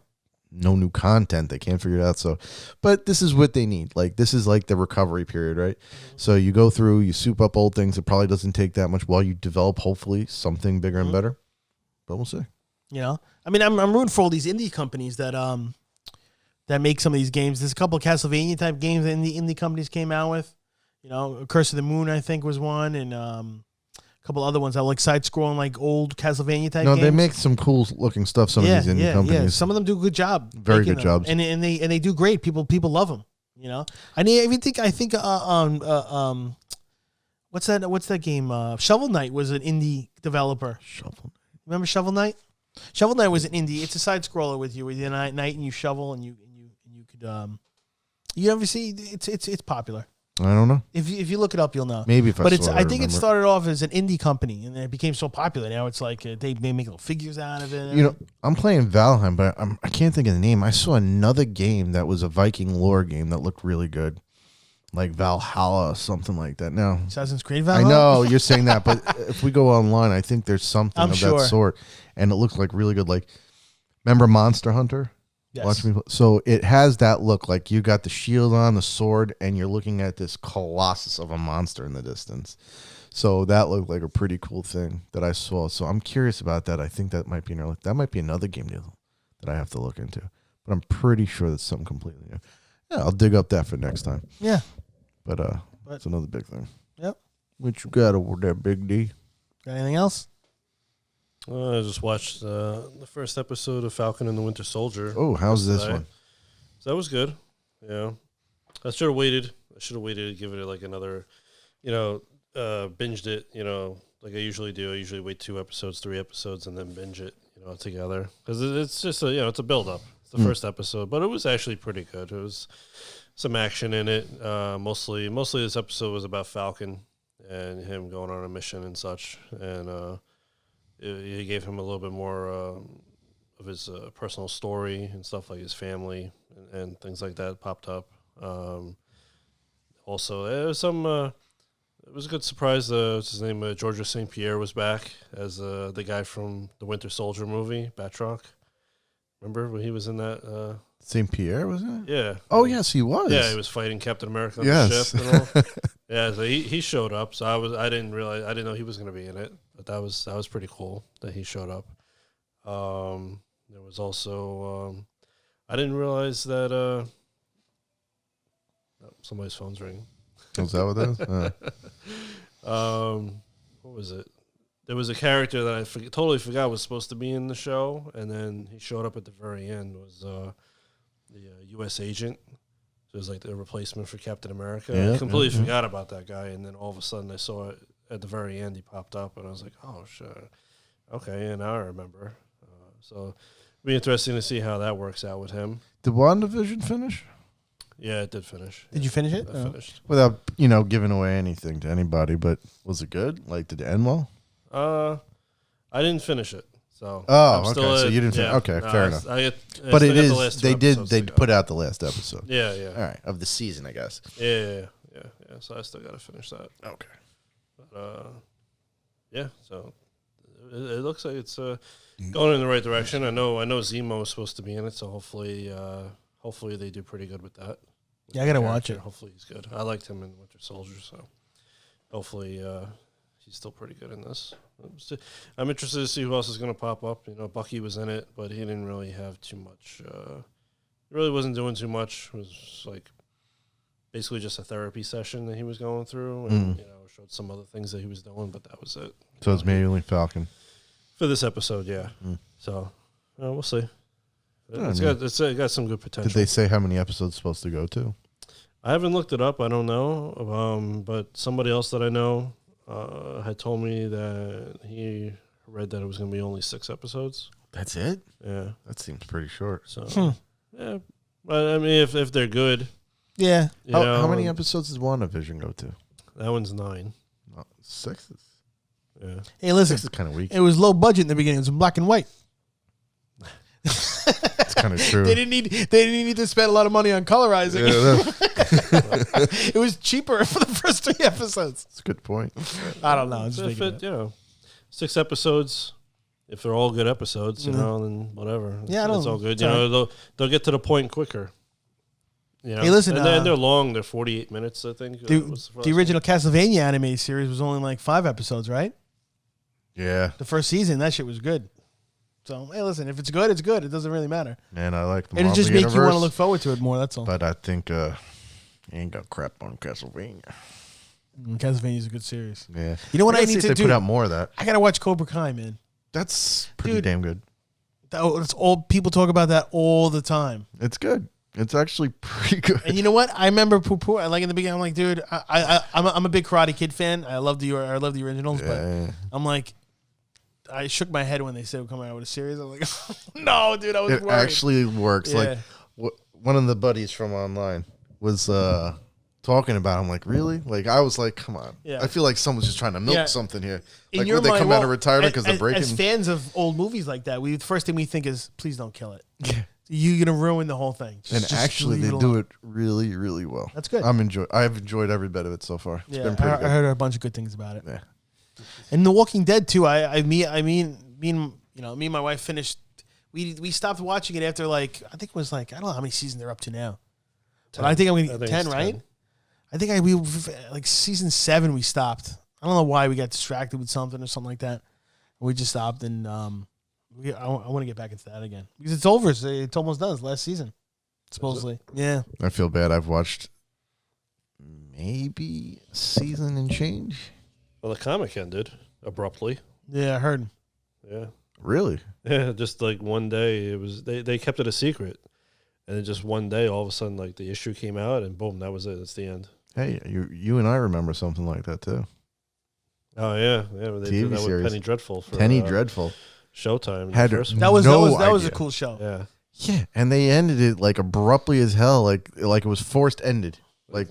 no new content. They can't figure it out. So, but this is what they need. Like this is like the recovery period, right? Mm-hmm. So you go through, you soup up old things. It probably doesn't take that much while you develop hopefully something bigger and better. But we'll see. I mean, I'm rooting for all these indie companies that make some of these games. There's a couple of Castlevania type games that the indie companies came out with. Curse of the Moon I think was one, and a couple other ones that like side scrolling like old Castlevania type. No, games. they make some cool looking stuff. Some of these indie companies. Yeah. Some of them do a good job. Very good jobs, and they do great. People love them. I think what's that game? Shovel Knight was an indie developer. Remember Shovel Knight? Shovel Knight was an indie. It's a side scroller with you at night and you shovel and you could you ever see it's popular. I don't know. If you look it up, you'll know. Maybe if I saw it, I think it started off as an indie company and then it became so popular. Now it's like they make little figures out of it. I'm playing Valheim, but I can't think of the name. I saw another game that was a Viking lore game that looked really good. Like Valhalla or something like that. No. Assassin's Creed Valhalla? I know you're saying that, but if we go online, I think there's something that sort. And it looks like really good. Like, remember Monster Hunter? Yes. Watch me. So it has that look like you got the shield on, the sword, and you're looking at this colossus of a monster in the distance. So that looked like a pretty cool thing that I saw. So I'm curious about that. I think that might be another game deal that I have to look into. But I'm pretty sure that's something completely new. Yeah, I'll dig up that for next time. Yeah. But that's another big thing. Yep. What you got over there, Big D? Got anything else? I just watched the first episode of Falcon and the Winter Soldier. Oh, how's this one? So that was good. Yeah. I should have waited. To give it like another, binged it, like I usually do. I usually wait 2 episodes, 3 episodes, and then binge it, together. Because it's just it's a build-up. It's the first episode. But it was actually pretty good. It was some action in it. Mostly this episode was about Falcon and him going on a mission and such. And he gave him a little bit more of his personal story and stuff, like his family and things like that popped up. Also, there was some. It was a good surprise. What's his name? Georges St. Pierre was back as the guy from the Winter Soldier movie, Batroc. Remember when he was in that? St. Pierre, wasn't it? Yeah. Oh, yes, he was. Yeah, he was fighting Captain America on the ship and all. Yeah, so he showed up. So I didn't know he was going to be in it, but that was pretty cool that he showed up. There was also I didn't realize that somebody's phone's ringing. Was that what that was? What was it? There was a character that I totally forgot was supposed to be in the show, and then he showed up at the very end. Was the U.S. agent? So it was like the replacement for Captain America. Yeah, I completely forgot about that guy, and then all of a sudden I saw it at the very end. He popped up, and I was like, "Oh, sure, okay." And now I remember. So it'll be interesting to see how that works out with him. Did WandaVision finish? Yeah, it did finish. Did you finish it? I finished. Without, giving away anything to anybody, but was it good? Like, did it end well? I didn't finish it. So okay. So you didn't finish. Okay, fair enough. But it is, they put out the last episode. Yeah. All right, of the season, I guess. Yeah. So I still got to finish that. Okay. But, yeah, so it looks like it's going in the right direction. I know Zemo is supposed to be in it, so hopefully they do pretty good with that. Yeah, I got to watch it. Hopefully he's good. I liked him in Winter Soldier, so hopefully he's still pretty good in this. I'm interested to see who else is going to pop up. Bucky was in it, but he didn't really have too much. He really wasn't doing too much. It was like basically just a therapy session that he was going through, and showed some other things that he was doing, but that was it. So it's mainly Falcon for this episode, yeah. So we'll see. It's got some good potential. Did they say how many episodes it's supposed to go to? I haven't looked it up. I don't know. But somebody else that I know had told me that he read that it was going to be only 6 episodes. That's it? Yeah. That seems pretty short. So, yeah. But, I mean, if they're good. Yeah. How many episodes does WandaVision go to? That one's 9. 6 is... Yeah. Hey, listen. 6 is kind of weak. It was low budget in the beginning. It was in black and white. That's kind of true. They didn't need to spend a lot of money on colorizing. Yeah, it was cheaper for the first 3 episodes. That's a good point. I don't know. If 6 episodes, if they're all good episodes, then whatever. Yeah, it's all good. They'll get to the point quicker. Hey, listen, and they're long. They're 48 minutes, I think. The original Castlevania anime series was only like 5 episodes, right? Yeah. The first season, that shit was good. So, hey, listen, if it's good, it's good. It doesn't really matter. Man, I like the Marvel universe. It just makes you want to look forward to it more, that's all. But I think you ain't got crap on Castlevania. Castlevania's a good series. Yeah. You know what I need to do? They put out more of that. I got to watch Cobra Kai, man. That's pretty damn good. That's all people talk about that all the time. It's good. It's actually pretty good. And you know what? I remember like in the beginning, I'm like, dude, I'm a big Karate Kid fan. I love the originals, but I'm like, I shook my head when they said we're coming out with a series. I was like, no, dude, I was worried. It actually works. Yeah. Like one of the buddies from online was talking about it. I'm like, really? Like, I was like, come on. Yeah. I feel like someone's just trying to milk something here. Like, would they come out of retirement because they're breaking? As fans of old movies like that, the first thing we think is, please don't kill it. Yeah. You're going to ruin the whole thing. Just actually, they do it really, really well. That's good. I've enjoyed every bit of it so far. It's been pretty good. I heard a bunch of good things about it. Yeah. And The Walking Dead too. Me and my wife finished We stopped watching it after I think it was I don't know how many seasons they're up to now. 10. But I think I'm going to 10, right? 10. I think we season 7 we stopped. I don't know why we got distracted with something or something like that. We just stopped, and I want to get back into that again because it's over. It's almost done. It's last season, supposedly. Yeah. I feel bad. I've watched maybe a season and change. Well, the comic ended abruptly. Yeah, I heard. Yeah. Really? Yeah, just one day it was they kept it a secret, and then just one day all of a sudden the issue came out and boom, that was it. That's the end. Hey, you and I remember something like that too. Oh yeah. They did that series. with Penny Dreadful for Penny Dreadful. Showtime. Had that was a cool show. Yeah. Yeah, and they ended it abruptly as hell, like it was forced ended.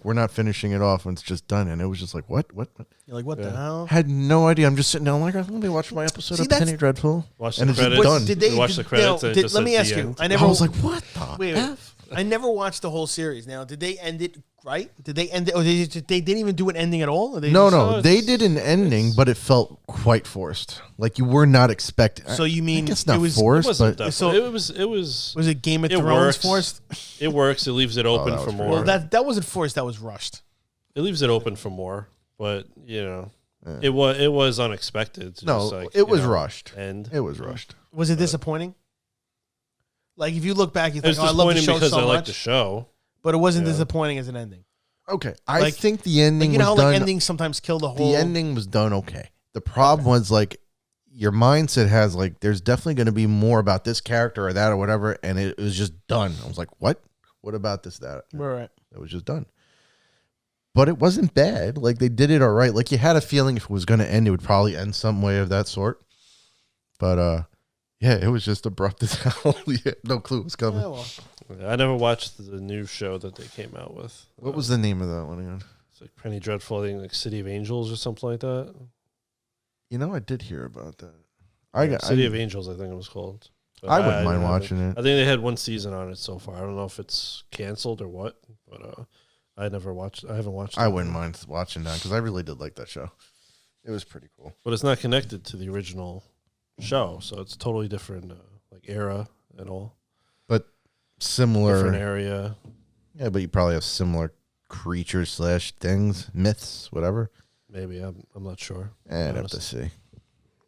We're not finishing it off when it's just done, and it was just what? You're like, what the hell? Had no idea. I'm just sitting down let me watch my episode of Penny Dreadful. Watch and the credits. Done. Did they watch the credits? Let me ask you. I was like, what the wait. I never watched the whole series. Now, did they end it right? Did they end it? Or they didn't even do an ending at all? No. They did an ending, but it felt quite forced. You were not expecting. So you mean I guess not forced, but it was. Was it Game of Thrones forced? It works. It leaves it open for more. Well, that wasn't forced. That was rushed. It leaves it open for more, but it was unexpected. It was rushed. And it was rushed. Was it disappointing? If you look back, you think, I love the show because I like the show. But it wasn't disappointing as an ending. Okay. I think the ending was how done. endings sometimes kill the whole... The ending was done okay. The problem was your mindset has there's definitely going to be more about this character or that or whatever, and it was just done. I was like, what? What about this, that? Right. It was just done. But it wasn't bad. They did it all right. You had a feeling if it was going to end, it would probably end some way of that sort. But, yeah, it was just abrupt as hell. No clue what was coming. Yeah, well. I never watched the new show that they came out with. What was the name of that one again? It's Penny Dreadful, I think City of Angels or something like that. I did hear about that. City of Angels, I think it was called. But I wouldn't mind watching it. I think they had one season on it so far. I don't know if it's canceled or what, but I haven't watched it. I wouldn't mind watching that because I really did like that show. It was pretty cool. But it's not connected to the original show, so it's totally different era and all. But similar. Different area. Yeah, but you probably have similar creatures / things, myths, whatever. Maybe. I'm not sure. I'd have to see.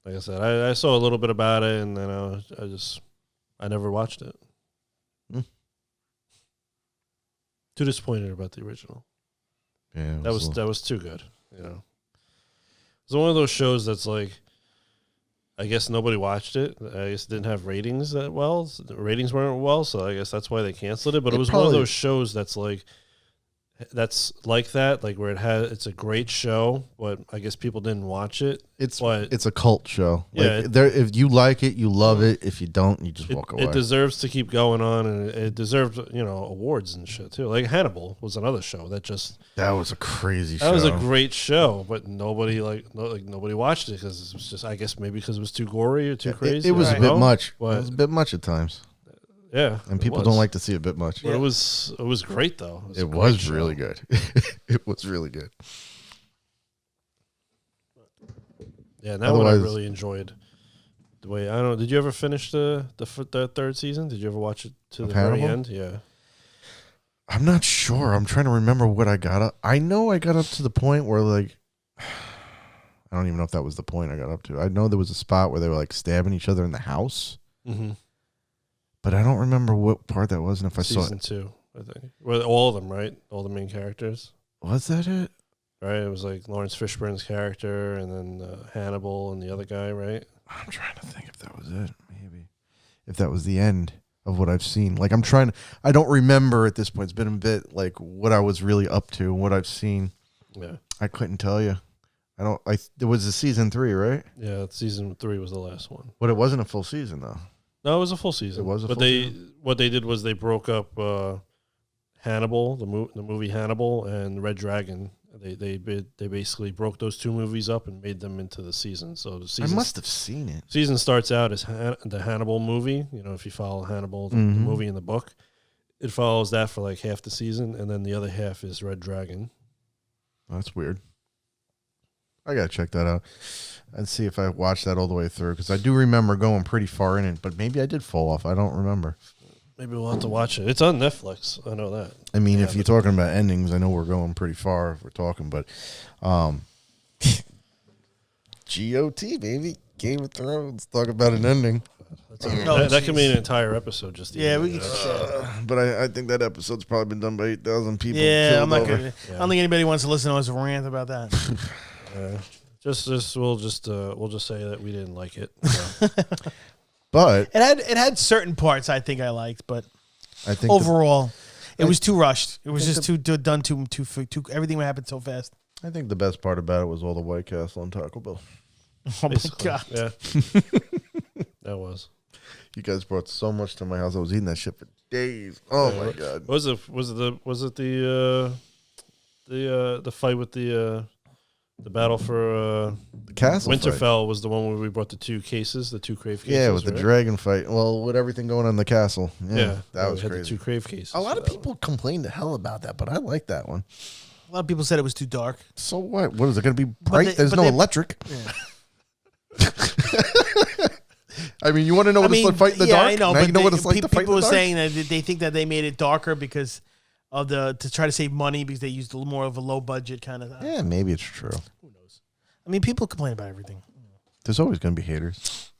Like I said, I saw a little bit about it, and then I never watched it. Too disappointed about the original. Yeah, that was too good. It's one of those shows that's I guess nobody watched it. I guess it didn't have ratings that well. The ratings weren't well, so I guess that's why they canceled it. But it was one of those shows that's where it's a great show, but I guess people didn't watch it. It's a cult show. Yeah, if you like it, you love it. If you don't, you just walk away. It deserves to keep going on, and it deserved awards and shit too. Hannibal was another show that was a crazy show. That was a great show, but nobody nobody watched it because it was just, I guess maybe because it was too gory or too crazy. It was a bit much. But, it was a bit much at times. Yeah, and people don't like to see a bit much. But it was great though. It was really good. It was really good. Yeah, that one I really enjoyed. The way I don't know. Did you ever finish the third season? Did you ever watch it to the very end? Yeah. I'm not sure. I'm trying to remember what I got up. I know I got up to the point where I don't even know if that was the point I got up to. I know there was a spot where they were stabbing each other in the house. Mm-hmm. But I don't remember what part that was and if I saw it. Season 2, I think. Well, all of them, right? All the main characters. Was that it? Right? It was Lawrence Fishburne's character and then Hannibal and the other guy, right? I'm trying to think if that was it. Maybe. If that was the end of what I've seen. I don't remember at this point. It's been a bit what I was really up to and what I've seen. Yeah. I couldn't tell you. It was a season 3, right? Yeah, season 3 was the last one. But it wasn't a full season though. No, it was a full season. It was a full season. What they did was they broke up Hannibal, the movie Hannibal, and Red Dragon. They basically broke those two movies up and made them into the season. So the season, I must have seen it. Season starts out as the Hannibal movie. If you follow Hannibal, the movie in the book, it follows that for half the season, and then the other half is Red Dragon. Oh, that's weird. I gotta check that out and see if I watched that all the way through, because I do remember going pretty far in it, but maybe I did fall off. I don't remember. Maybe we'll have to watch it. It's on Netflix. I know that. I mean, if you're talking about endings, I know we're going pretty far if we're talking, but GOT, baby. Game of Thrones. Talk about an ending. That could be an entire episode. Just we. But I think that episode's probably been done by 8,000 people. Yeah, I'm not gonna. I don't think anybody wants to listen to us rant about that. We'll just say that we didn't like it. So. But it had certain parts I think I liked, but I think overall, it was too rushed. It was just too done too. Everything happened so fast. I think the best part about it was all the White Castle and Taco Bell. Oh my God! Yeah, that was. You guys brought so much to my house. I was eating that shit for days. Oh my God! Was it the fight with the battle for the castle? Winterfell fight was the one where we brought the two crave cases. Yeah, with the dragon fight. Well, with everything going on in the castle. Yeah, that was crazy. The two crave cases. A lot of people complained to hell about that, but I like that one. A lot of people said it was too dark. So what? What is it going to be bright? There's no electric. Yeah. I mean, you want to know what it's like to fight in the dark? I know, now but you know what it's like to fight in the people dark? were saying that they think that they made it darker because of to try to save money because they used a little more of a low budget kind of. Yeah, maybe it's true. Who knows? I mean, people complain about everything. There's always going to be haters.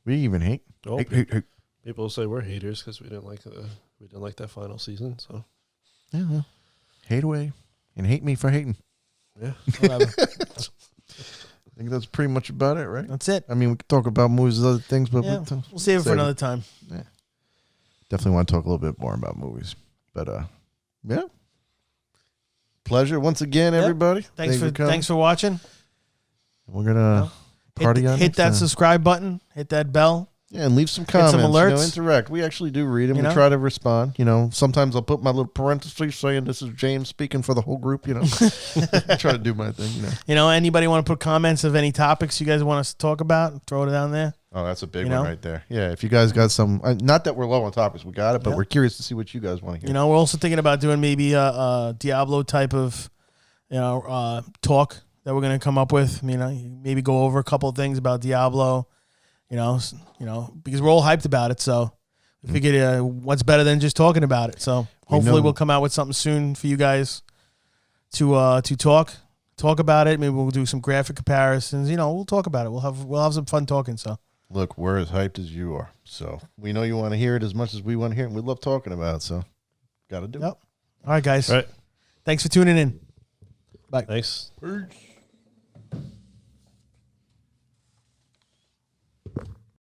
We even hate. Hate. People say we're haters because we didn't like that final season. So yeah, well, hate away and hate me for hating. Yeah, whatever. I think that's pretty much about it, right? That's it. I mean, we could talk about movies and other things, but we'll save it for another time. Yeah. Definitely want to talk a little bit more about movies. But yeah. Pleasure once again, everybody. Thanks for watching. We're gonna party on. Hit that subscribe button. Hit that bell. Yeah, and leave some comments. Some alerts. Interact. We actually do read them. We try to respond. Sometimes I'll put my little parentheses saying this is James speaking for the whole group. I try to do my thing. Anybody want to put comments of any topics you guys want us to talk about? Throw it down there. Oh, that's a big one right there. Yeah, if you guys got some, not that we're low on topics, we got it, but we're curious to see what you guys want to hear. We're also thinking about doing maybe a Diablo type of, talk that we're going to come up with. Maybe go over a couple of things about Diablo. Because we're all hyped about it. So we figured what's better than just talking about it. So hopefully we'll come out with something soon for you guys to talk about it. Maybe we'll do some graphic comparisons. We'll talk about it. We'll have some fun talking. So look, we're as hyped as you are. So we know you want to hear it as much as we want to hear it. And we love talking about it. So got to do it. All right, guys. All right. Thanks for tuning in. Bye. Thanks. Peace.